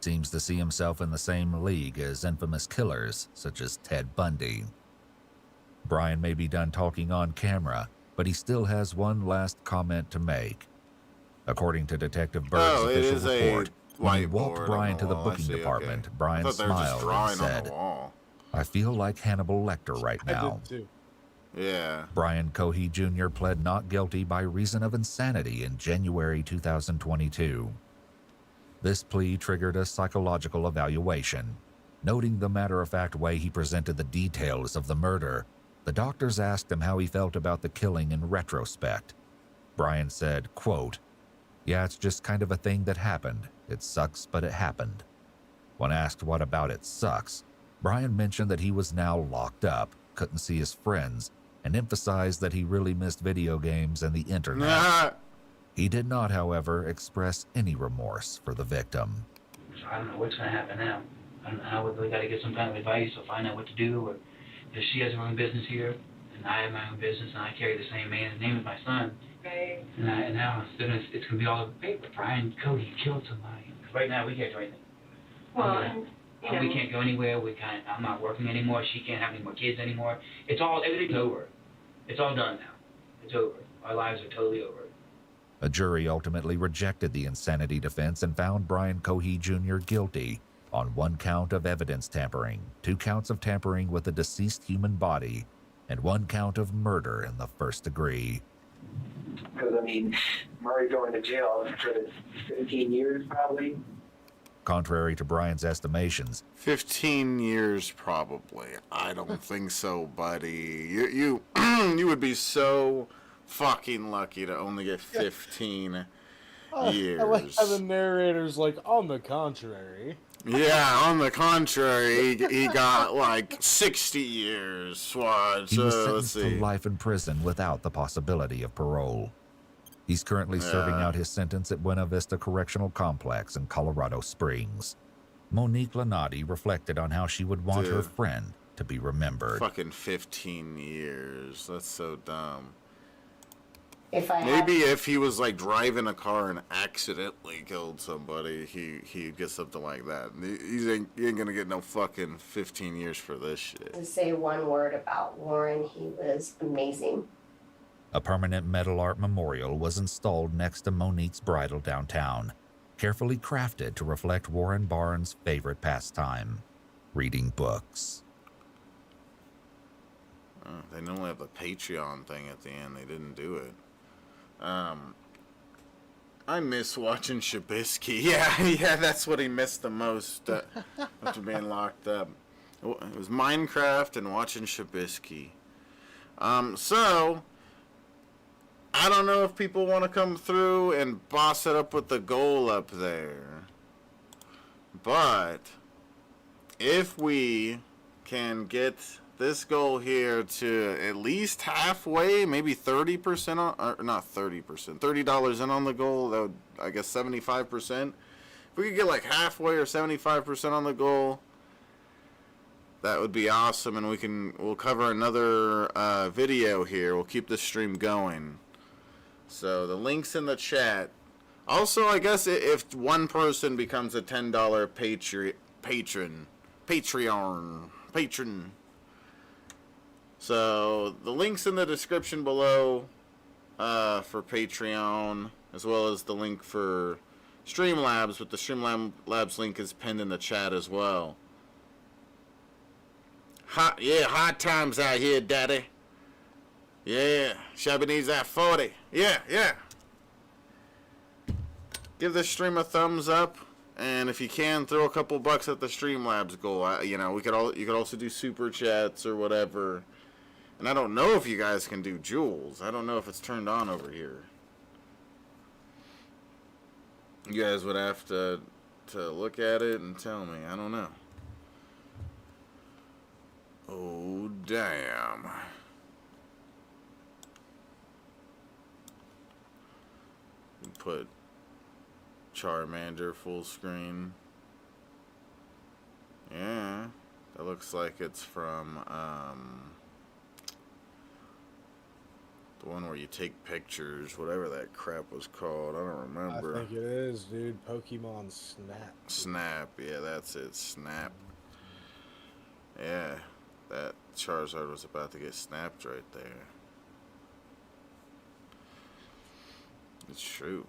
Seems to see himself in the same league as infamous killers such as Ted Bundy. Brian may be done talking on camera, but he still has one last comment to make. According to Detective Bird's official report, when he walked Brian to the booking department, Brian smiled and said, "I feel like Hannibal Lecter right now." I did too. Yeah. Brian Cohee Jr. pled not guilty by reason of insanity in January 2022. This plea triggered a psychological evaluation. Noting the matter-of-fact way he presented the details of the murder, the doctors asked him how he felt about the killing in retrospect. Brian said, quote, "Yeah, it's just kind of a thing that happened. It sucks, but it happened." When asked what about it sucks, Brian mentioned that he was now locked up, couldn't see his friends, and emphasized that he really missed video games and the internet. He did not, however, express any remorse for the victim. So I don't know what's going to happen now. I don't know how we got to get some kind of advice or find out what to do. Or if she has her own business here, and I have my own business, and I carry the same man's name as my son. Right. And now it's going to be all over the paper. Brian Cohee killed somebody. Right now we can't do anything. Well, we can't go anywhere. I'm not working anymore. She can't have any more kids anymore. Everything's over. It's all done now. It's over. Our lives are totally over. A jury ultimately rejected the insanity defense and found Brian Cohee Jr. guilty on 1 count of evidence tampering, 2 counts of tampering with a deceased human body, and 1 count of murder in the first degree. Because, Murray going to jail for 15 years probably. Contrary to Brian's estimations, 15 years probably. I don't think so, buddy. You would be so fucking lucky to only get 15 years. I like how the narrator's like, on the contrary. Yeah, on the contrary, he got like 60 years. What? He was sentenced to life in prison without the possibility of parole. He's currently serving out his sentence at Buena Vista Correctional Complex in Colorado Springs. Monique Lanati reflected on how she would want her friend to be remembered. Fucking 15 years. That's so dumb. Maybe if he was like driving a car and accidentally killed somebody, he'd get something like that. He ain't gonna get no fucking 15 years for this shit. To say one word about Warren, he was amazing. A permanent metal art memorial was installed next to Monique's bridal downtown, carefully crafted to reflect Warren Barnes' favorite pastime, reading books. They normally have the Patreon thing at the end. They didn't do it. I miss watching Shabisky. Yeah, that's what he missed the most after being locked up. It was Minecraft and watching Shabisky. So I don't know if people want to come through and boss it up with the goal up there. But if we can get this goal here to at least halfway, maybe 30% on, or not 30%, $30 in on the goal, that would, I guess, 75%. If we could get like halfway or 75% on the goal, that would be awesome, and we'll cover another video here. We'll keep this stream going. So the link's in the chat. Also, I guess if one person becomes a $10 patron. So the link's in the description below for Patreon, as well as the link for Streamlabs, but the Streamlabs link is pinned in the chat as well. Hot times out here, daddy. Yeah, Shabby needs that 40. Yeah. Give this stream a thumbs up, and if you can, throw a couple bucks at the Streamlabs goal. You could also do super chats or whatever. And I don't know if you guys can do jewels. I don't know if it's turned on over here. You guys would have to look at it and tell me. I don't know. Oh, damn. Put Charmander full screen. Yeah. That looks like it's from, the one where you take pictures, whatever that crap was called. I don't remember. I think it is, dude. Pokemon Snap. Snap, yeah, that's it. Snap. Yeah, that Charizard was about to get snapped right there. It's true.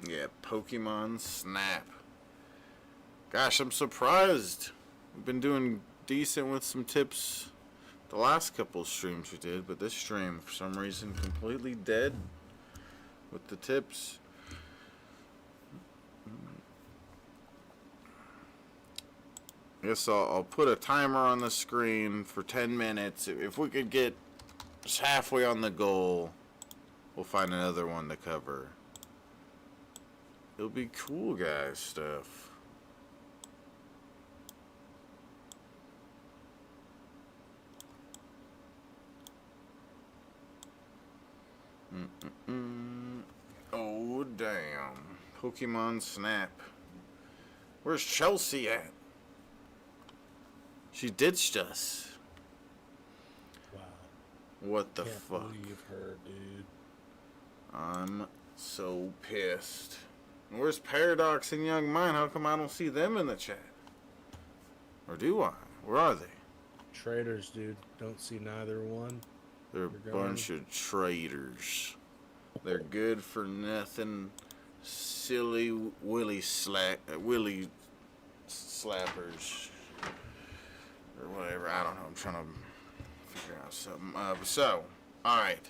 Yeah, Pokemon Snap. Gosh, I'm surprised. We've been doing decent with some tips the last couple streams we did, but this stream, for some reason, completely dead with the tips. I guess I'll put a timer on the screen for 10 minutes. If we could get just halfway on the goal, we'll find another one to cover. It'll be cool, guys, stuff. Oh, damn. Pokemon Snap. Where's Chelsea at? She ditched us. Wow. What the Can't fuck? believe her, dude. I'm so pissed. Where's Paradox and Young Mind? How come I don't see them in the chat? Or do I? Where are they? Traitors, dude. Don't see neither one. They're a bunch of traitors. They're good for nothing. Silly willy slappers. Or whatever. I don't know. I'm trying to figure out something. So, alright.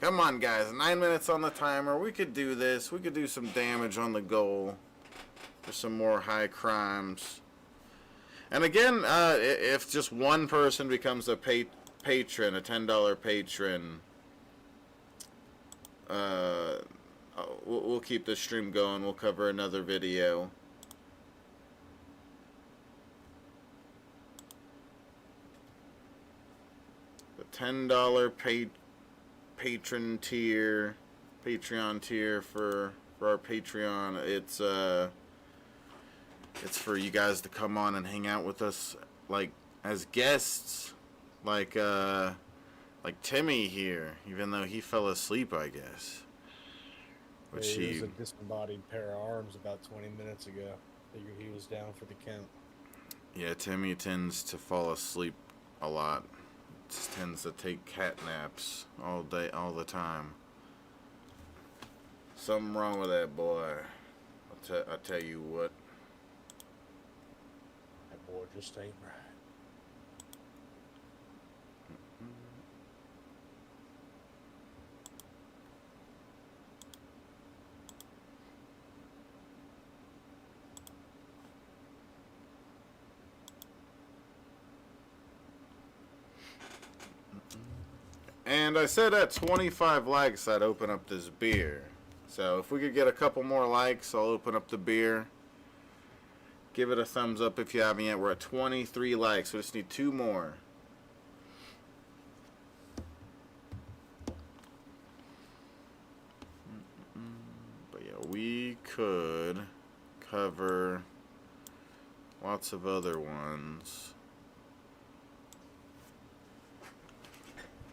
Come on, guys. 9 minutes on the timer. We could do this. We could do some damage on the goal for some more high crimes. And again, if just one person becomes a patron, a $10 patron, we'll keep this stream going. We'll cover another video. The $10 Patreon tier for our Patreon. It's for you guys to come on and hang out with us, like as guests, like Timmy here, even though he fell asleep, I guess. Which He was a disembodied pair of arms about 20 minutes ago. Figured he was down for the count. Yeah, Timmy tends to fall asleep a lot. Tends to take cat naps all day, all the time. Something wrong with that boy. I'll tell you what. That boy just ain't right. And I said at 25 likes I'd open up this beer. So if we could get a couple more likes, I'll open up the beer. Give it a thumbs up if you haven't yet. We're at 23 likes. We just need 2 more. But yeah, we could cover lots of other ones.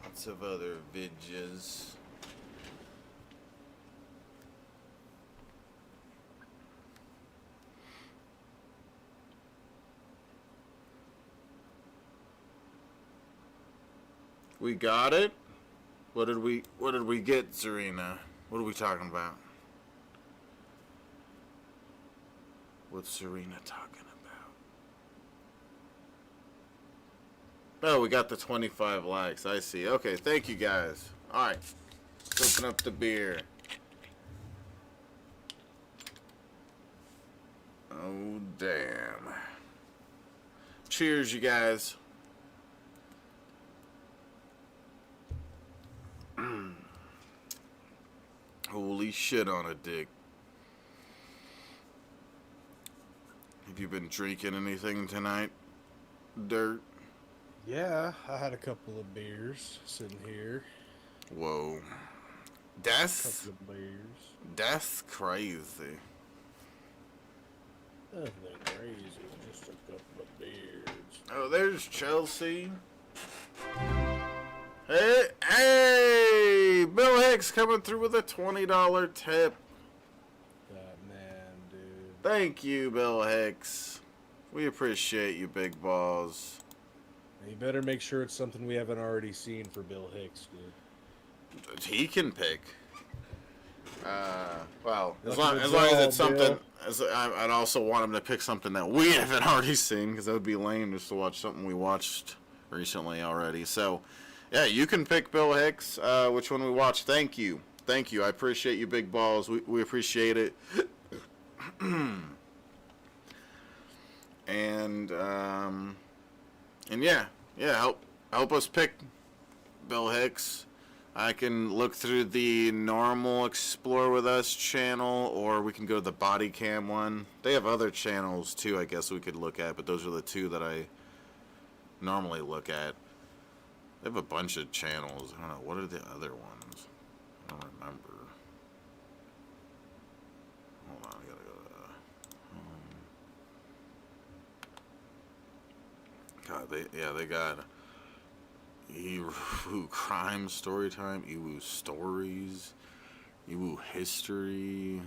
Lots of other vidges. We got it? What did we get, Zarina? What are we talking about? What's Serena talking about? Oh, we got the 25 likes. I see. Okay, thank you guys. All right, let's open up the beer. Oh, damn. Cheers, you guys. Holy shit on a dick. Have you been drinking anything tonight, Dirt? Yeah, I had a couple of beers sitting here. Whoa. That's... Couple of beers. That's crazy. Nothing crazy, just a couple of beers. Oh, there's Chelsea. Hey, Bill Hicks coming through with a $20 tip. That man, dude. Thank you, Bill Hicks. We appreciate you, big balls. You better make sure it's something we haven't already seen for Bill Hicks, dude. He can pick. Well, as Lucky long as it's draw, something. Bill. I'd also want him to pick something that we haven't already seen, because that would be lame just to watch something we watched recently already. So, yeah, you can pick Bill Hicks. Which one we watched? Thank you. I appreciate you, big balls. We appreciate it. And yeah, help us pick Bill Hicks. I can look through the normal Explore With Us channel, or we can go to the body cam one. They have other channels too, I guess we could look at, but those are the two that I normally look at. They have a bunch of channels. I don't know, what are the other ones? I don't remember. Hold on, I gotta go to God, they got Ewu Crime Storytime, Ewu Stories, Ewu History.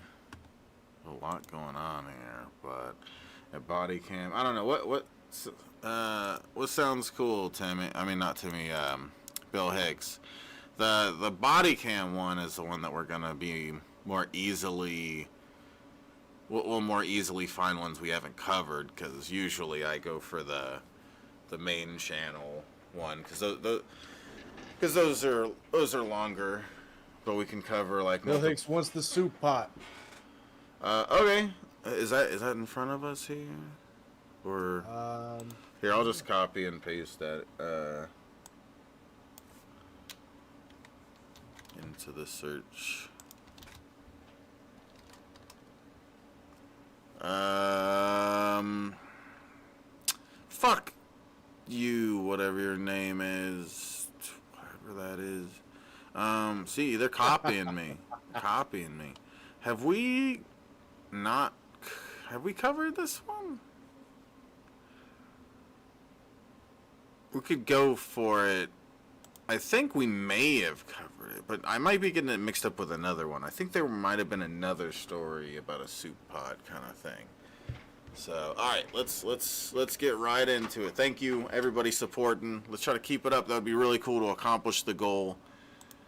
A lot going on here, but at body cam, I don't know what sounds cool, Timmy. I mean, not Timmy. Bill Hicks. The body cam one is the one that we're gonna be more easily. We'll more easily find ones we haven't covered, because usually I go for the main channel one, because those are longer, but we can cover like. Bill Hicks wants the soup pot. Okay, is that in front of us here, or here? I'll just copy and paste that into the search. Fuck you, whatever your name is, whatever that is. See, they're copying me. Have we covered this one? We could go for it. I think we may have covered it, but I might be getting it mixed up with another one. I think there might have been another story about a soup pot kind of thing. So, all right, let's get right into it. Thank you, everybody supporting. Let's try to keep it up. That would be really cool to accomplish the goal.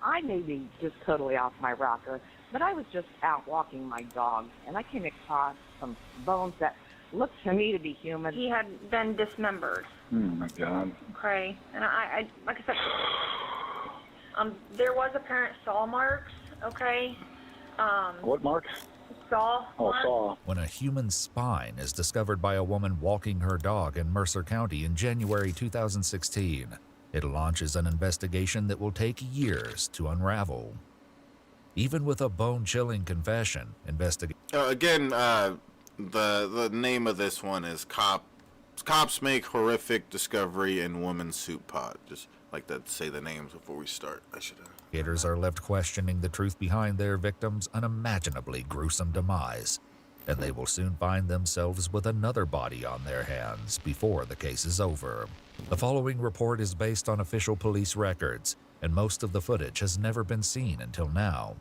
I may be just totally off my rocker, but I was just out walking my dog, and I came across some bones that looked to me to be human. He had been dismembered. Oh my God. Okay, and I like I said, there was apparent saw marks. Okay. What marks? Saw. Saw. When a human spine is discovered by a woman walking her dog in Mercer County in January 2016, it launches an investigation that will take years to unravel. Even with a bone-chilling confession, Again, the name of this one is Cops Make Horrific Discovery in Woman's Soup Pot. Just like to say the names before we start. I should have. Investigators are left questioning the truth behind their victim's unimaginably gruesome demise, and they will soon find themselves with another body on their hands before the case is over. The following report is based on official police records, and most of the footage has never been seen until now.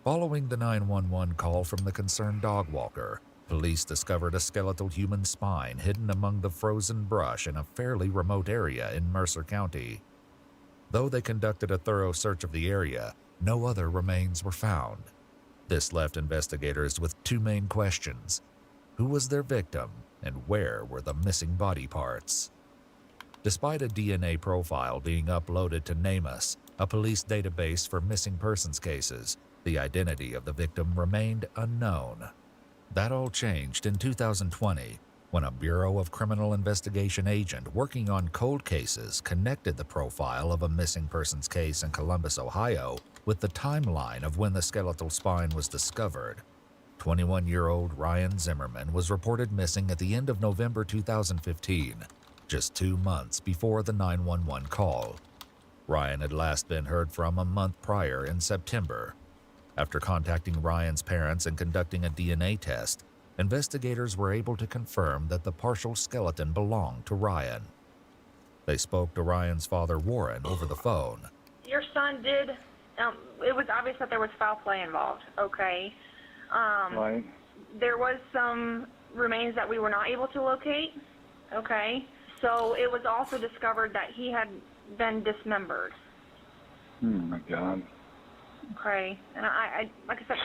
Following the 911 call from the concerned dog walker, police discovered a skeletal human spine hidden among the frozen brush in a fairly remote area in Mercer County. Though they conducted a thorough search of the area, no other remains were found. This left investigators with two main questions. Who was their victim, and where were the missing body parts? Despite a DNA profile being uploaded to NamUs, a police database for missing persons cases, the identity of the victim remained unknown. That all changed in 2020 when a Bureau of Criminal Investigation agent working on cold cases connected the profile of a missing persons case in Columbus, Ohio, with the timeline of when the skeletal spine was discovered. 21-year-old Ryan Zimmerman was reported missing at the end of November 2015, just 2 months before the 911 call. Ryan had last been heard from a month prior in September. After contacting Ryan's parents and conducting a DNA test, investigators were able to confirm that the partial skeleton belonged to Ryan. They spoke to Ryan's father, Warren, over the phone. Your son did, it was obvious that there was foul play involved, okay? Right. There was some remains that we were not able to locate, okay? So it was also discovered that he had been dismembered. Oh my God. Okay, and I like I said,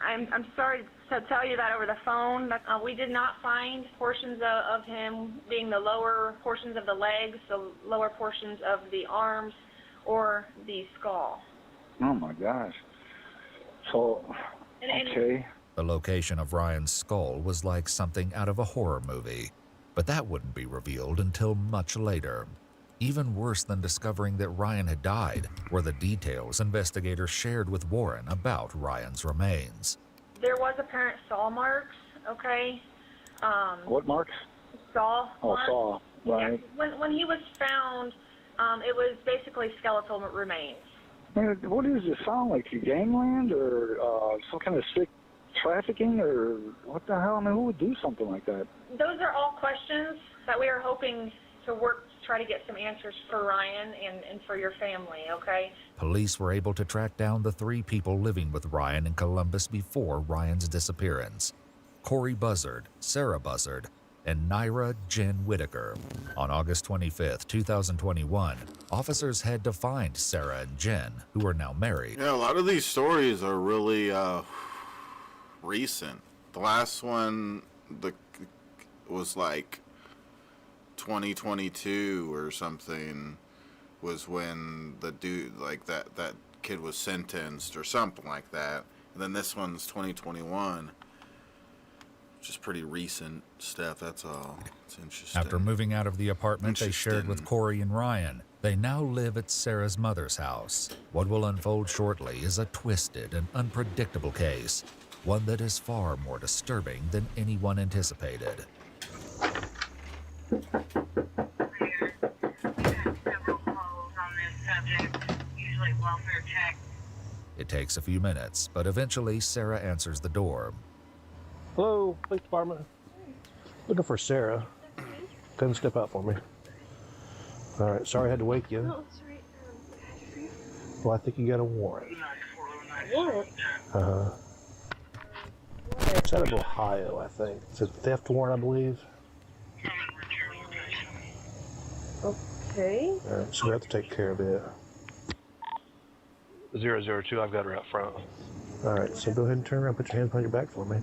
I'm sorry to tell you that over the phone. But, we did not find portions of him being the lower portions of the legs, the lower portions of the arms, or the skull. Oh my gosh. So, okay. The location of Ryan's skull was like something out of a horror movie, but that wouldn't be revealed until much later. Even worse than discovering that Ryan had died were the details investigators shared with Warren about Ryan's remains. There was apparent saw marks, okay? What marks? Saw marks. Saw, right. Yeah. When he was found, it was basically skeletal remains. Man, what does it sound like? Gangland or some kind of sick trafficking or what the hell? I mean, who would do something like that? Those are all questions that we are hoping to work to try to get some answers for Ryan and for your family, okay? Police were able to track down the 3 people living with Ryan in Columbus before Ryan's disappearance: Corey Buzzard, Sarah Buzzard, and Naira Jen Whitaker. On August 25th, 2021, officers had to find Sarah and Jen, who are now married. Yeah, a lot of these stories are really recent. The last one was like 2022 or something, was when the dude, like that kid was sentenced or something like that. And then this one's 2021. Just pretty recent stuff, that's all. It's interesting. After moving out of the apartment they shared with Corey and Ryan, they now live at Sarah's mother's house. What will unfold shortly is a twisted and unpredictable case, one that is far more disturbing than anyone anticipated. It takes a few minutes, but eventually Sarah answers the door. Hello, police department. Looking for Sarah. Come step out for me. All right, sorry I had to wake you. No, it's right. Well, I think you got a warrant. Warrant? It's out of Ohio, I think. It's a theft warrant, I believe. Okay. All right, so we have to take care of it. 002, I've got her out front. All right, so go ahead and turn around, put your hands behind your back for me.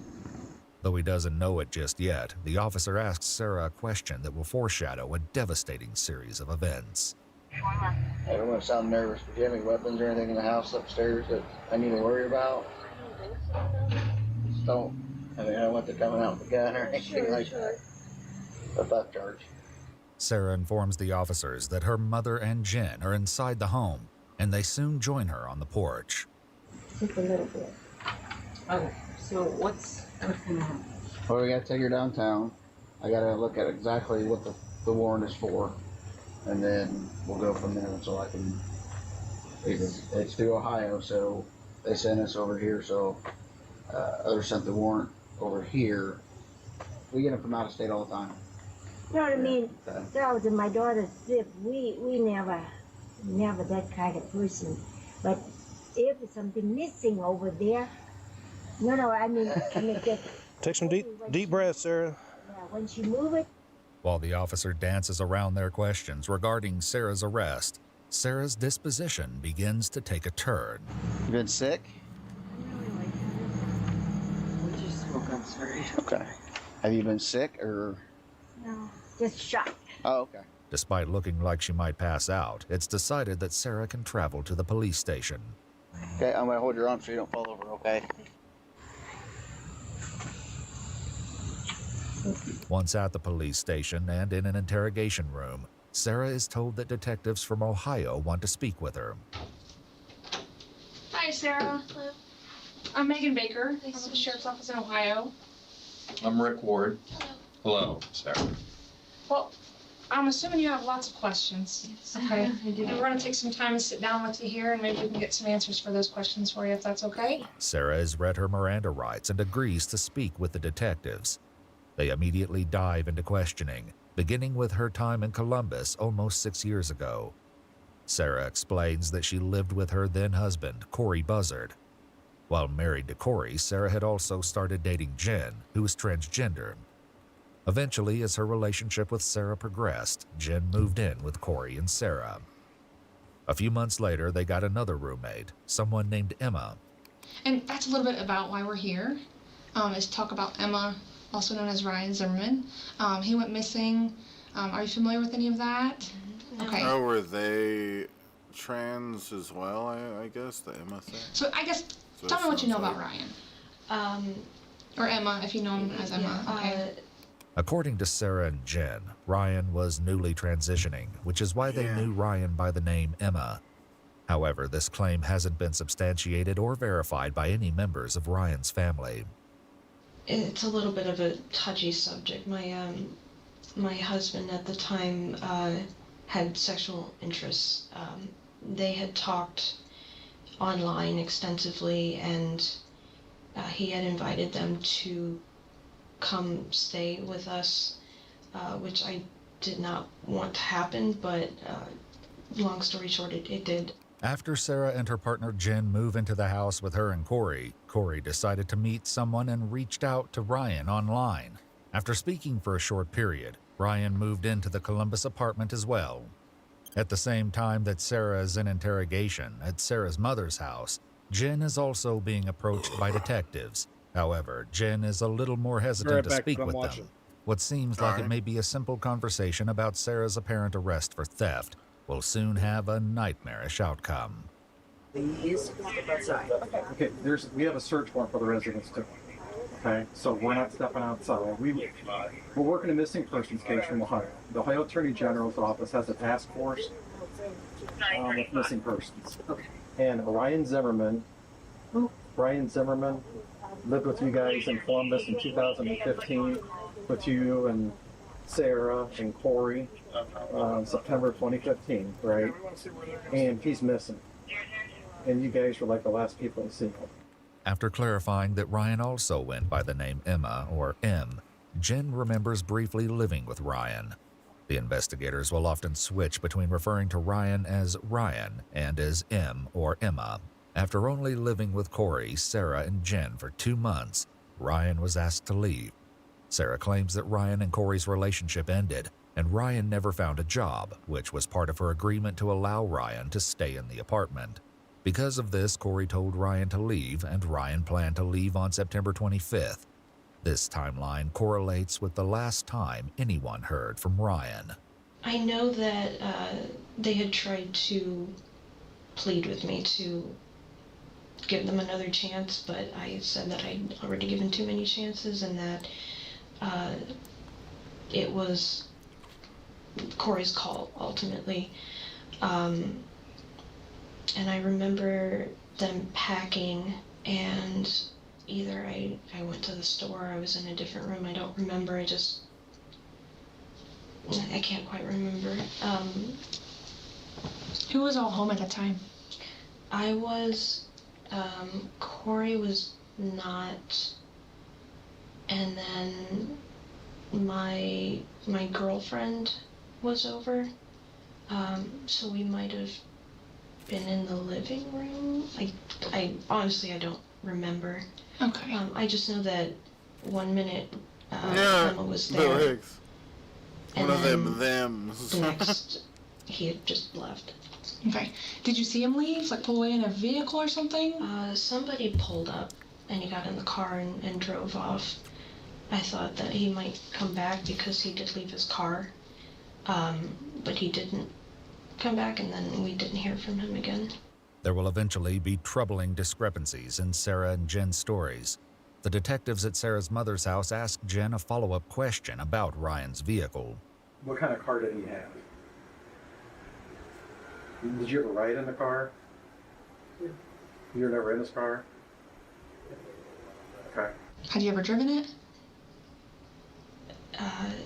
Though he doesn't know it just yet, the officer asks Sarah a question that will foreshadow a devastating series of events. I don't want to sound nervous, but do you have any weapons or anything in the house upstairs that I need to worry about? Just don't. I mean, I don't want them coming out with a gun or anything like that. A theft charge. Sarah informs the officers that her mother and Jen are inside the home, and they soon join her on the porch. Just a little bit. Okay, so what's going on? Well, we got to take her downtown. I got to look at exactly what the warrant is for, and then we'll go from there. So I can. It's through Ohio, so they sent us over here. So others sent the warrant over here. We get them from out of state all the time. You know what I mean? Girls and my daughter Zip, we never that kind of person. But if there's something missing over there, I mean just Take some deep breaths, Sarah. yeah, once you move it. While the officer dances around their questions regarding Sarah's arrest, Sarah's disposition begins to take a turn. You been sick? smoke, I'm sorry. Okay. Have you been sick or? No, just shocked. Oh, okay. Despite looking like she might pass out, it's decided that Sarah can travel to the police station. Okay, I'm gonna hold your arm so you don't fall over, okay? Once at the police station and in an interrogation room, Sarah is told that detectives from Ohio want to speak with her. Hi, Sarah. Hello. I'm Megan Baker. I'm with the Sheriff's Office in Ohio. I'm Rick Ward. Hello, Sarah. Well, I'm assuming you have lots of questions. Okay. We're going to take some time and sit down with you here, and maybe we can get some answers for those questions for you, if that's okay. Sarah has read her Miranda rights and agrees to speak with the detectives. They immediately dive into questioning, beginning with her time in Columbus almost 6 years ago. Sarah explains that she lived with her then-husband, Corey Buzzard. While married to Corey, Sarah had also started dating Jen, who was transgender. Eventually, as her relationship with Sarah progressed, Jen moved in with Corey and Sarah. A few months later, they got another roommate, someone named Emma. And that's a little bit about why we're here, is to talk about Emma, also known as Ryan Zimmerman. He went missing. Are you familiar with any of that? Okay. Oh, were they trans as well, I guess, the Emma thing? So I guess, So tell me what you know sounds about Ryan. Or Emma, if you know him as Emma. Okay. According to Sarah and Jen, Ryan was newly transitioning, which is why they knew Ryan by the name Emma. However, this claim hasn't been substantiated or verified by any members of Ryan's family. It's a little bit of a touchy subject. My husband at the time had sexual interests. They had talked online extensively, and he had invited them to come stay with us, which I did not want to happen, but long story short, it did. After Sarah and her partner Jen move into the house with her and Corey, Corey decided to meet someone and reached out to Ryan online. After speaking for a short period, Ryan moved into the Columbus apartment as well. At the same time that Sarah is in interrogation at Sarah's mother's house, Jen is also being approached by detectives. However, Jen is a little more hesitant to speak with them. What seems like it may be a simple conversation about Sarah's apparent arrest for theft will soon have a nightmarish outcome. Please step outside. Okay, we have a search warrant for the residence too. Okay, so we're not stepping outside. We're working a missing persons case from Ohio. The Ohio Attorney General's office has a task force with missing persons. Okay. And Ryan Zimmerman lived with you guys in Columbus in 2015 with you and Sarah and Corey, September 2015, right? And he's missing. And you guys were like the last people to see him. After clarifying that Ryan also went by the name Emma, or M, Jen remembers briefly living with Ryan. The investigators will often switch between referring to Ryan as Ryan and as M or Emma. After only living with Corey, Sarah, and Jen for 2 months, Ryan was asked to leave. Sarah claims that Ryan and Corey's relationship ended, and Ryan never found a job, which was part of her agreement to allow Ryan to stay in the apartment. Because of this, Corey told Ryan to leave, and Ryan planned to leave on September 25th. This timeline correlates with the last time anyone heard from Ryan. I know that they had tried to plead with me to give them another chance, but I said that I'd already given too many chances and that it was Corey's call, ultimately. And I remember them packing, and either I went to the store or I was in a different room. I don't remember. I can't quite remember. Who was all home at that time? I was, Corey was not, and then my girlfriend was over, so we might have been in the living room. I honestly, I don't remember. Okay. I just know that 1 minute Emma was there. Bill Hicks. And One of then them. the next, he had just left. Okay. Did you see him leave? Like pull away in a vehicle or something? Somebody pulled up and he got in the car and drove off. I thought that he might come back because he did leave his car, but he didn't come back, and then we didn't hear from him again. There will eventually be troubling discrepancies in Sarah and Jen's stories. The detectives at Sarah's mother's house asked Jen a follow-up question about Ryan's vehicle. What kind of car did he have? Did you ever ride in the car? You were never in his car? Okay. Had you ever driven it?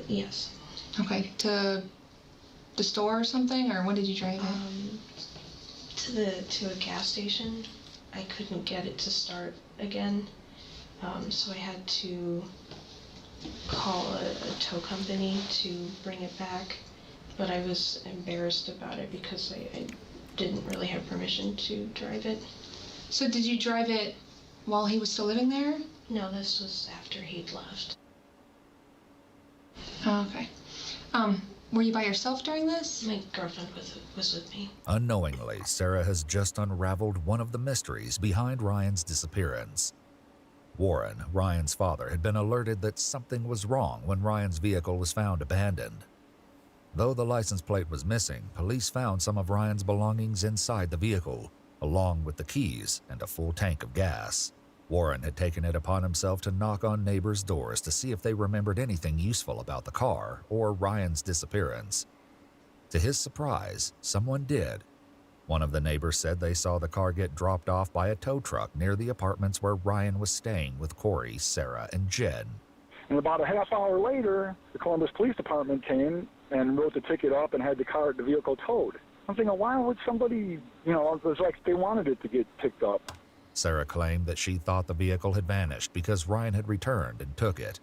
Yes. Okay, to the store or something, or when did you drive it? To a gas station. I couldn't get it to start again, so I had to call a tow company to bring it back, but I was embarrassed about it because I didn't really have permission to drive it. So did you drive it while he was still living there? No, this was after he'd left. Oh, okay. Were you by yourself during this? My girlfriend was with me. Unknowingly, Sarah has just unraveled one of the mysteries behind Ryan's disappearance. Warren, Ryan's father, had been alerted that something was wrong when Ryan's vehicle was found abandoned. Though the license plate was missing, police found some of Ryan's belongings inside the vehicle, along with the keys and a full tank of gas. Warren had taken it upon himself to knock on neighbors' doors to see if they remembered anything useful about the car or Ryan's disappearance. To his surprise, someone did. One of the neighbors said they saw the car get dropped off by a tow truck near the apartments where Ryan was staying with Corey, Sarah, and Jen. And about a half hour later, the Columbus Police Department came and wrote the ticket up and had the vehicle towed. I'm thinking, why would somebody, it was like they wanted it to get picked up. Sarah claimed that she thought the vehicle had vanished because Ryan had returned and took it.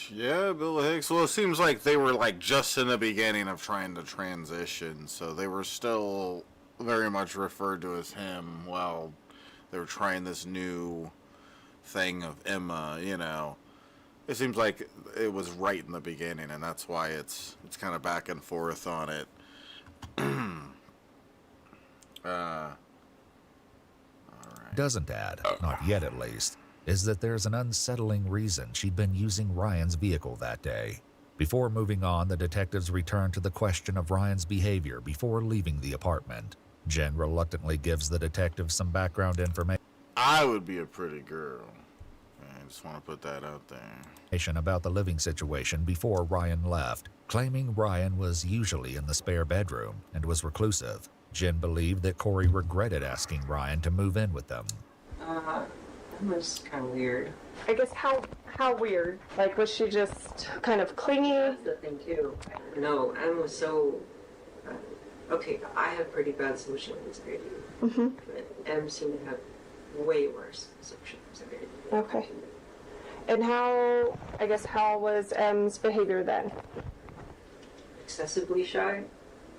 Yeah, Bill Hicks. Well, it seems like they were just in the beginning of trying to transition, so they were still very much referred to as him while they were trying this new thing of Emma, It seems like it was right in the beginning, and that's why it's kind of back and forth on it. Doesn't add, not yet at least, is that there's an unsettling reason she'd been using Ryan's vehicle that day. Before moving on, the detectives returned to the question of Ryan's behavior before leaving the apartment. Jen reluctantly gives the detectives some background information. I would be a pretty girl. I just want to put that out there. About the living situation before Ryan left, claiming Ryan was usually in the spare bedroom and was reclusive. Jen believed that Corey regretted asking Ryan to move in with them. It was kind of weird. I guess how weird? Like, was she just kind of clingy? That's the thing too. No, Em was so. Okay, I have pretty bad social anxiety. Mm-hmm. But Em seemed to have way worse social anxiety. Okay. And how was Em's behavior then? Excessively shy.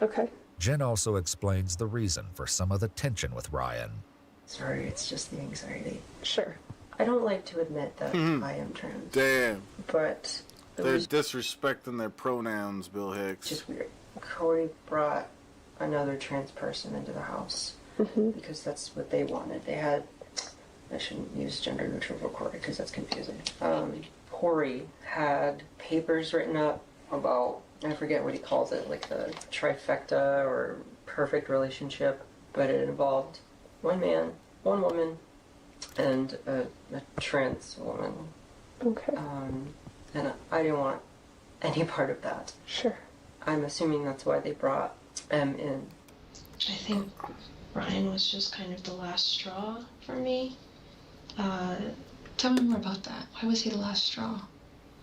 Okay. Jen also explains the reason for some of the tension with Ryan. Sorry, it's just the anxiety. Sure. I don't like to admit that I am trans. Damn. But they're disrespecting their pronouns, Bill Hicks. Just weird. Corey brought another trans person into the house because that's what they wanted. They had, I shouldn't use gender neutral for Corey because that's confusing. Corey had papers written up about, I forget what he calls it, like the trifecta or perfect relationship, but it involved one man, one woman, and a trans woman. Okay. And I didn't want any part of that. Sure. I'm assuming that's why they brought Em in. I think Ryan was just kind of the last straw for me. Tell me more about that. Why was he the last straw?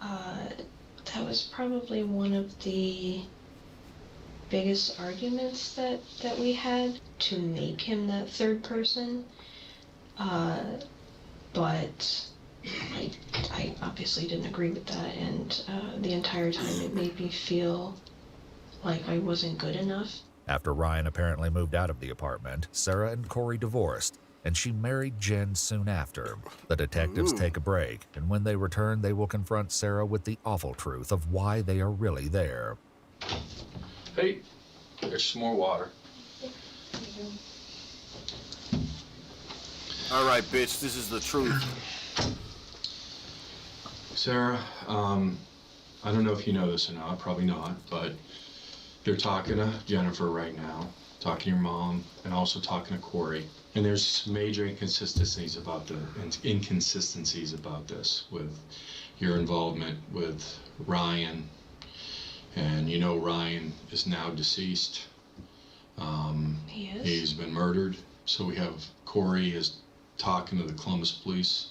That was probably one of the biggest arguments that we had, to make him that third person. But I obviously didn't agree with that, and the entire time it made me feel like I wasn't good enough. After Ryan apparently moved out of the apartment, Sarah and Corey divorced, and she married Jen soon after. The detectives take a break, and when they return, they will confront Sarah with the awful truth of why they are really there. Hey, there's some more water. All right, bitch, this is the truth. Sarah, I don't know if you know this or not, probably not, but you're talking to Jennifer right now, talking to your mom, and also talking to Corey. And there's major inconsistencies about this with your involvement with Ryan. And you know Ryan is now deceased. He is? He's been murdered. So we have Corey is talking to the Columbus police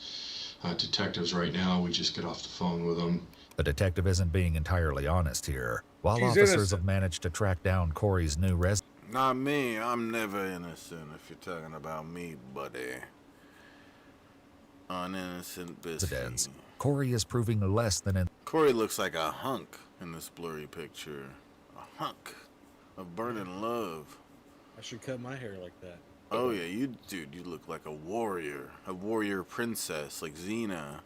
detectives right now. We just get off the phone with them. The detective isn't being entirely honest here. While He's officers innocent. have managed to track down Corey's new residence, Not me. I'm never innocent if you're talking about me, buddy. Uninnocent biscuit. Corey is proving less than in. Corey looks like a hunk in this blurry picture. A hunk of burning love. I should cut my hair like that. Oh yeah, you look like a warrior princess, like Xena.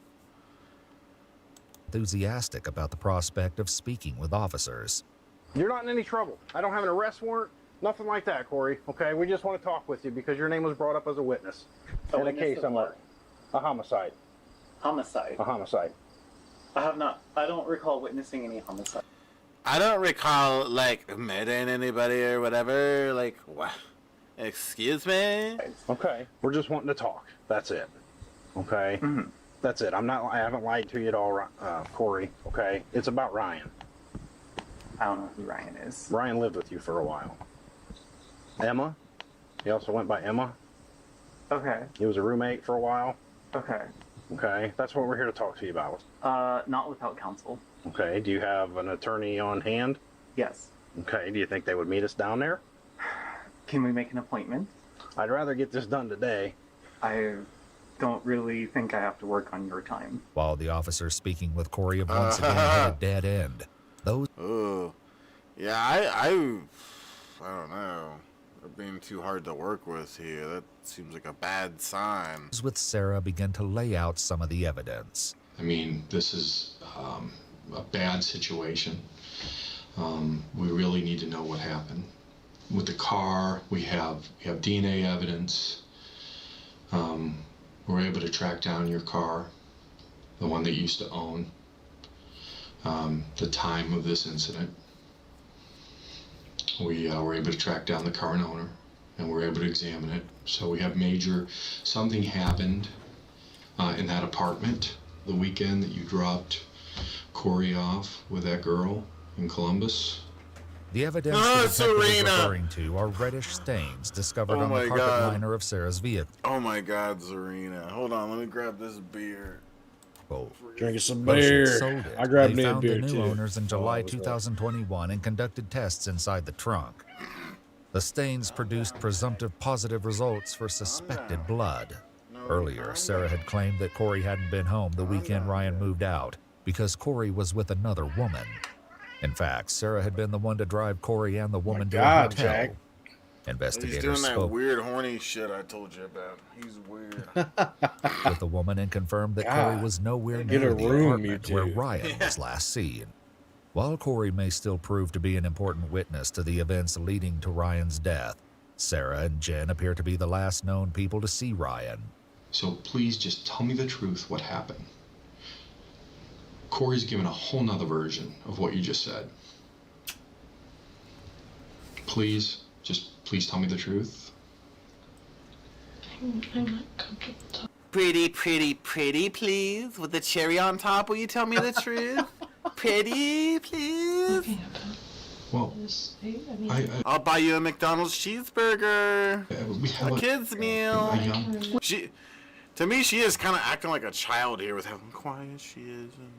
Enthusiastic about the prospect of speaking with officers. You're not in any trouble. I don't have an arrest warrant, nothing like that, Corey. Okay, we just want to talk with you because your name was brought up as a witness in a case I'm a homicide. Homicide? A homicide. I don't recall witnessing any homicide. I don't recall, like, meeting anybody or whatever. Like, what? Excuse me? Okay, we're just wanting to talk. That's it. Okay? Mm-hmm. That's it. I haven't lied to you at all, Corey. Okay? It's about Ryan. I don't know who Ryan is. Ryan lived with you for a while. Emma? He also went by Emma. Okay. He was a roommate for a while. Okay. Okay, that's what we're here to talk to you about. Not without counsel. Okay, do you have an attorney on hand? Yes. Okay, do you think they would meet us down there? Can we make an appointment? I'd rather get this done today. I don't really think I have to work on your time. While the officers speaking with Corey have once again hit a dead end. Those. Oh, yeah, I don't know. They're being too hard to work with here. That seems like a bad sign. With Sarah begin to lay out some of the evidence. I mean, this is a bad situation. We really need to know what happened. With the car, we have DNA evidence. We're able to track down your car, the one that you used to own, the time of this incident. We were able to track down the current owner, and we're able to examine it. So we have something happened in that apartment the weekend that you dropped Corey off with that girl in Columbus. The evidence the detective is referring to are reddish stains discovered on the carpet liner of Sarah's vehicle. Oh my God, Zarina. Hold on, let me grab this beer. Drinking some beer. I grabbed me a beer They found the new too. owners in July 2021 and conducted tests inside the trunk. The stains produced presumptive positive results for suspected blood. Earlier, Sarah had claimed that Corey hadn't been home the weekend Ryan moved out because Corey was with another woman. In fact, Sarah had been the one to drive Corey and the woman to a God, hotel. Jack. Investigators He's doing that spoke weird horny shit I told you about. He's weird. with the woman and confirmed that God. Corey was nowhere Get near a the room, you apartment two. where Ryan was last seen. While Corey may still prove to be an important witness to the events leading to Ryan's death, Sarah and Jen appear to be the last known people to see Ryan. So please just tell me the truth, what happened. Corey's given a whole nother version of what you just said. Please tell me the truth. I'm not comfortable talking. Pretty, please. With the cherry on top, will you tell me the truth? Pretty, please. Well, I'll buy you a McDonald's cheeseburger. We have a kid's meal. a young- To me, she is kind of acting like a child here with how quiet she is and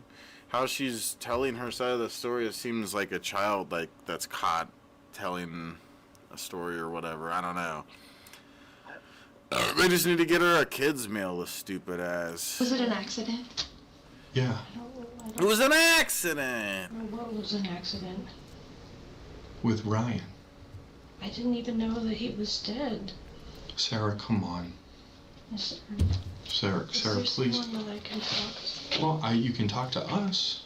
how she's telling her side of the story. It seems like a child that's caught telling a story or whatever. I don't know. They just need to get her a kid's meal, this stupid ass. Was it an accident? Yeah. It was an accident. What was an accident? With Ryan. I didn't even know that he was dead. Sarah, come on. Is Sarah, there please. someone that I can talk to? Well, you can talk to us.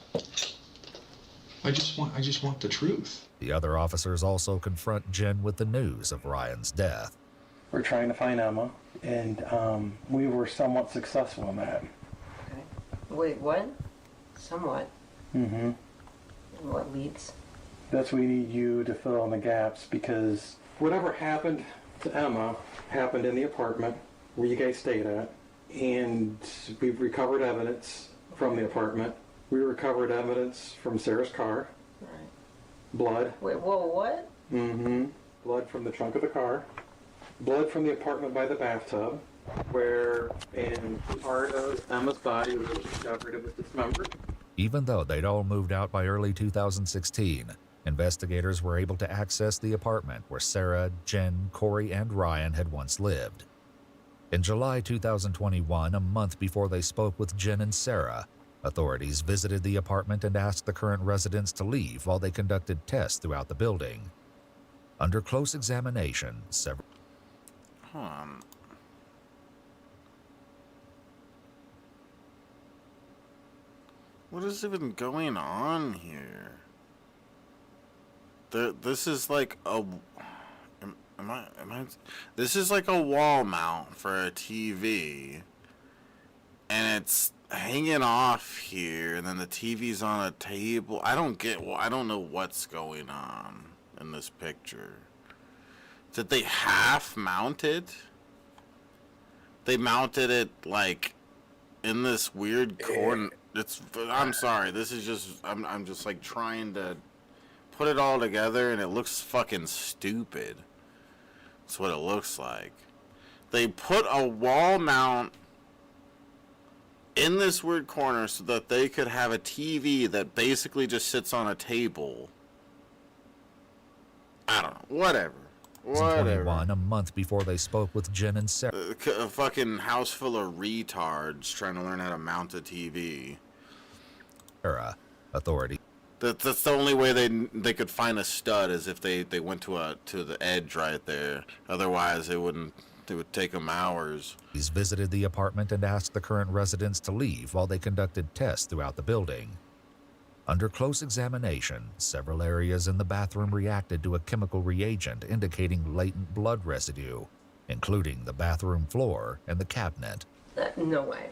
I just want the truth. The other officers also confront Jen with the news of Ryan's death. We're trying to find Emma, and we were somewhat successful in that. Okay. Wait, what? Somewhat. Mm-hmm. What leads? That's what we need you to fill in the gaps, because whatever happened to Emma happened in the apartment where you guys stayed at, and we've recovered evidence from the apartment. We recovered evidence from Sarah's car. Right. Blood. Wait, whoa, what? Mm-hmm. Blood from the trunk of the car. Blood from the apartment by the bathtub, where in part of Emma's body was discovered it was dismembered. Even though they'd all moved out by early 2016, investigators were able to access the apartment where Sarah, Jen, Corey, and Ryan had once lived. In July 2021, a month before they spoke with Jen and Sarah, authorities visited the apartment and asked the current residents to leave while they conducted tests throughout the building. Under close examination, several... Hold on. What is even going on here? This is like a... Am I... This is like a wall mount for a TV. And it's hanging off here, and then the TV's on a table. I don't know what's going on in this picture. Did they half mount it? They mounted it like in this weird corner. I'm sorry. This is just I'm just like trying to put it all together, and it looks fucking stupid. That's what it looks like. They put a wall mount in this weird corner so that they could have a TV that basically just sits on a table. I don't know. Whatever. 2021, a month before they spoke with Jen and Sarah. A fucking house full of retards trying to learn how to mount a TV. Authority. That's the only way they could find a stud, is if they went to the edge right there. Otherwise, it would take them hours. He's visited the apartment and asked the current residents to leave while they conducted tests throughout the building. Under close examination, several areas in the bathroom reacted to a chemical reagent indicating latent blood residue, including the bathroom floor and the cabinet. No way.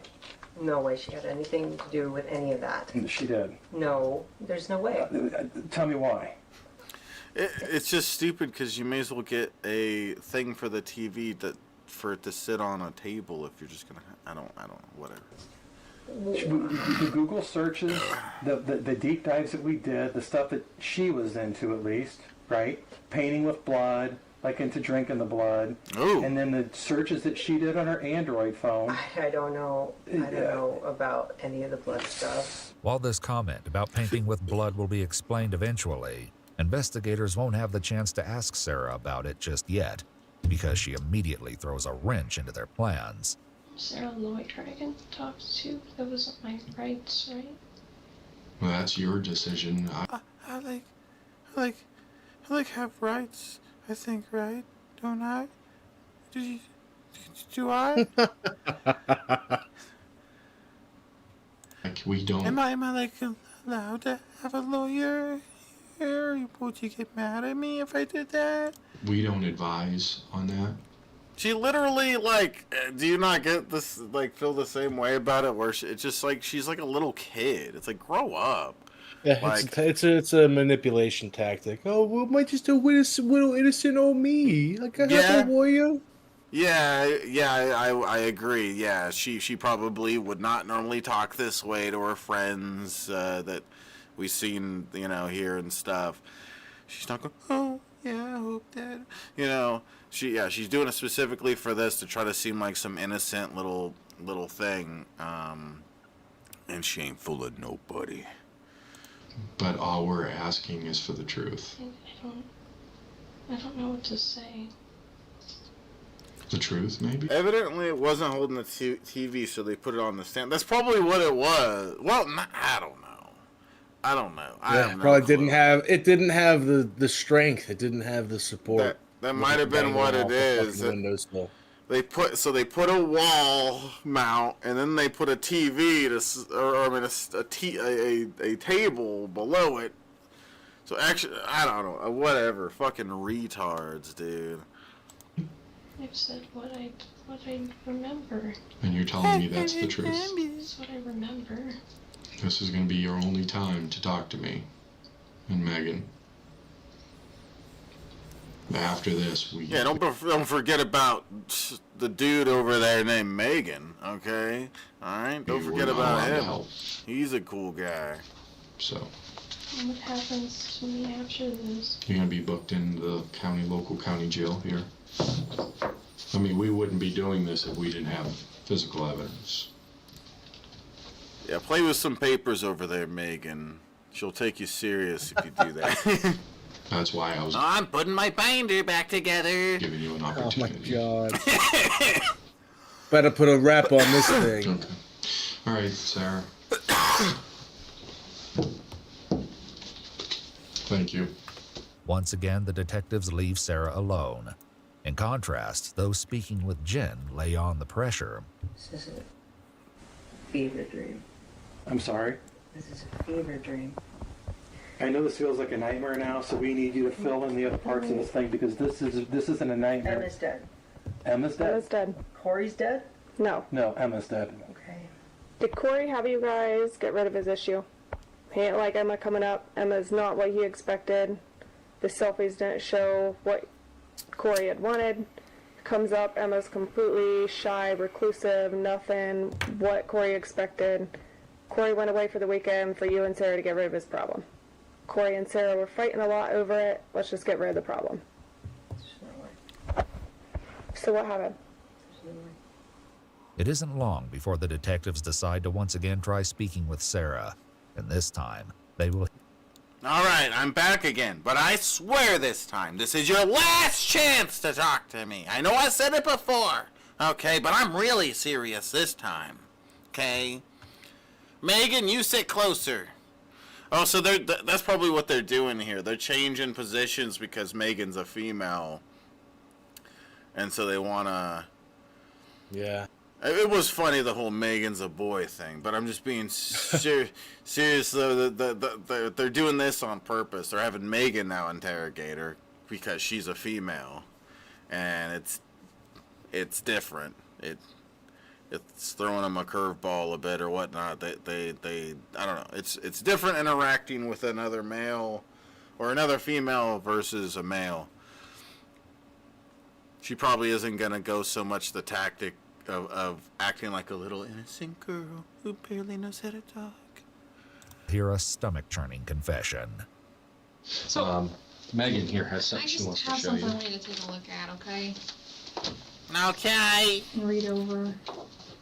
No way she had anything to do with any of that. She did. No, there's no way. Tell me why. It's just stupid, because you may as well get a thing for the TV for it to sit on a table if you're just gonna. I don't know. Whatever. The Google searches, the deep dives that we did, the stuff that she was into at least, right? Painting with blood, like into drinking the blood. Ooh. And then the searches that she did on her Android phone. I don't know. I don't know about any of the blood stuff. While this comment about painting with blood will be explained eventually, investigators won't have the chance to ask Sarah about it just yet, because she immediately throws a wrench into their plans. Sarah Lloyd Dragon talked to. That wasn't my rights, right? Well, that's your decision. I have rights. I think, right? Don't I? Do I? Like, we don't. Am I like allowed to have a lawyer? Or would you get mad at me if I did that? We don't advise on that. She literally, like, do you not get this, like, feel the same way about it, where it's just like she's like a little kid. It's like, grow up. Yeah, like, it's a manipulation tactic. Oh, well, might just a little innocent old me. Like, I have a lawyer. Yeah, I agree. Yeah, she probably would not normally talk this way to her friends that we've seen, here and stuff. She's not going, oh, yeah, I hope that, she's doing it specifically for this, to try to seem like some innocent little thing, and she ain't full of nobody. But all we're asking is for the truth. I don't know what to say. The truth, maybe? Evidently, it wasn't holding the TV, so they put it on the stand. That's probably what it was. Well, I don't know. Probably didn't have the strength. It didn't have the support. That might have been what it is. They put a wall mount, and then they put a TV a table below it. So actually, I don't know. Whatever. Fucking retards, dude. I've said what I remember. And you're telling me that's the truth. That's what I remember. This is going to be your only time to talk to me and Megan. After this, we... Yeah, don't forget about the dude over there named Megan, okay? Alright? Don't forget about him. He's a cool guy. So, What happens to me after this? you're going to be booked in the local county jail here. I mean, we wouldn't be doing this if we didn't have physical evidence. Yeah, play with some papers over there, Megan. She'll take you serious if you do that. That's why I was I'm putting my binder back together. giving you an Oh my opportunity. god. Better put a wrap on this thing. Okay. All right, Sarah. Thank you. Once again, the detectives leave Sarah alone. In contrast, those speaking with Jen lay on the pressure. This is a fever dream. I'm sorry. This is a fever dream. I know this feels like a nightmare now, so we need you to fill in the other parts of this thing because this isn't a nightmare. Emma's dead. Emma's dead? Emma's dead. Corey's dead? No. No, Emma's dead. Okay. Did Corey have you guys get rid of his issue? He ain't like Emma coming up. Emma's not what he expected. The selfies didn't show what Corey had wanted. Comes up, Emma's completely shy, reclusive, nothing what Corey expected. Corey went away for the weekend for you and Sarah to get rid of his problem. Corey and Sarah were fighting a lot over it. Let's just get rid of the problem. So what happened? It isn't long before the detectives decide to once again try speaking with Sarah, and this time they will... Alright, I'm back again, but I swear this time, this is your last chance to talk to me. I know I said it before, okay, but I'm really serious this time, okay? Megan, you sit closer. Oh, so that's probably what they're doing here. They're changing positions because Megan's a female. And so they want to... Yeah. It was funny, the whole Megan's a boy thing, but I'm just being serious, though. They're doing this on purpose. They're having Megan now interrogate her because she's a female. And it's different. It's throwing them a curveball a bit or whatnot. They I don't know. It's different interacting with another male or another female versus a male. She probably isn't gonna go so much the tactic of acting like a little innocent girl who barely knows how to talk. Hear a stomach-churning confession. So, Megan here has I something she just wants to have show something you. I need to take a look at, okay? Okay. And read over, and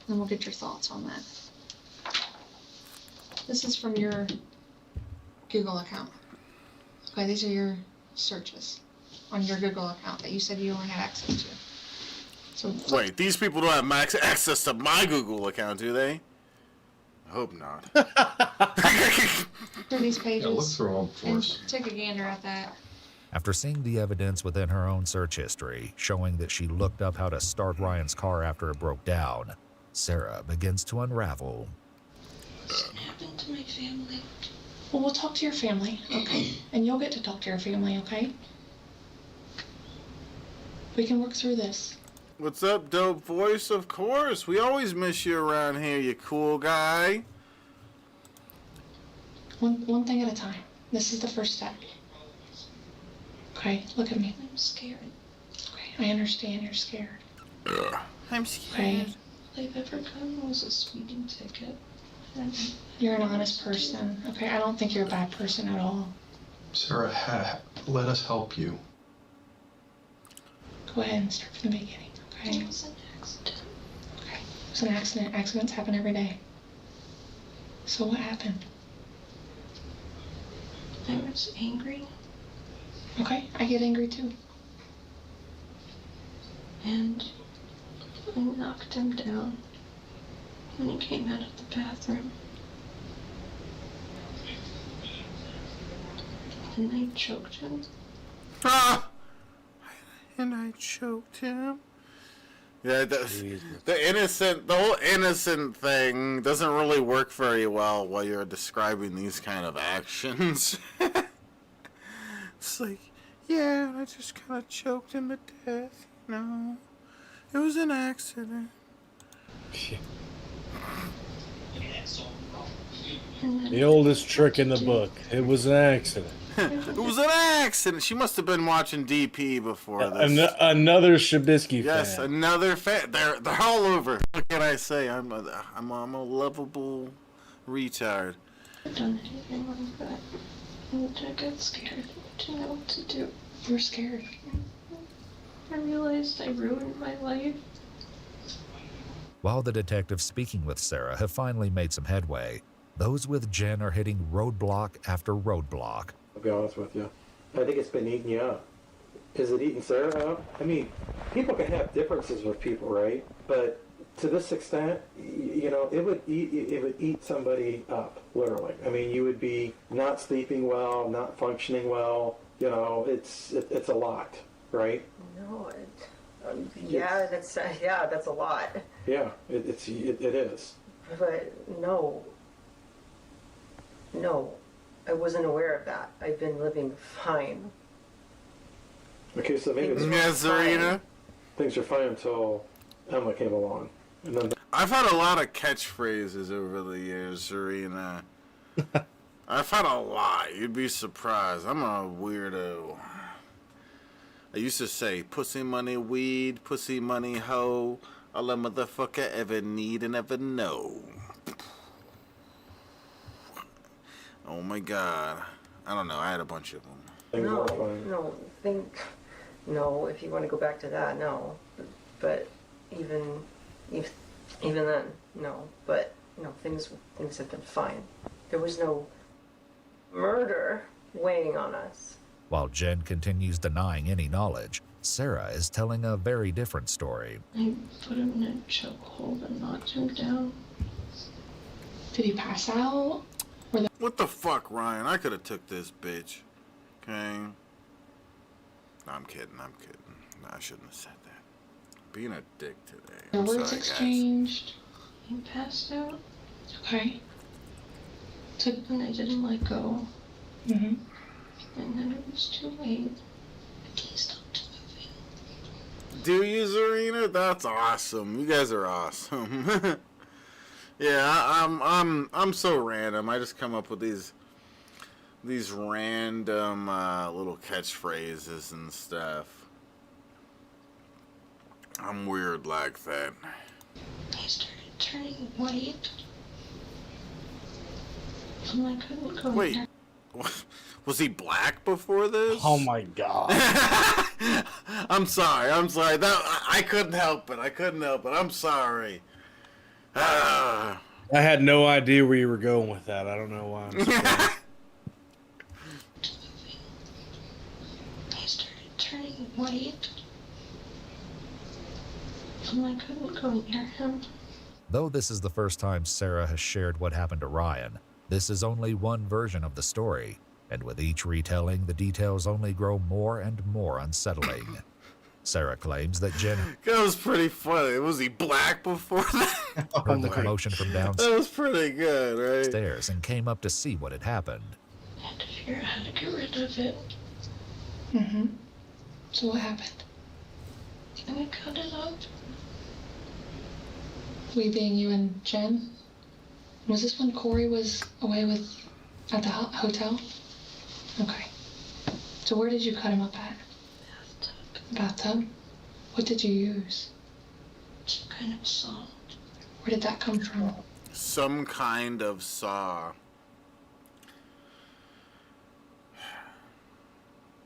we'll get your thoughts on that. This is from your Google account. Okay, these are your searches on your Google account that you said you only had access to. So Wait, these people don't have access to my Google account, do they? I hope not. through these pages Yeah, look through them for and us. take a gander at that. After seeing the evidence within her own search history, showing that she looked up how to start Ryan's car after it broke down, Sarah begins to unravel. What happened to my family? Well, we'll talk to your family, okay? And you'll get to talk to your family, okay? We can work through this. What's up, dope voice? Of course. We always miss you around here, you cool guy. One thing at a time. This is the first step. Okay, look at me. I'm scared. Okay, I understand you're scared. I'm Okay, scared. All I've ever gotten was a speeding ticket. And you're an honest person. Okay, I don't think you're a bad person at all. Sarah, let us help you. Go ahead and start from the beginning, okay? it was an accident. Okay, it was an accident. Accidents happen every day. So what happened? I was angry, Okay, I get angry too. and I knocked him down when he came out of the bathroom. And I choked him. Ah! And I choked him. Yeah, the whole innocent thing doesn't really work very well while you're describing these kind of actions. It's like, yeah, I just kind of choked him to death, you know. It was an accident. The oldest trick in the book. It was an accident. It was an accident. She must have been watching DP before this. Another Shabisky Yes, fan. another fan. They're all over. What can I say? I'm a lovable retard. I've done anything like that. And I got scared. I didn't know what to do. You were scared. I realized I ruined my life. While the detectives speaking with Sarah have finally made some headway, those with Jen are hitting roadblock after roadblock. I'll be honest with you. I think it's been eating you up. Is it eating Sarah up? I mean, people can have differences with people, right? But to this extent, you know, it would eat somebody up, literally. I mean, you would be not sleeping well, not functioning well. You know, it's a lot, right? No, that's a lot. Yeah, it is. But no, I wasn't aware of that. I've been living fine. Okay, so maybe Serena. Things are fine until Emma came along. And then I've had a lot of catchphrases over the years, Serena. I've had a lot. You'd be surprised. I'm a weirdo. I used to say, pussy money weed, pussy money hoe, all a motherfucker ever need and ever know. Oh my God. I don't know. I had a bunch of them. No, if you want to go back to that, no. But even then, no. But, things have been fine. There was no murder weighing on us. While Jen continues denying any knowledge, Sarah is telling a very different story. I put him in a chokehold and knocked him down. Did he pass out? What the fuck, Ryan? I could have took this bitch. Okay? No, I'm kidding. No, I shouldn't have said that. Being a dick today. Your I'm words sorry, exchanged. He passed out. Okay. And I didn't let go. Mm-hmm. And then it was too late. He stopped moving. Do you, Zarina? That's awesome. You guys are awesome. Yeah, I'm so random. I just come up with these random little catchphrases and stuff. I'm weird like that. I started turning white. And I couldn't go Wait, there. was he black before this? Oh my God. I'm sorry. That I couldn't help it. I'm sorry. I had no idea where you were going with that. I don't know why. I'm surprised. I started turning white. And I couldn't go near him. Though this is the first time Sarah has shared what happened to Ryan, this is only one version of the story, and with each retelling, the details only grow more and more unsettling. Sarah claims that Jen That was pretty funny. Was he black before that? heard the commotion from That was pretty good, right? downstairs and came up to see what had happened. I had to figure out how to get rid of it. Mm-hmm. So what happened? And I cut it up. We being you and Jen? Was this when Corey was away at the hotel? Okay. So where did you cut him up at? Bathtub? What did you use? Some kind of saw. Where did that come from? Some kind of saw.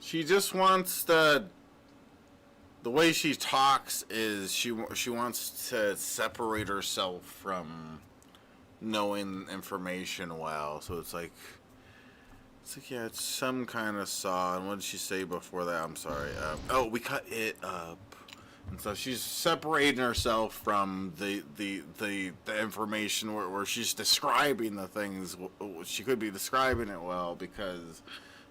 She just wants the way she talks is she wants to separate herself from knowing information well. So it's like yeah, it's some kind of saw. And what did she say before that? I'm sorry. We cut it up. And so she's separating herself from the information where she's describing the things. She could be describing it well because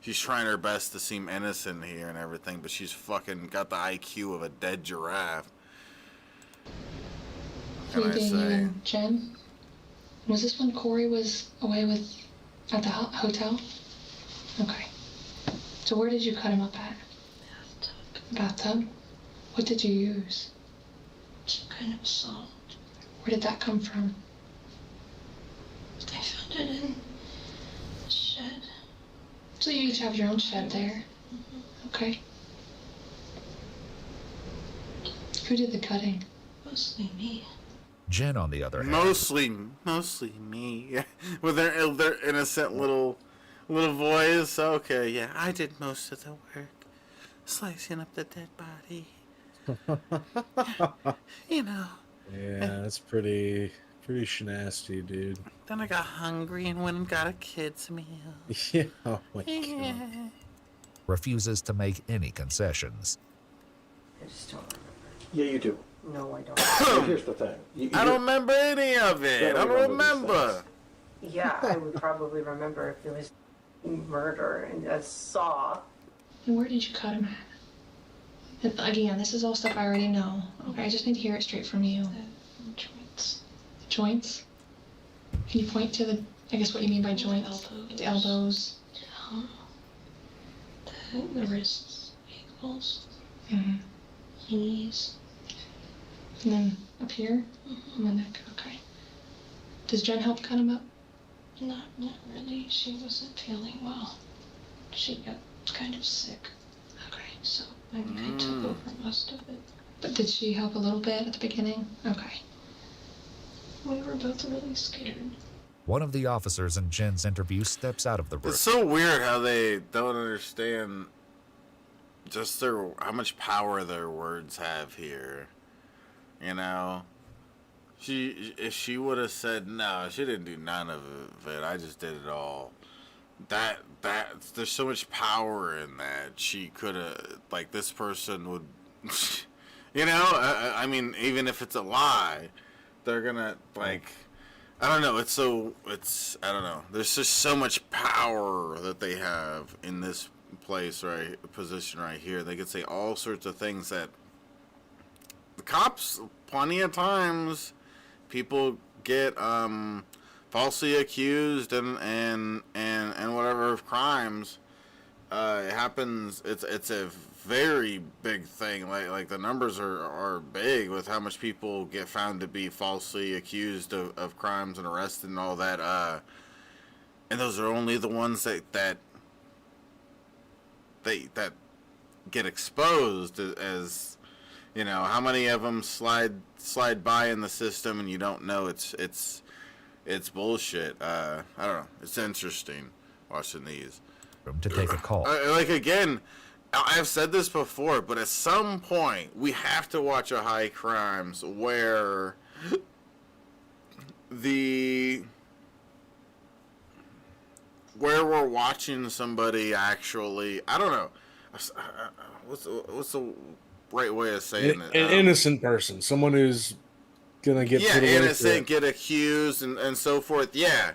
she's trying her best to seem innocent here and everything, but she's fucking got the IQ of a dead giraffe. What We can I being you say? and Jen? Was this when Corey was away at the hotel? Okay. So where did you cut him up at? Bathtub. What did you use? kind of assault. Where did that come from? I found it in the shed. So you each have your own shed there? Okay. Who did the cutting? Mostly me. Jen, on the other hand, Mostly me. With their innocent little voice. Okay, yeah, I did most of the work. Slicing up the dead body. You know. Yeah, that's pretty shnasty, dude. Then I got hungry and went and got a kid's meal. Yeah, oh my god. refuses to make any concessions. I just don't remember. Yeah, you do. No, I don't. Here's the thing. I don't remember any of it. I don't remember. Yeah, I would probably remember if it was murder and a saw. And where did you cut him at? And again, this is all stuff I already know. Okay, I just need to hear it straight from you. The joints. The joints? Can you point to I guess what you mean by joints? The elbows. The wrists, ankles, Mm-hmm. knees. And then up here? On the neck, okay. Does Jen help cut him up? Not really. She wasn't feeling well. She got kind of sick. Okay. So I took over most of it. But did she help a little bit at the beginning? Okay. We were both really scared. One of the officers in Jen's interview steps out of the room. It's so weird how they don't understand just how much power their words have here. You know? If she would have said, no, she didn't do none of it, I just did it all. There's so much power in that. She could have, like, this person would, you know? I mean, even if it's a lie, they're gonna, like, I don't know, I don't know. There's just so much power that they have in this position right here. They could say all sorts of things that the cops, plenty of times, people get falsely accused and whatever of crimes. It happens. It's a very big thing. Like the numbers are big with how much people get found to be falsely accused of crimes and arrested and all that. And those are only the ones that get exposed as. You know, how many of them slide by in the system and you don't know it's bullshit. I don't know. It's interesting watching these. To take a call. Like, again, I've said this before, but at some point we have to watch a high crimes where we're watching somebody actually, I don't know. What's the right way of saying it? An innocent person, someone who's gonna get put away innocent, get accused, and so forth. Yeah,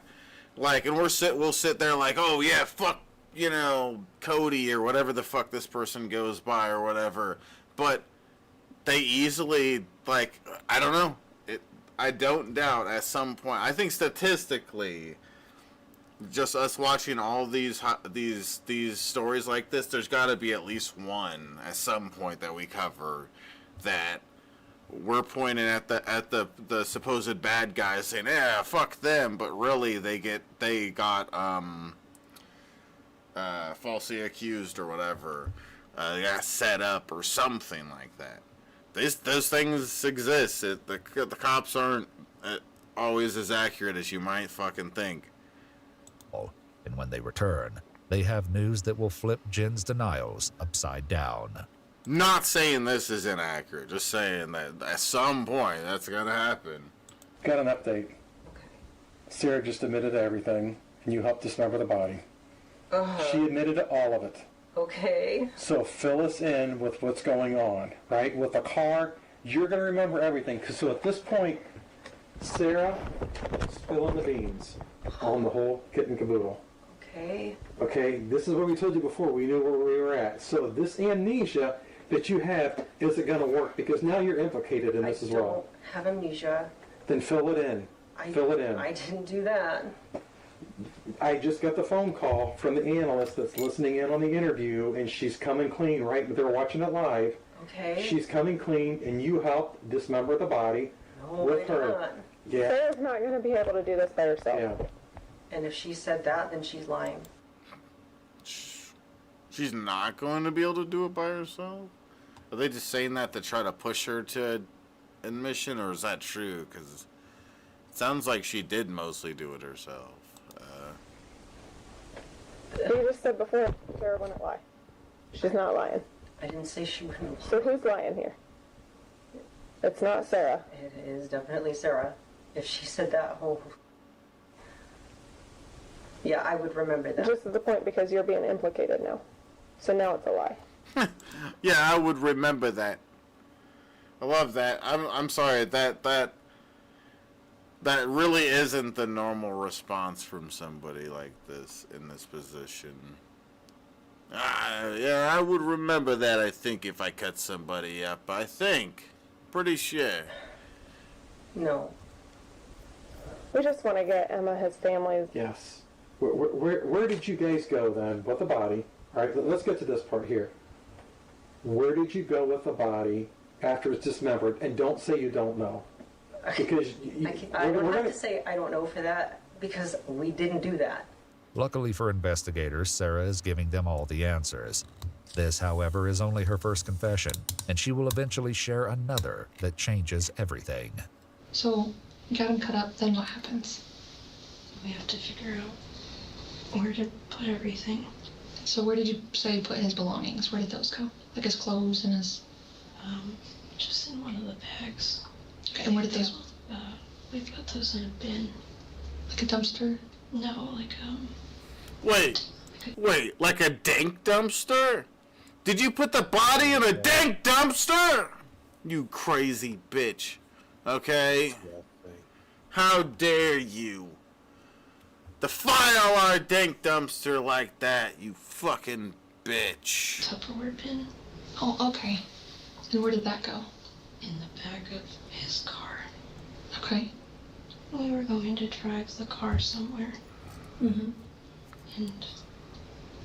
like, and we'll sit there like, oh yeah, fuck, you know, Cody or whatever the fuck this person goes by or whatever. But they easily, like, I don't know. I don't doubt at some point. I think statistically, just us watching all these stories like this, there's got to be at least one at some point that we cover that we're pointing at the supposed bad guys saying, yeah, fuck them, but really they got falsely accused or whatever, they got set up or something like that. Those things exist. The cops aren't always as accurate as you might fucking think. And when they return, they have news that will flip Jen's denials upside down. Not saying this is inaccurate, just saying that at some point that's going to happen. Got an update. Okay. Sarah just admitted to everything, and you helped dismember the body. She admitted to all of it. Okay. So fill us in with what's going on, right? With the car, you're going to remember everything. So at this point, Sarah, spilling the beans on the whole kit and caboodle. Okay, this is what we told you before. We knew where we were at. So this amnesia that you have isn't going to work because now you're implicated in this as well. I don't have amnesia. Then fill it in. Fill it in. I didn't do that. I just got the phone call from the analyst that's listening in on the interview, and she's coming clean, right? They're watching it live. Okay. She's coming clean, and you helped dismember the body with her. Yeah. Sarah's not going to be able to do this by herself. Yeah. And if she said that, then she's lying. She's not going to be able to do it by herself? Are they just saying that to try to push her to admission, or is that true? Because it sounds like she did mostly do it herself. You just said before Sarah wouldn't lie. She's not lying. I didn't say she wouldn't. So who's lying here? It's not Sarah. It is definitely Sarah. If she said that whole... Yeah, I would remember that. Just at the point because you're being implicated now. So now it's a lie. Yeah, I would remember that. I love that. I'm sorry, that really isn't the normal response from somebody like this in this position. Yeah, I would remember that, I think, if I cut somebody up. I think. Pretty sure. No. We just want to get Emma his family's... Yes. Where did you guys go then with the body? All right, let's get to this part here. Where did you go with the body after it's dismembered? And don't say you don't know. Because I don't have to say I don't know for that, because we didn't do that. Luckily for investigators, Sarah is giving them all the answers. This, however, is only her first confession, and she will eventually share another that changes everything. So, you got him cut up, then what happens? We have to figure out where to put everything. So where did you say you put his belongings? Where did those go? Like his clothes and his... Just in one of the bags. Okay, and where did those... We put those in a bin. Like a dumpster? No, like, Wait, like a dank dumpster? Did you put the body in a dank dumpster? You crazy bitch. Okay? How dare you defile our dank dumpster like that, you fucking bitch. Tupperware bin. Oh, okay. And where did that go? In the back of his car. Okay. We were going to drive the car somewhere. Mm-hmm. And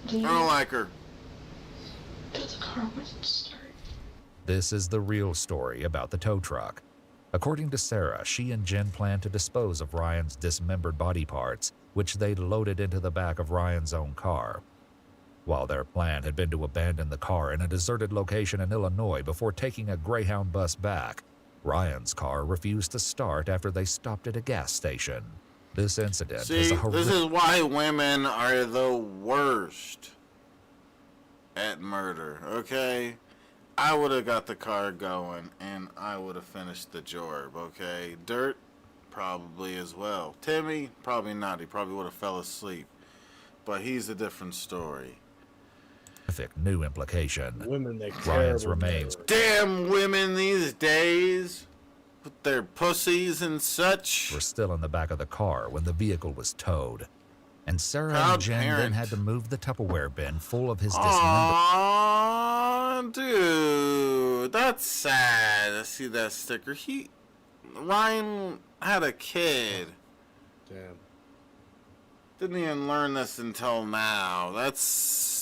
I don't like her. But the car wouldn't start. This is the real story about the tow truck. According to Sarah, she and Jen planned to dispose of Ryan's dismembered body parts, which they loaded into the back of Ryan's own car. While their plan had been to abandon the car in a deserted location in Illinois before taking a Greyhound bus back, Ryan's car refused to start after they stopped at a gas station. This incident is a horrific... This is why women are the worst at murder, okay? I would have got the car going, and I would have finished the job, okay? Dirt, probably as well. Timmy, probably not. He probably would have fell asleep. But he's a different story. New implication. Women, they Ryan's remains. Damn women these days, with their pussies and such. Were still in the back of the car when the vehicle was towed. And Sarah Proud and Jen parent. then had to move the Tupperware bin full of his dismembered... Aww, dude, that's sad. I see that sticker. Ryan had a kid. Damn. Didn't even learn this until now. That's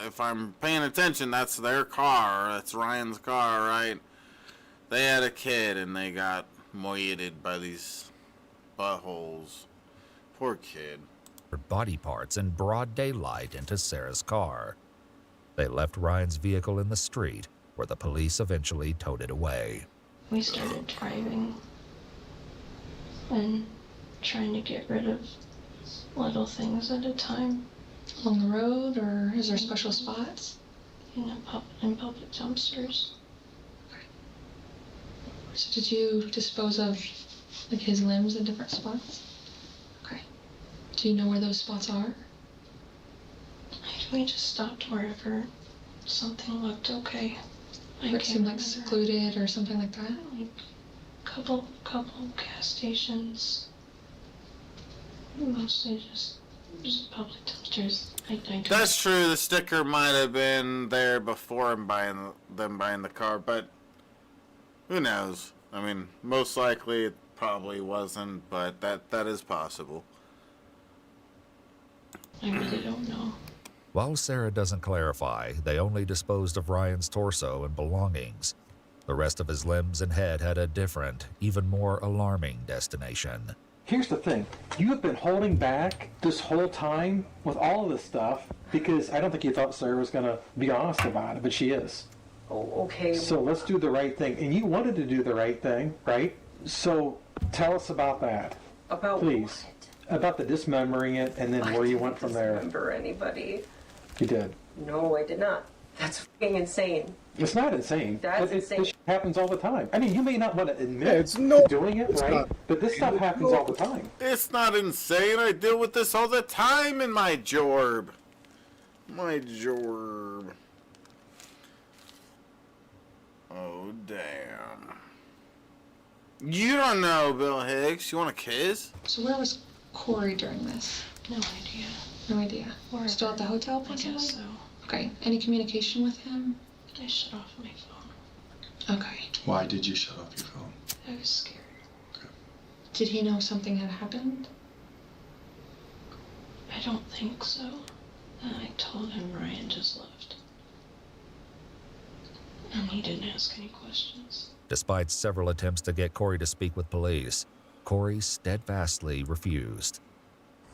if I'm paying attention, that's their car. That's Ryan's car, right? They had a kid and they got moited by these buttholes. Poor kid. body parts in broad daylight into Sarah's car. They left Ryan's vehicle in the street, where the police eventually towed it away. We started driving and trying to get rid of little things at a time. Along the road, or is there special spots? In public dumpsters. So did you dispose of like his limbs in different spots? Okay. Do you know where those spots are? We just stopped wherever something looked okay. Or it seemed like secluded or something like that? Like couple gas stations. Mostly just public dumpsters. That's true. The sticker might have been there before them buying the car, but who knows? I mean, most likely it probably wasn't, but that is possible. I really don't know. While Sarah doesn't clarify, they only disposed of Ryan's torso and belongings. The rest of his limbs and head had a different, even more alarming destination. Here's the thing. You have been holding back this whole time with all of this stuff because I don't think you thought Sarah was going to be honest about it, but she is. Oh, okay. So let's do the right thing. And you wanted to do the right thing, right? So tell us about that. About please. What? About the dismembering it and then where you went from there. I didn't dismember anybody. You did. No, I did not. That's fucking insane. It's not insane. That's insane. This happens all the time. I mean, you may not want to admit to doing it, right? But this stuff happens all the time. It's not insane. I deal with this all the time in my jorb. My jorb. Oh, damn. You don't know, Bill Hicks. You want a kiss? So where was Corey during this? No idea. No idea. Wherever. Still at the hotel, I possibly? guess so. Okay. Any communication with him? I shut off my phone. Okay. Why did you shut off your phone? I was scared. Did he know something had happened? I don't think so. And I told him Ryan just left. And he didn't ask any questions. Despite several attempts to get Corey to speak with police, Corey steadfastly refused.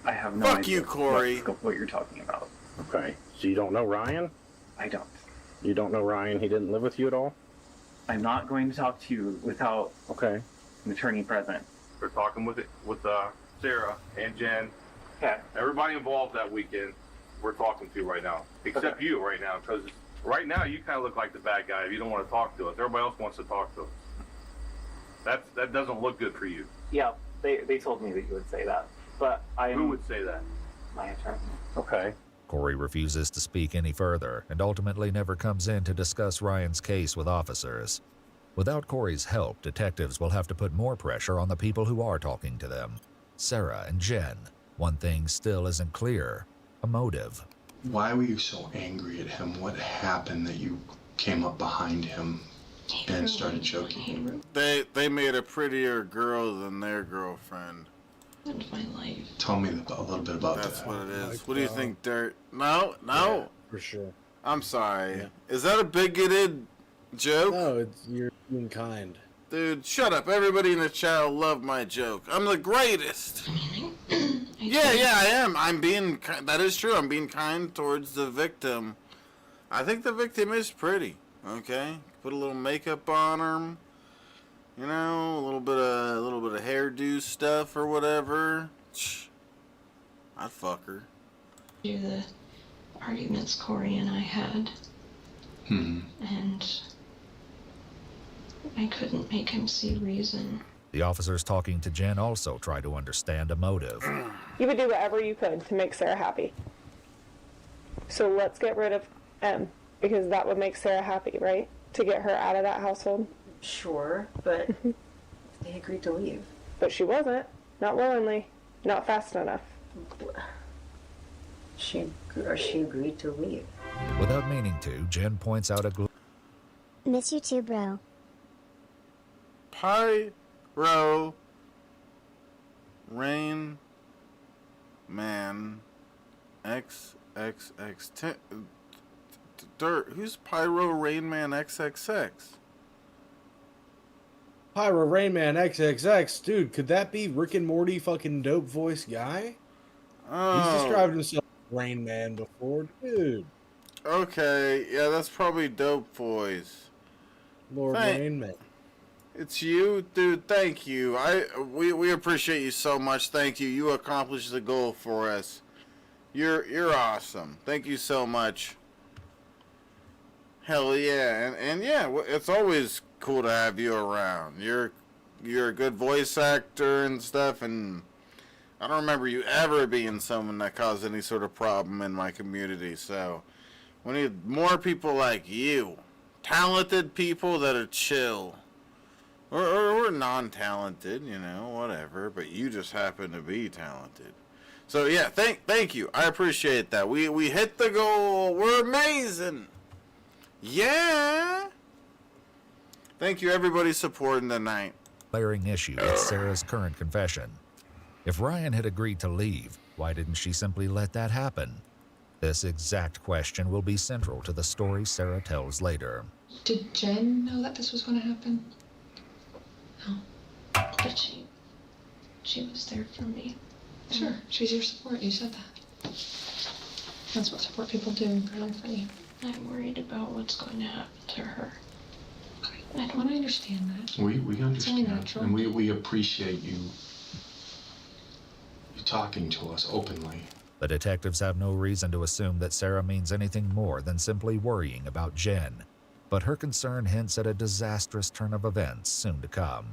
I have no Fuck idea you, Corey. what you're talking about. Okay, so you don't know Ryan? I don't. You don't know Ryan? He didn't live with you at all? I'm not going to talk to you without an attorney present. We're talking with Sarah and Jen. Okay. Everybody involved that weekend, we're talking to right now, except you right now, because right now you kind of look like the bad guy if you don't want to talk to us. Everybody else wants to talk to us. That doesn't look good for you. Yeah, they told me that you would say that, but Who would say that? My attorney. Okay. Corey refuses to speak any further and ultimately never comes in to discuss Ryan's case with officers. Without Corey's help, detectives will have to put more pressure on the people who are talking to them. Sarah and Jen. One thing still isn't clear: a motive. Why were you so angry at him? What happened that you came up behind him and started choking? They made a prettier girl than their girlfriend. And my life. Tell me a little bit about that. That's what it is. What do you think, Dirt? No? Yeah, for sure. I'm sorry. Yeah. Is that a bigoted joke? No, you're being kind. Dude, shut up. Everybody in the chat will love my joke. I'm the greatest. Yeah, I am. That is true. I'm being kind towards the victim. I think the victim is pretty. Okay? Put a little makeup on her. You know, a little bit of hairdo stuff or whatever. I'd fuck her. The arguments Corey and I had. And I couldn't make him see reason. The officers talking to Jen also try to understand a motive. You would do whatever you could to make Sarah happy. So let's get rid of M, because that would make Sarah happy, right? To get her out of that household. Sure, but they agreed to leave. But she wasn't. Not willingly. Not fast enough. She agreed to leave. Without meaning to, Jen points out a Miss you too, bro. Pyro Rain Man XXX. Dirt. Who's Pyro Rain Man XXX? Pyro Rain Man XXX, dude. Could that be Rick and Morty fucking dope voice guy? Oh. He's described himself as Rain Man before, dude. Okay, yeah, that's probably Dope Voice. Lord Rain Man. It's you, dude. Thank you. We appreciate you so much. Thank you. You accomplished the goal for us. You're awesome. Thank you so much. Hell yeah, and yeah, it's always cool to have you around. You're a good voice actor and stuff, and I don't remember you ever being someone that caused any sort of problem in my community. So we need more people like you, talented people that are chill, or non-talented, you know, whatever. But you just happen to be talented. So yeah, thank you. I appreciate that. We hit the goal. We're amazing. Yeah. Thank you, everybody, supporting tonight. glaring issue with Sarah's current confession. If Ryan had agreed to leave, why didn't she simply let that happen? This exact question will be central to the story Sarah tells later. Did Jen know that this was going to happen? No. But she was there for me. Sure, she's your support. You said that. That's what support people do. Really funny. I'm worried about what's going to happen to her. I understand that. We It's only understand, natural. and we appreciate you talking to us openly. The detectives have no reason to assume that Sarah means anything more than simply worrying about Jen, but her concern hints at a disastrous turn of events soon to come.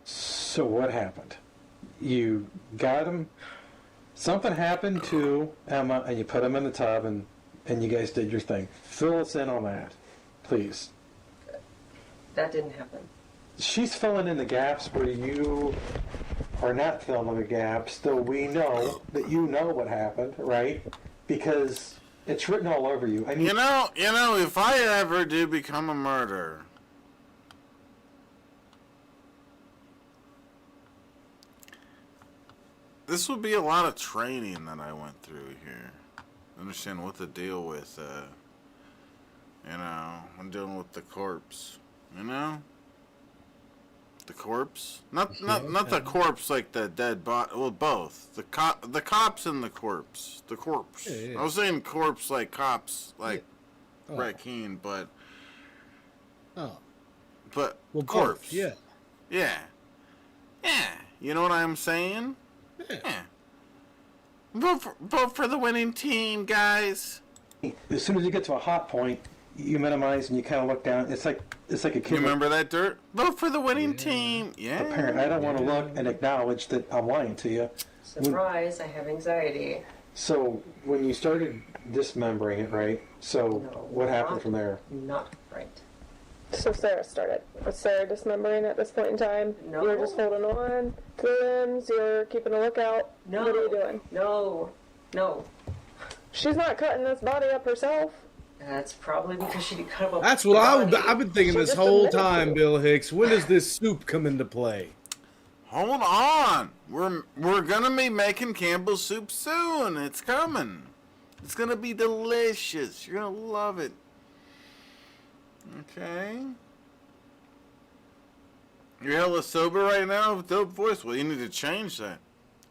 So what happened? You got him. Something happened to Emma, and you put him in the tub, and you guys did your thing. Fill us in on that, please. That didn't happen. She's filling in the gaps where you are not filling in the gaps, though we know that you know what happened, right? Because it's written all over you. I mean, You know, if I ever do become a murderer, this would be a lot of training that I went through here. Understand what to deal with, when dealing with the corpse. The corpse? Not the corpse like the dead body. Well, both. The cops and the corpse. The corpse. Yeah. I was saying corpse like cops, like Brett Keane, but... Oh. But Well, corpse. both, yeah. Yeah. You know what I'm saying? Yeah. Vote for the winning team, guys. as soon as you get to a hot point, you minimize and you kind of look down. It's like a kid. You remember that, Dirt? Vote for the winning team. Yeah. A parent. I don't want to look and acknowledge that I'm lying to you. Surprise! I have anxiety. So when you started dismembering it, right? So what happened from there? Not right. So Sarah started. Was Sarah dismembering at this point in time? No. You were just holding on to the limbs, you're keeping a lookout? No. What are you doing? No. She's not cutting this body up herself. That's probably because she cut up. That's what I've been thinking this whole time, Bill Hicks. When does this soup come into play? Hold on. We're gonna be making Campbell's soup soon. It's coming. It's gonna be delicious. You're gonna love it. Okay. You're hella sober right now with dope voice. Well, you need to change that.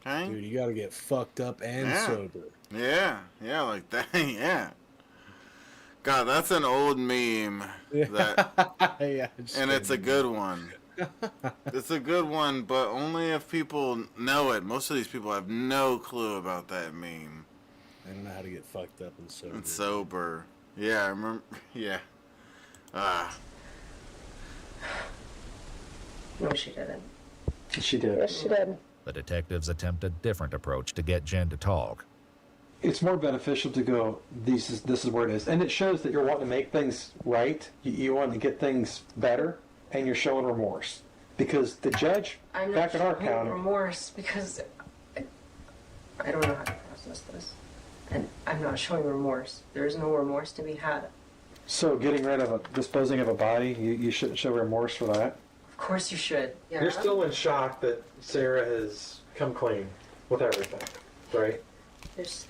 Okay. Dude, you gotta get fucked up and sober. Yeah, like that. Yeah. God, that's an old meme. Yeah, and it's a good one. It's a good one, but only if people know it. Most of these people have no clue about that meme. I don't know how to get fucked up and sober. And sober. Yeah, I remember. Yeah. No, she didn't. She did. Yes, she did. The detectives attempt a different approach to get Jen to talk. It's more beneficial to go, this is where it is. And it shows that you're wanting to make things right. You want to get things better, and you're showing remorse. Because the judge, I'm not back in our showing county... remorse because I don't know how to process this. And I'm not showing remorse. There is no remorse to be had. So getting rid of disposing of a body, you shouldn't show remorse for that? Of course you should. Yeah. You're still in shock that Sarah has come clean with everything, right? There's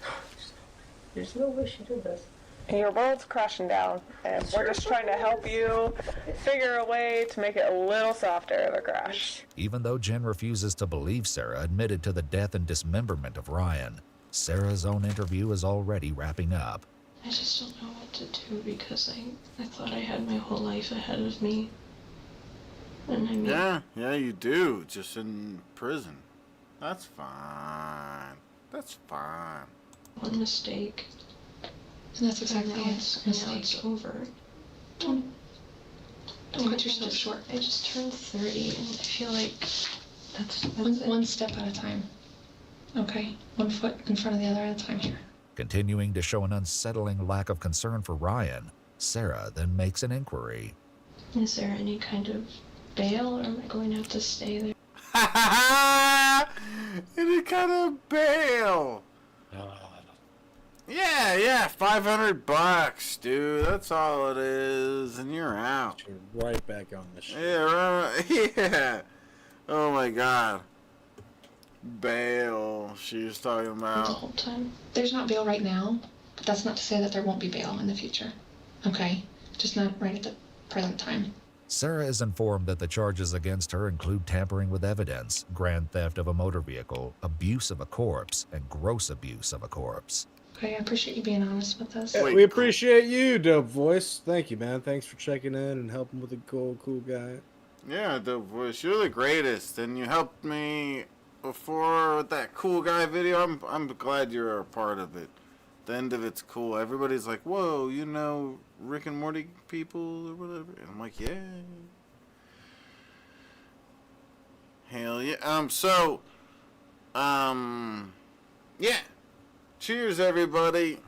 no way she did this. And your world's crashing down, and we're just trying to help you figure a way to make it a little softer of a crash. Even though Jen refuses to believe Sarah admitted to the death and dismemberment of Ryan, Sarah's own interview is already wrapping up. I just don't know what to do because I thought I had my whole life ahead of me. And I mean... Yeah, you do. Just in prison. That's fine. That's fine. One mistake. And that's exactly now it. now it's over. Don't cut yourself short. I just turned 30 and I feel like that's one step at a time. Okay? 1 foot in front of the other at a time here. Continuing to show an unsettling lack of concern for Ryan, Sarah then makes an inquiry. Is there any kind of bail or am I going to have to stay there? Any kind of bail. Yeah, $500, dude. That's all it is, and you're out. You're right back on the show. Yeah. Oh my God. Bail. She's talking about. The whole time. There's not bail right now. But that's not to say that there won't be bail in the future. Okay? Just not right at the present time. Sarah is informed that the charges against her include tampering with evidence, grand theft of a motor vehicle, abuse of a corpse, and gross abuse of a corpse. Okay, I appreciate you being honest with us. We appreciate you, Dope Voice. Thank you, man. Thanks for checking in and helping with the cool guy. Yeah, Dope Voice, you're the greatest, and you helped me before with that cool guy video. I'm glad you're a part of it. The end of it's cool. Everybody's like, whoa, you know Rick and Morty people or whatever. And I'm like, yeah. Hell yeah. Yeah. Cheers, everybody.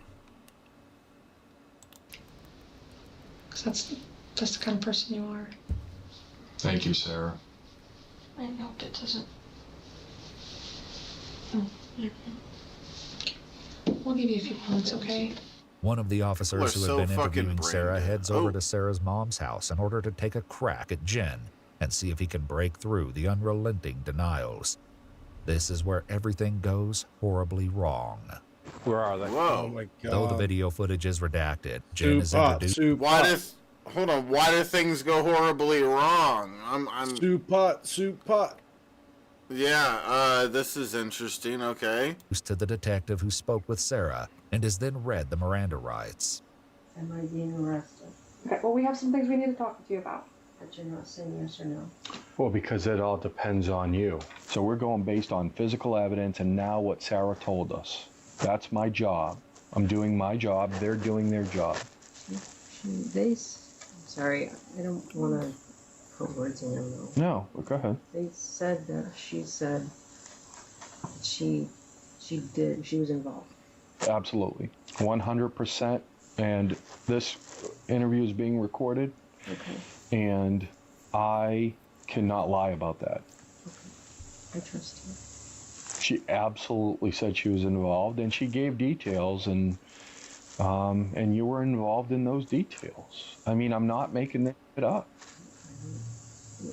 Because that's the kind of person you are. Thank you, Sarah. I hope it doesn't. Oh, yeah. We'll give you a few moments, okay? One of the officers who had been interviewing Sarah brain-dead. heads over to Sarah's mom's house in order to take a crack at Jen and see if he can break through the unrelenting denials. This is where everything goes horribly wrong. Where are they? Whoa. Oh my god. Though the video footage is redacted, Jen is introduced. Why do things go horribly wrong? Soup pot. Yeah, this is interesting, okay. To the detective who spoke with Sarah and is then read the Miranda rights. Am I being arrested? Okay, well, we have some things we need to talk to you about. But you're not saying yes or no. Well, because it all depends on you. So we're going based on physical evidence and now what Sarah told us. That's my job. I'm doing my job. They're doing their job. Sorry, I don't want to put words in your mouth. No, go ahead. They said that she said she was involved. Absolutely. 100%. And this interview is being recorded. Okay. And I cannot lie about that. I trust you. She absolutely said she was involved, and she gave details, and you were involved in those details. I mean, I'm not making it up.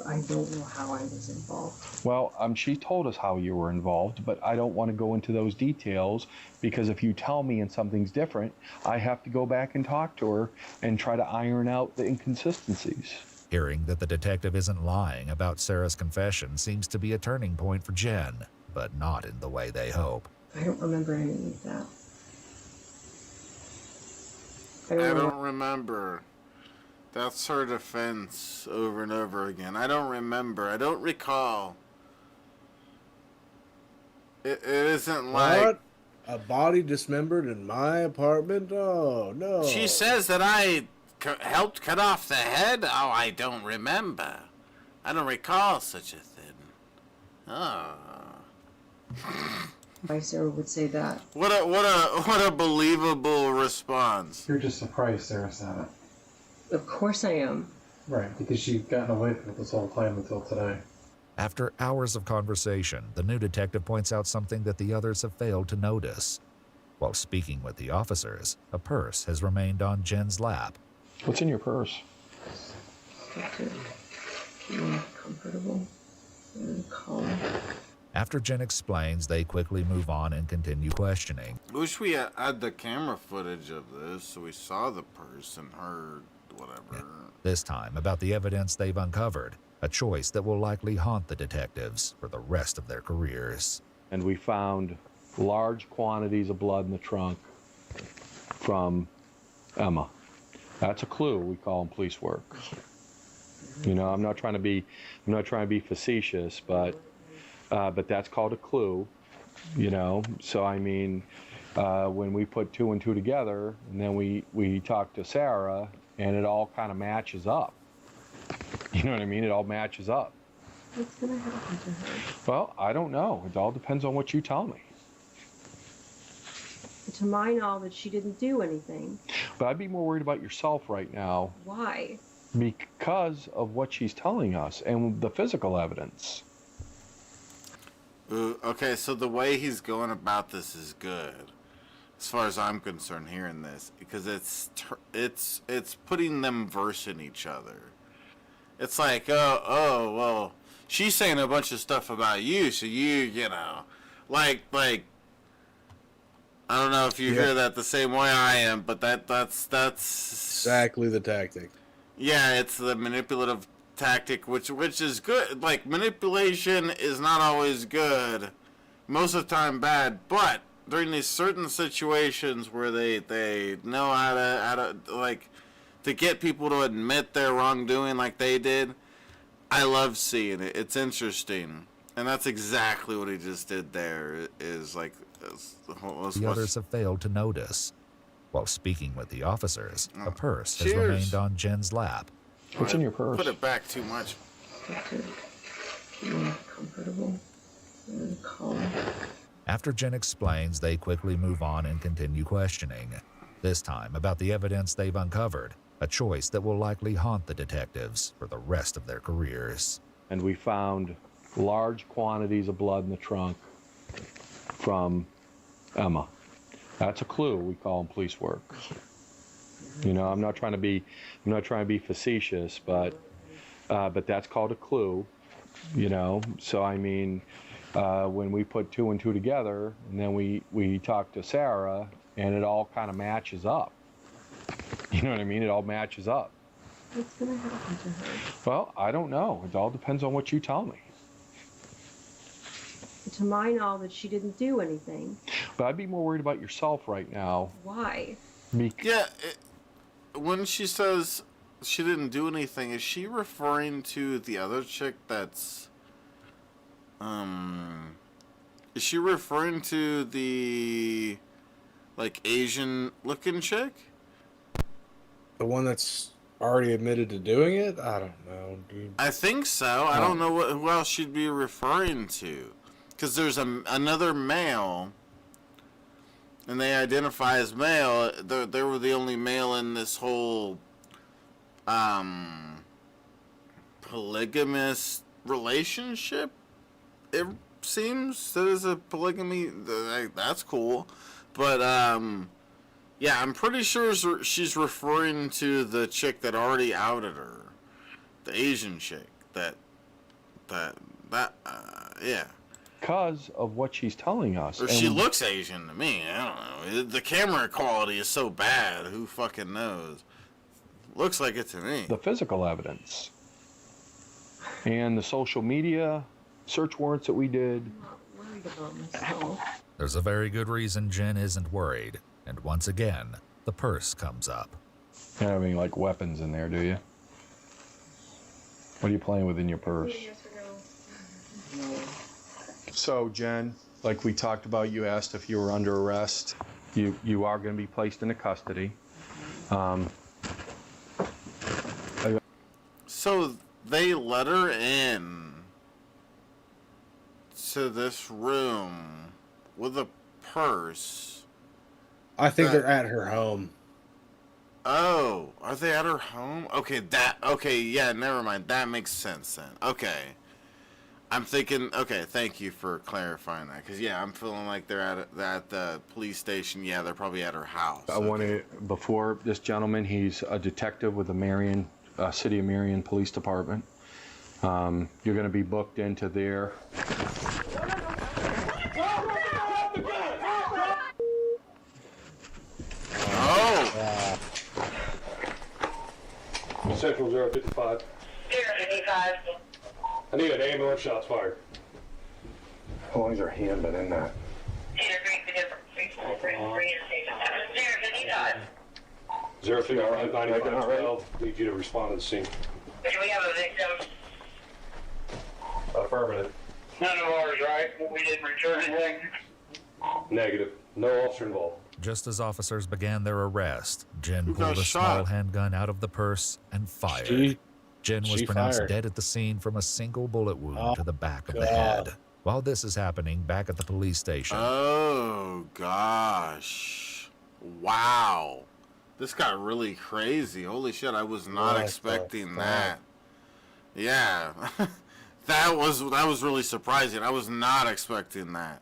I don't know how I was involved. Well, she told us how you were involved, but I don't want to go into those details because if you tell me and something's different, I have to go back and talk to her and try to iron out the inconsistencies. Hearing that the detective isn't lying about Sarah's confession seems to be a turning point for Jen, but not in the way they hope. I don't remember any of that. I don't remember. That's her defense over and over again. I don't remember. I don't recall. It isn't like... What? A body dismembered in my apartment? Oh, no. She says that I helped cut off the head? Oh, I don't remember. I don't recall such a thing. Oh. Why Sarah would say that? What a believable response. You're just surprised Sarah said it. Of course I am. Right, because you've gotten away from it this whole time until today. After hours of conversation, the new detective points out something that the others have failed to notice. While speaking with the officers, a purse has remained on Jen's lap. What's in your purse? Comfortable and calm. After Jen explains, they quickly move on and continue questioning. Wish we had the camera footage of this so we saw the purse and heard whatever. This time about the evidence they've uncovered, a choice that will likely haunt the detectives for the rest of their careers. And we found large quantities of blood in the trunk from Emma. That's a clue. We call them police work. You know, I'm not trying to be facetious, but that's called a clue. You know, so I mean, when we put two and two together, and then we talked to Sarah, and it all kind of matches up. You know what I mean? It all matches up. What's gonna happen to her? Well, I don't know. It all depends on what you tell me. To my knowledge, she didn't do anything. But I'd be more worried about yourself right now Why? because of what she's telling us and the physical evidence. Okay, so the way he's going about this is good, as far as I'm concerned. Hearing this, because it's putting them versing each other. It's like, oh, well, she's saying a bunch of stuff about you, so you know, like I don't know if you hear that the same way I am, but that's exactly the tactic. Yeah, it's the manipulative tactic, which is good. Like, manipulation is not always good, most of the time bad, but during these certain situations where they know how to like to get people to admit their wrongdoing like they did, I love seeing it. It's interesting, and that's exactly what he just did there. Is like The others have failed to notice. While speaking with the officers, a purse has Cheers. remained on Jen's lap. What's in your purse? Put it back too much. Comfortable and calm. After Jen explains, they quickly move on and continue questioning, this time about the evidence they've uncovered, a choice that will likely haunt the detectives for the rest of their careers. And we found large quantities of blood in the trunk from Emma. That's a clue. We call them police work. You know, I'm not trying to be facetious, but that's called a clue. You know, so I mean, when we put 2 and 2 together, and then we talked to Sarah, and it all kind of matches up. You know what I mean? It all matches up. What's gonna happen to her? Well, I don't know. It all depends on what you tell me. To my knowledge, she didn't do anything. But I'd be more worried about yourself right now. Why? Yeah, when she says she didn't do anything, is she referring to the other chick that's... Is she referring to the, like, Asian-looking chick? The one that's already admitted to doing it? I don't know, dude. I think so. I don't know who else she'd be referring to. Because there's another male, and they identify as male. They were the only male in this whole polygamous relationship. It seems there's a polygamy. That's cool. But, yeah, I'm pretty sure she's referring to the chick that already outed her. The Asian chick. Yeah. Because of what she's telling us. Or she looks Asian to me. I don't know. The camera quality is so bad. Who fucking knows? Looks like it to me. The physical evidence. And the social media search warrants that we did. I'm not worried about myself. There's a very good reason Jen isn't worried. And once again, the purse comes up. You don't have any, like, weapons in there, do you? What are you playing with in your purse? So, Jen, like we talked about, you asked if you were under arrest. You are going to be placed into custody. So they let her in to this room with a purse. I think they're at her home. Oh, are they at her home? Okay, yeah, never mind. That makes sense then. Okay. I'm thinking, okay, thank you for clarifying that. Because, yeah, I'm feeling like they're at the police station. Yeah, they're probably at her house. I want to, before this gentleman, he's a detective with the City of Marion Police Department. You're going to be booked into their... Oh! Central 055. 055. I need an ambulance, shots fired. How long's her hand been in that? 055, 9512. Need you to respond to the scene. Do we have a victim? Affirmative. None of ours, right? We didn't return anything? Negative. No officer involved. Just as officers began their arrest, Jen pulled a got small shot? handgun out of the purse and fired. Jen was she pronounced fired. dead at the scene from a single bullet wound to the back of the God. head. While this is happening back at the police station, Oh, gosh. Wow. This got really crazy. Holy shit, I was not What the expecting fuck? that. Yeah. that was really surprising. I was not expecting that.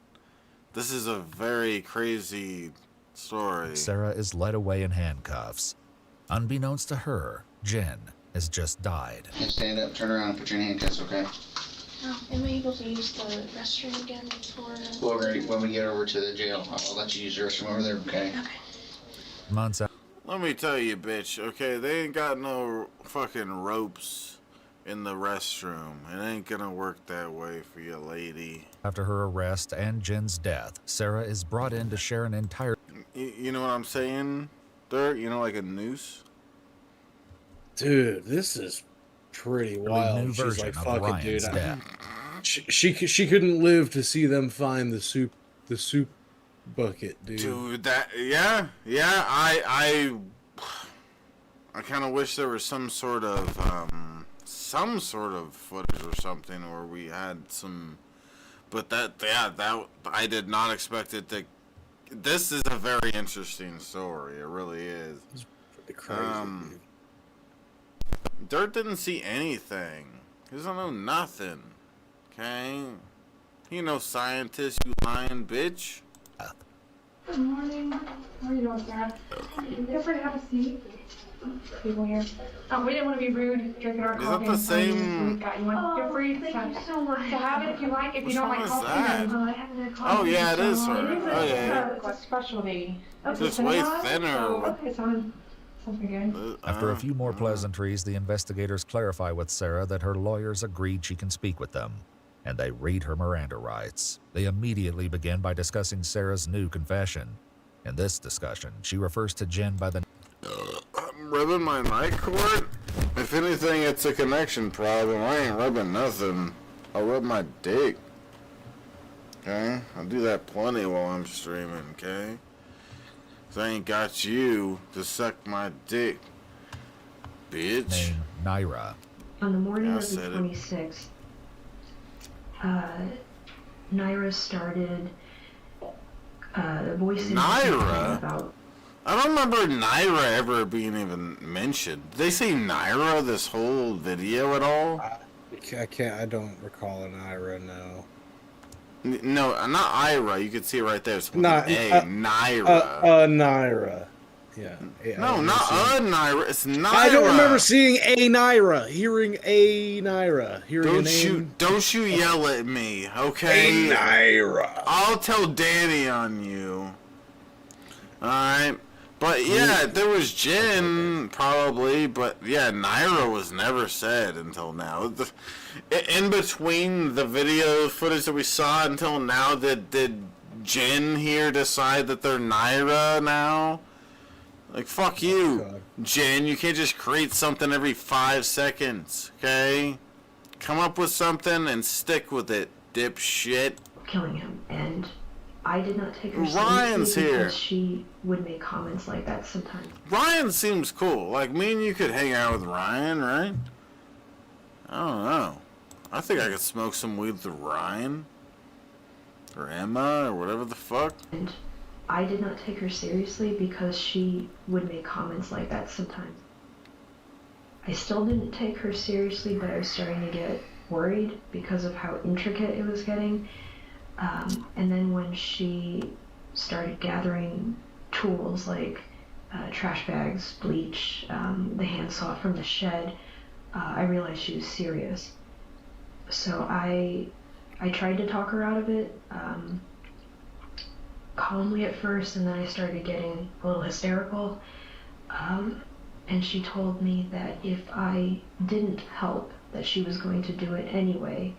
This is a very crazy story. Sarah is led away in handcuffs. Unbeknownst to her, Jen has just died. Stand up, turn around, and put your handcuffs, okay? Am I able to use the restroom again for... When we get over to the jail, I'll let you use the restroom over there, okay? Months out. Let me tell you, bitch, okay? They ain't got no fucking ropes in the restroom. It ain't gonna work that way for you, lady. After her arrest and Jen's death, Sarah is brought in to share an entire... You know what I'm saying, Dirt? You know, like a noose? Dude, this is pretty wild. new She's version like, of fuck it, Ryan's dude. death. She couldn't live to see them find the soup bucket, dude. Dude, I kind of wish there was some sort of footage or something, or we had some, but that I did not expect it to. This is a very interesting story. It really is. It's pretty crazy. Dirt didn't see anything. He doesn't know nothing. Okay, he no scientist, you lying bitch. Good morning. How are you doing, Sarah? Feel free to have a seat. People here. We didn't want to be rude drinking our coffee. Is that the same? Got you one. Feel free to have it if you like. If you don't like coffee, then I haven't had coffee. Oh yeah, it is her. Oh yeah. It's a specialty. Just way thinner. It's on something good. After a few more pleasantries, the investigators clarify with Sarah that her lawyers agreed she can speak with them, and they read her Miranda rights. They immediately begin by discussing Sarah's new confession. In this discussion, she refers to Jen by the... I'm rubbing my night cord? If anything, it's a connection problem. I ain't rubbing nothing. I'll rub my dick. Okay? I'll do that plenty while I'm streaming, okay? 'Cause I ain't got you to suck my dick, bitch. Name Naira. On the morning I of the said it. 26th, Naira started voicing Naira? about... I don't remember Naira ever being even mentioned. Did they say Naira this whole video at all? I don't recall an Ira, no. No, not Ira. You can see it right there. It's with Not an A. Naira. Naira. Yeah. No, not a Naira. It's Naira. I don't remember seeing a Naira, hearing a Naira, hearing a name. Don't you yell at me, okay? A Naira. I'll tell Danny on you. Alright. But yeah, there was Jen, probably, but yeah, Naira was never said until now. In between the video footage that we saw until now, did Jen here decide that they're Naira now? Like, fuck you, Jen. You can't just create something every 5 seconds, okay? Come up with something and stick with it, dipshit. killing him, and I did not take her Ryan's seriously here. because she would make comments like that sometimes. Ryan seems cool. Like, me and you could hang out with Ryan, right? I don't know. I think I could smoke some weed with Ryan. Or Emma, or whatever the fuck. And I did not take her seriously because she would make comments like that sometimes. I still didn't take her seriously, but I was starting to get worried because of how intricate it was getting. And then when she started gathering tools like trash bags, bleach, the handsaw from the shed, I realized she was serious. So I tried to talk her out of it, calmly at first, and then I started getting a little hysterical. And she told me that if I didn't help, that she was going to do it anyway.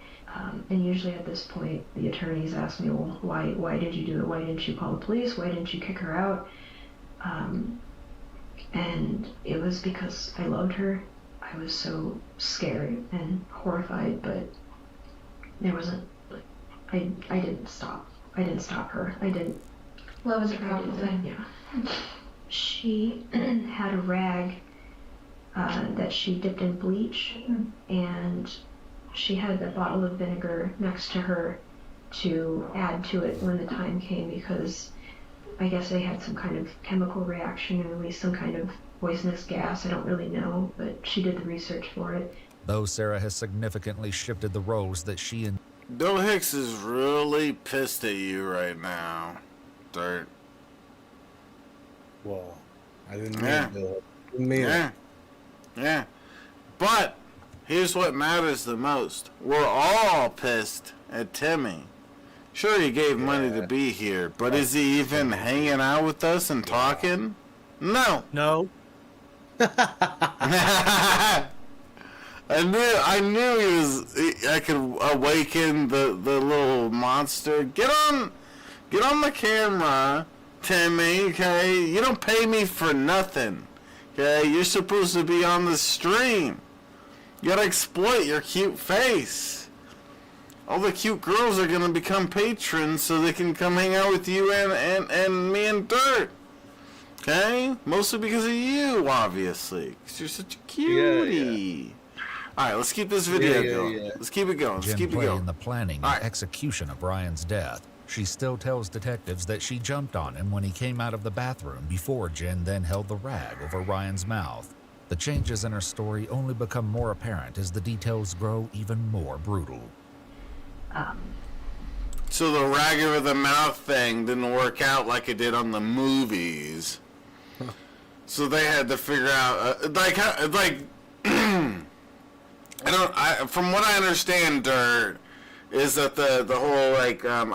And usually at this point, the attorneys ask me, well, why did you do it? Why didn't you call the police? Why didn't you kick her out? And it was because I loved her. I was so scared and horrified, but there wasn't, I didn't stop. I didn't stop her. I didn't. Love is a powerful thing. Yeah. She had a rag that she dipped in bleach, and she had a bottle of vinegar next to her to add to it when the time came, because I guess they had some kind of chemical reaction and released some kind of poisonous gas. I don't really know, but she did the research for it. Though Sarah has significantly shifted the roles that she and Bill Hicks is really pissed at you right now, Dirt. Well, I didn't mean Yeah. it, Bill. Didn't mean Yeah. it. Yeah. But here's what matters the most. We're all pissed at Timmy. Sure, he gave money to be here, but is he even hanging out with us and talking? No. No. I knew I could awaken the little monster. Get on the camera, Timmy, okay? You don't pay me for nothing, okay? You're supposed to be on the stream. You gotta exploit your cute face. All the cute girls are gonna become patrons so they can come hang out with you and me and Dirt. Okay? Mostly because of you, obviously. Because you're such a cutie. Yeah. Alright, let's keep this video going. Let's keep it going. Jen played in the planning and execution of Ryan's death. She still tells detectives that she jumped on him when he came out of the bathroom before Jen then held the rag over Ryan's mouth. The changes in her story only become more apparent as the details grow even more brutal. So the rag over the mouth thing didn't work out like it did on the movies. So they had to figure out, from what I understand, Dirt, is that the whole, I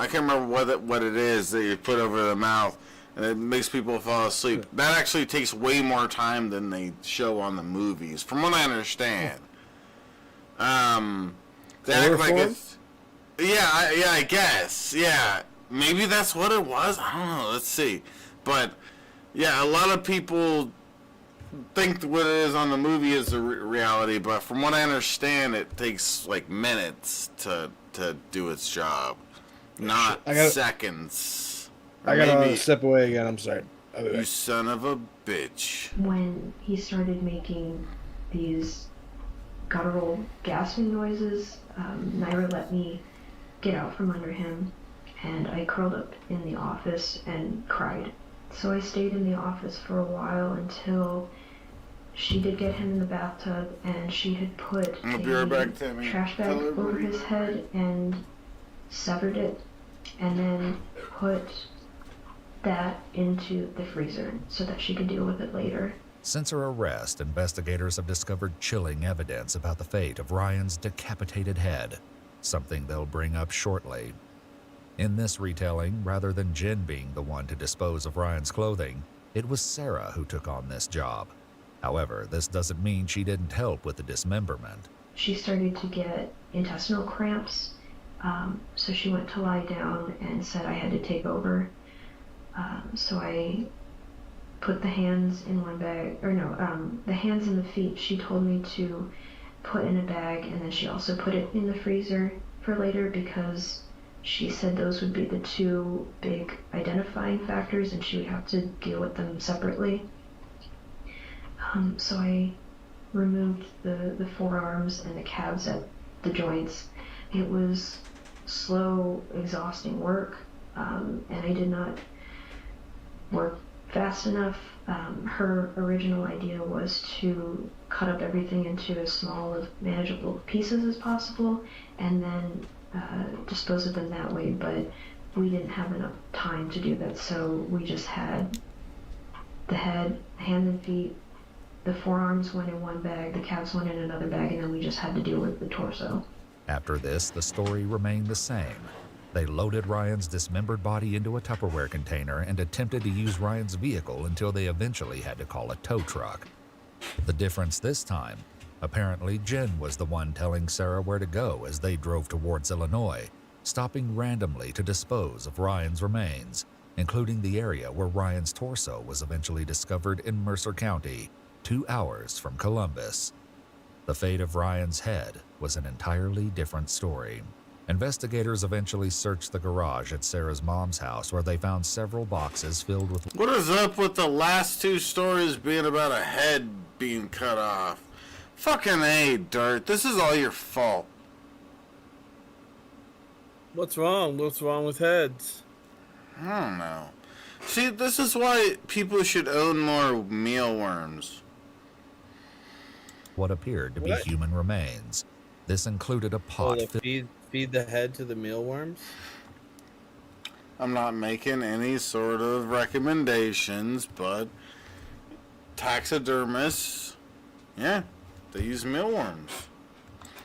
can't remember what it is that you put over the mouth, and it makes people fall asleep. That actually takes way more time than they show on the movies, from what I understand. They act like it's... Yeah, I guess. Yeah. Maybe that's what it was. I don't know. Let's see. But, yeah, a lot of people think what it is on the movie is the reality, but from what I understand, it takes, minutes to do its job. Not seconds. I gotta step away again. I'm sorry. You son of a bitch. When he started making these guttural gasping noises, Naira let me get out from under him, and I curled up in the office and cried. So I stayed in the office for a while until she did get him in the bathtub, and she had put a trash bag over his head and severed it, and then put that into the freezer so that she could deal with it later. Since her arrest, investigators have discovered chilling evidence about the fate of Ryan's decapitated head, something they'll bring up shortly. In this retelling, rather than Jen being the one to dispose of Ryan's clothing, it was Sarah who took on this job. However, this doesn't mean she didn't help with the dismemberment. She started to get intestinal cramps, so she went to lie down and said I had to take over. So I put the hands in one bag, the hands and the feet she told me to put in a bag, and then she also put it in the freezer for later because she said those would be the two big identifying factors and she would have to deal with them separately. So I removed the forearms and the calves at the joints. It was slow, exhausting work, and I did not work fast enough. Her original idea was to cut up everything into as small of manageable pieces as possible and then dispose of them that way, but we didn't have enough time to do that, so we just had the head, hands and feet, the forearms went in one bag, the calves went in another bag, and then we just had to deal with the torso. After this, the story remained the same. They loaded Ryan's dismembered body into a Tupperware container and attempted to use Ryan's vehicle until they eventually had to call a tow truck. The difference this time, apparently Jen was the one telling Sarah where to go as they drove towards Illinois, stopping randomly to dispose of Ryan's remains, including the area where Ryan's torso was eventually discovered in Mercer County, 2 hours from Columbus. The fate of Ryan's head was an entirely different story. Investigators eventually searched the garage at Sarah's mom's house where they found several boxes filled with... What is up with the last two stories being about a head being cut off? Fucking A, Dirt. This is all your fault. What's wrong? What's wrong with heads? I don't know. See, this is why people should own more mealworms. What appeared to be human remains. This included a pot filled... Feed the head to the mealworms? I'm not making any sort of recommendations, but taxidermists, yeah, they use mealworms.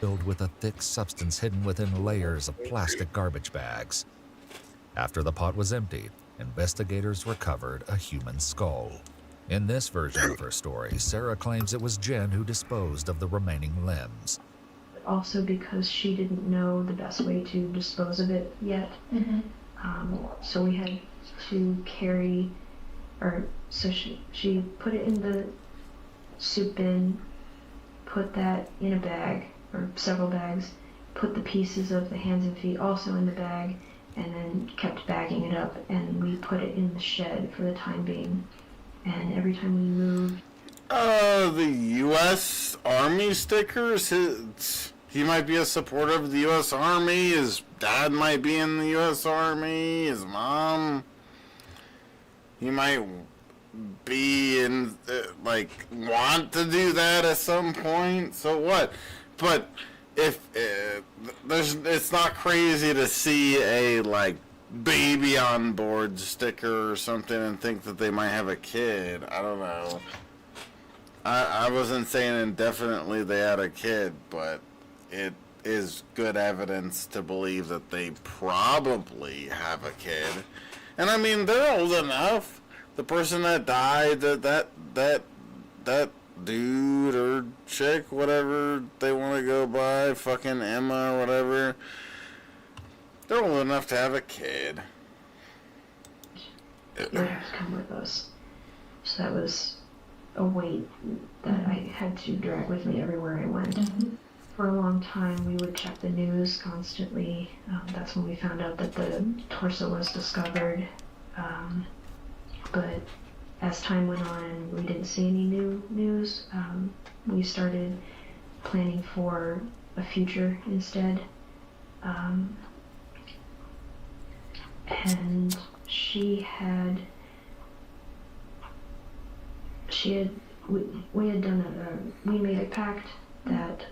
filled with a thick substance hidden within layers of plastic garbage bags. After the pot was emptied, investigators recovered a human skull. In this version of her story, Sarah claims it was Jen who disposed of the remaining limbs. Also because she didn't know the best way to dispose of it yet. So we had to she put it in the soup bin, put that in a bag, or several bags, put the pieces of the hands and feet also in the bag, and then kept bagging it up, and we put it in the shed for the time being. And every time we moved... The U.S. Army stickers? He might be a supporter of the U.S. Army. His dad might be in the U.S. Army. His mom... He might be in, want to do that at some point. So what? But if it's not crazy to see a, baby on board sticker or something and think that they might have a kid. I don't know. I wasn't saying indefinitely they had a kid, but it is good evidence to believe that they probably have a kid. And I mean, they're old enough. The person that died, that dude or chick, whatever they want to go by, fucking Emma or whatever, they're old enough to have a kid. You would have to come with us. So that was a weight that I had to drag with me everywhere I went. For a long time, we would check the news constantly. That's when we found out that the torso was discovered. But as time went on and we didn't see any new news, we started planning for a future instead. And we made a pact that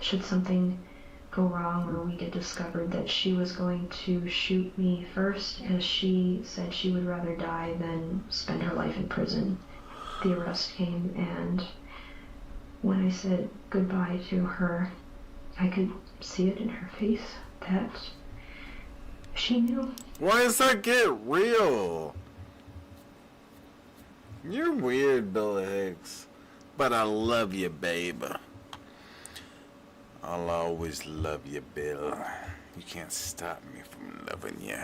should something go wrong or we get discovered, that she was going to shoot me first, as she said she would rather die than spend her life in prison. The arrest came, and when I said goodbye to her, I could see it in her face that she knew. Why does that get real? You're weird, Bill Hicks. But I love you, babe. I'll always love you, Bill. You can't stop me from loving you.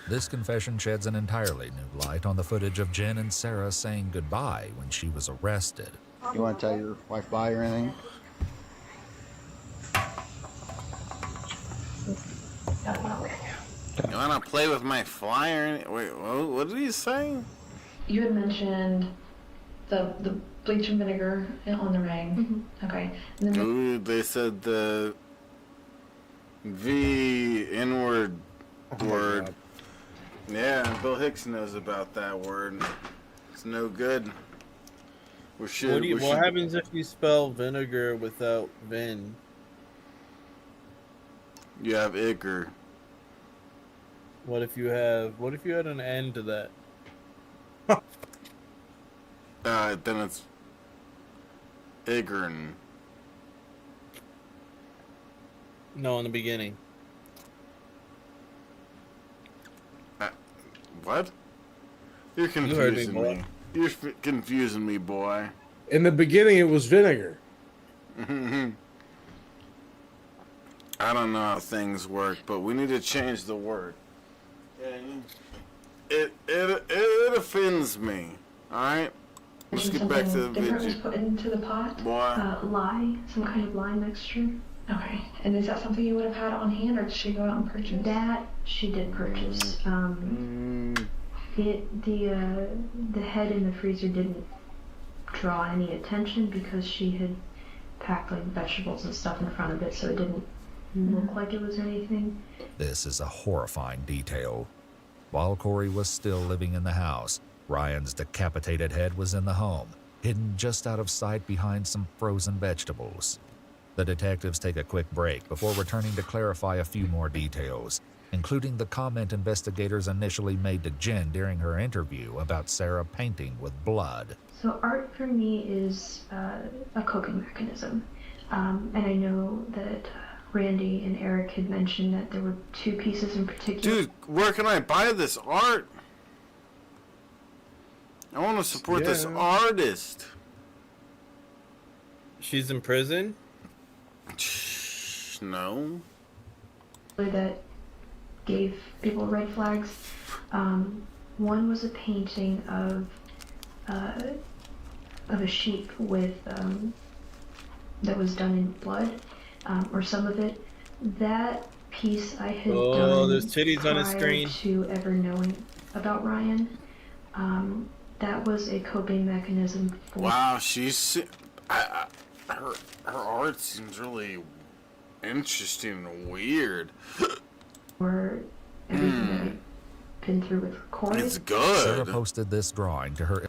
This confession sheds an entirely new light on the footage of Jen and Sarah saying goodbye when she was arrested. You want to tell your wife bye or anything? You want to play with my flyer? Wait, what did he say? You had mentioned the bleach and vinegar on the ring. Okay. And then Ooh, they said the V inward word. God. Yeah, Bill Hicks knows about that word. It's no good. What happens if you spell vinegar without vin? You have Icker. What if you had an N to that? Then it's Igern. No, in the beginning. What? You're confusing me. You're confusing me, boy. In the beginning, it was vinegar. I don't know how things work, but we need to change the word. It offends me. All right. Let's get back to the different was video. put into the pot. Lye, some kind of lye mixture. Okay. And is that something you would have had on hand, or did she go out and purchase? That she did purchase. The head in the freezer didn't draw any attention because she had packed like vegetables and stuff in front of it, so it didn't look like it was anything. This is a horrifying detail. While Corey was still living in the house, Ryan's decapitated head was in the home, hidden just out of sight behind some frozen vegetables. The detectives take a quick break before returning to clarify a few more details, including the comment investigators initially made to Jen during her interview about Sarah painting with blood. So art for me is a coping mechanism. And I know that Randy and Eric had mentioned that there were 2 pieces in particular. Dude, where can I buy this art? I want to support this artist. She's in prison? No. That gave people red flags. One was a painting of a sheep with that was done in blood, or some of it. That piece I had done there's titties on his prior screen. to ever knowing about Ryan. That was a coping mechanism for. Wow, her art seems really interesting and weird. For everything that I've been through with Corey. It's good. Sarah posted this drawing to her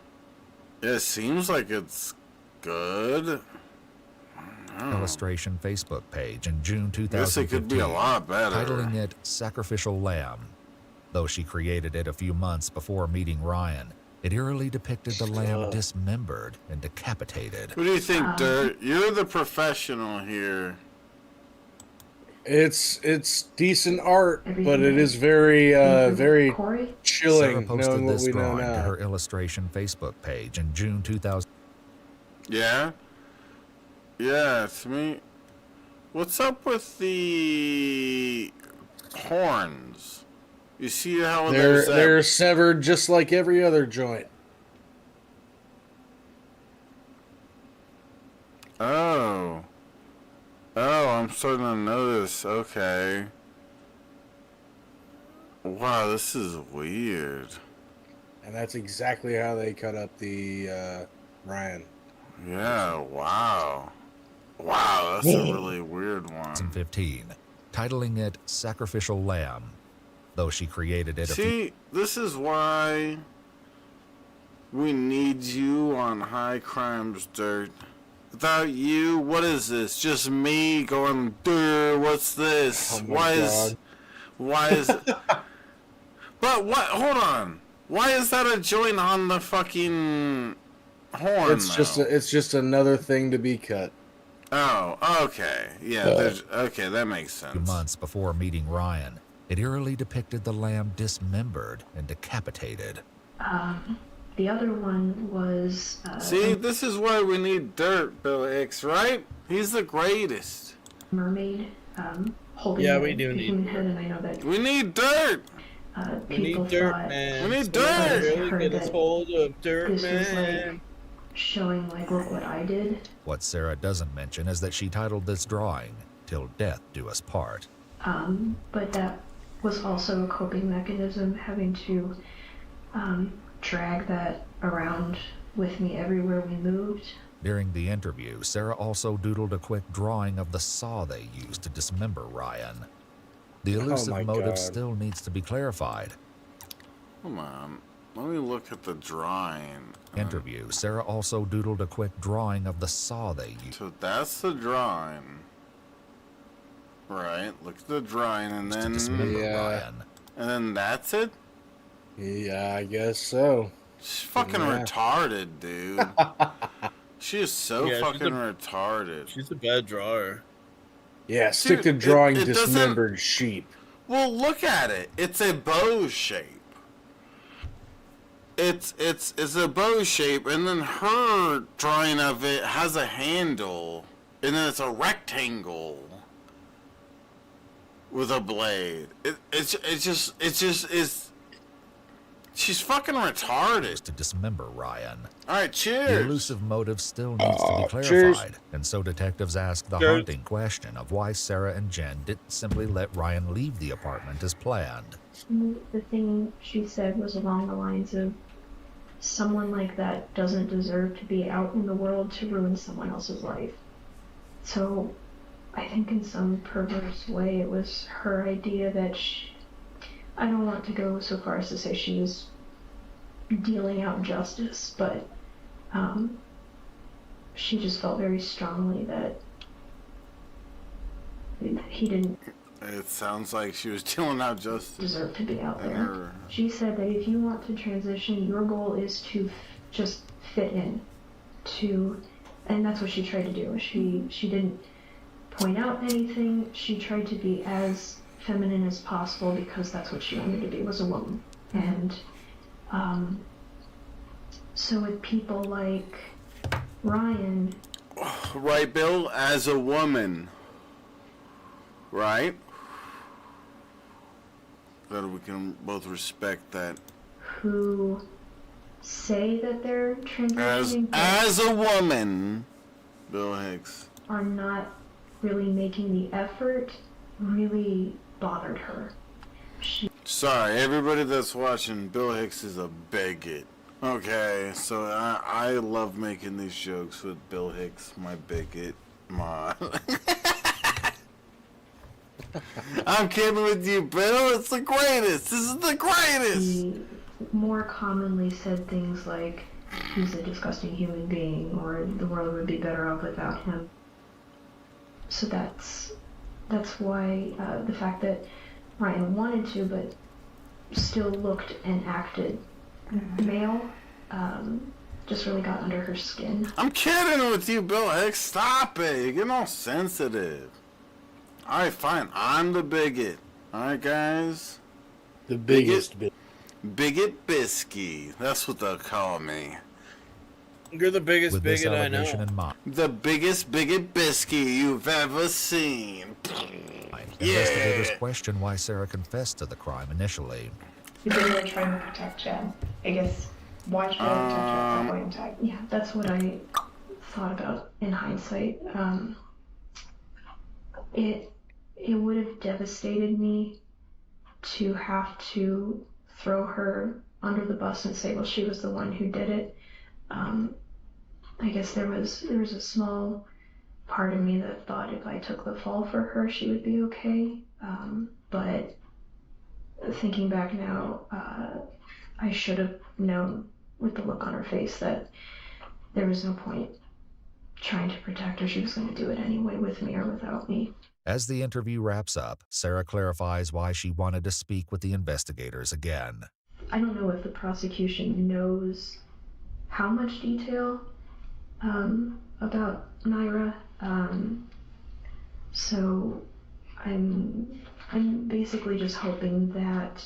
It seems like it's good. illustration Facebook page in June 2015. Guess it could be a lot better. Titling it Sacrificial Lamb. Though she created it a few months before meeting Ryan, it eerily depicted the lamb dismembered and decapitated. What do you think, Dirt? You're the professional here. It's decent art, but it is very very Sarah chilling posted knowing what this we know drawing to now. her illustration Facebook page in June 2000. Yeah? Yeah, it's me. What's up with the horns? You see how They're severed just like every other joint. Oh, I'm starting to notice. Okay. Wow, this is weird. And that's exactly how they cut up the Ryan. Yeah, wow. Wow, that's a really weird one. 2015, titling it Sacrificial Lamb. Though she created it See, this is why we need you on High Crimes Dirt. Without you, what is this? Just me going, dude, what's this? Oh my why God. is But what, hold on. Why is that a joint on the fucking horn? It's just another thing to be cut. Oh, okay. Yeah, okay, that makes sense. few months before meeting Ryan, it eerily depicted the lamb dismembered and decapitated. The other one was. See, this is why we need Dirt, Bill Hicks, right? He's the greatest. Mermaid holding Yeah, a we do need human head, and I know that. We need Dirt. We need Dirt, man. We need Somebody Dirt. really get us hold of Dirt, This was man. like showing like look what I did. What Sarah doesn't mention is that she titled this drawing, Till Death Do Us Part. But that was also a coping mechanism, having to drag that around with me everywhere we moved. During the interview, Sarah also doodled a quick drawing of the saw they used to dismember Ryan. The elusive my motive God. still needs to be clarified. Come on. Let me look at the drawing. Interview, Sarah also doodled a quick drawing of the saw they used. So that's the drawing. Right. Look at the drawing and to then dismember Ryan. and then that's it? Yeah, I guess so. She's fucking Yeah. retarded, dude. She is so Yeah, she's fucking a- retarded. She's a bad drawer. Yeah, stick to Dude, drawing it doesn't- dismembered sheep. Well, look at it. It's a bow shape. It's a bow shape, and then her drawing of it has a handle, and then it's a rectangle with a blade. She's fucking retarded. To dismember Ryan. All right, The cheers. elusive motive still needs to be cheers. clarified, and so detectives ask the Cheers. haunting question of why Sarah and Jen didn't simply let Ryan leave the apartment as planned. The thing she said was along the lines of, someone like that doesn't deserve to be out in the world to ruin someone else's life. So I think in some perverse way it was her idea that I don't want to go so far as to say she was dealing out justice, but she just felt very strongly that he didn't It sounds like she was dealing out justice. deserve to be out And there. her- She said that if you want to transition, your goal is to just fit in. And that's what she tried to do. She didn't point out anything. She tried to be as feminine as possible because that's what she wanted to be, was a woman. And so with people like Ryan... Right, Bill? As a woman. Right? That we can both respect that. Who say that they're transitioning... As a woman, Bill Hicks. ...are not really making the effort, really bothered her. Sorry, everybody that's watching, Bill Hicks is a bigot. Okay, so I love making these jokes with Bill Hicks, my bigot. I'm kidding with you, Bill. It's the greatest. This is the greatest. He more commonly said things like, he's a disgusting human being, or the world would be better off without him. So that's why the fact that Ryan wanted to, but still looked and acted male, just really got under her skin. I'm kidding with you, Bill Hicks. Stop it. You're getting all sensitive. Alright, fine. I'm the bigot. Alright, guys? The biggest bigot. Bigot Bisky. That's what they'll call me. You're the biggest bigot I know. The biggest bigot Bisky you've ever seen. Investigators question why Sarah confessed to the crime initially. You didn't really try to protect Jen. I guess, why try to protect her at that point in time? Yeah, that's what I thought about in hindsight. It would have devastated me to have to throw her under the bus and say, well, she was the one who did it. I guess there was a small part of me that thought if I took the fall for her, she would be okay. But thinking back now, I should have known with the look on her face that there was no point trying to protect her. She was going to do it anyway, with me or without me. As the interview wraps up, Sarah clarifies why she wanted to speak with the investigators again. I don't know if the prosecution knows how much detail about Naira, so I'm basically just hoping that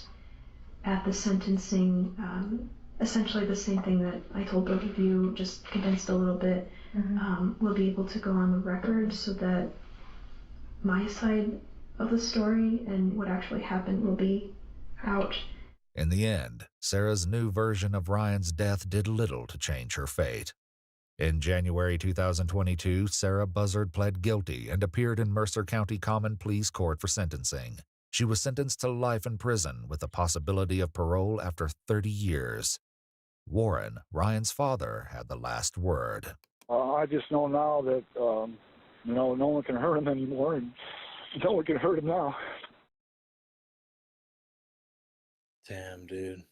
at the sentencing, essentially the same thing that I told both of you, just condensed a little bit, we'll be able to go on the record so that my side of the story and what actually happened will be out. In the end, Sarah's new version of Ryan's death did little to change her fate. In January 2022, Sarah Buzzard pled guilty and appeared in Mercer County Common Pleas Court for sentencing. She was sentenced to life in prison with the possibility of parole after 30 years. Warren, Ryan's father, had the last word. I just know now that, no one can hurt him anymore, and no one can hurt him now. Damn, dude.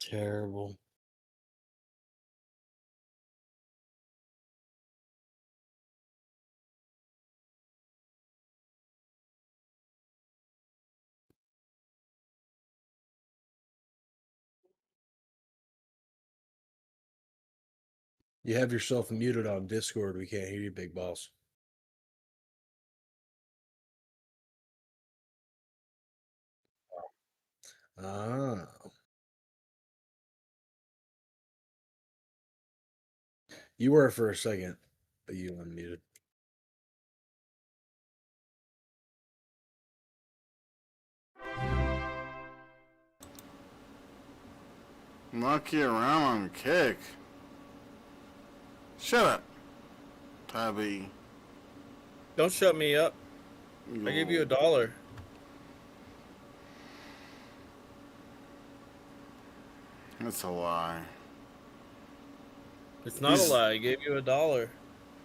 Terrible. You have yourself muted on Discord. We can't hear you, big boss. Ah. You were for a second, but you unmuted. Knock you around on a kick. Shut up, Tabby. Don't shut me up. I gave you $1. That's a lie. It's not a lie. I gave you $1.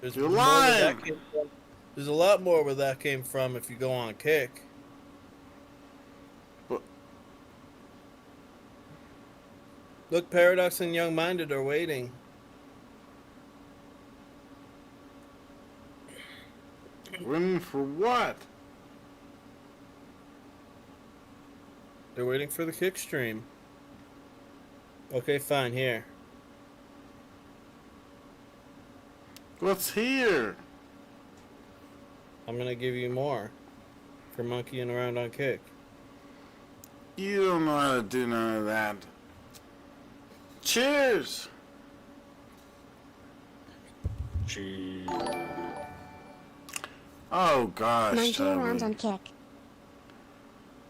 You're lying. There's a lot more where that came from if you go on Kick. But look, Paradox and Young Minded are waiting. Waiting for what? They're waiting for the Kick stream. Okay, fine. Here. What's here? I'm gonna give you more for monkeying around on Kick. You don't know how to do none of that. Cheers! Cheers. Oh gosh, 19 rounds Toby. on Kick.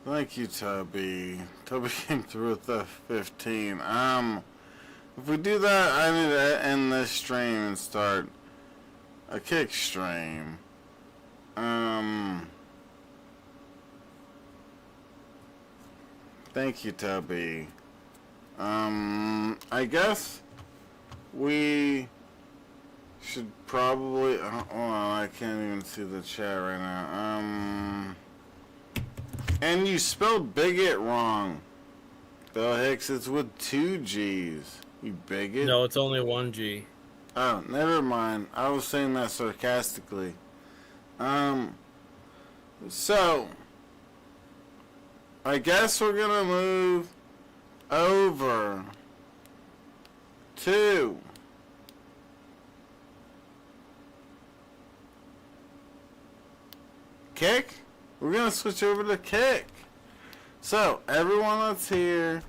Thank you, Toby. Toby came through with the 15. If we do that, I need to end this stream and start a Kick stream. Thank you, Toby. I guess we should probably. Hold on, I can't even see the chat right now. And you spelled bigot wrong. Bill Hicks, it's with 2 G's. You bigot. No, it's only 1 G. Oh, never mind. I was saying that sarcastically. So, I guess we're gonna move over to Kick. We're gonna switch over to Kick. So, everyone that's here,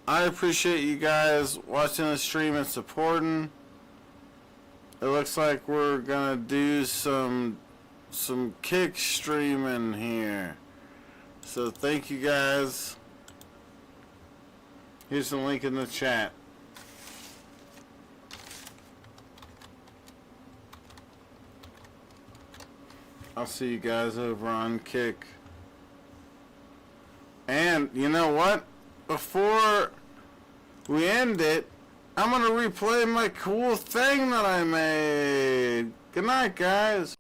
I appreciate you guys watching the stream and supporting. It looks like we're gonna do some Kick streaming here. So thank you guys. Here's the link in the chat. I'll see you guys over on Kick. And you know what? Before we end it, I'm gonna replay my cool thing that I made. Good night, guys.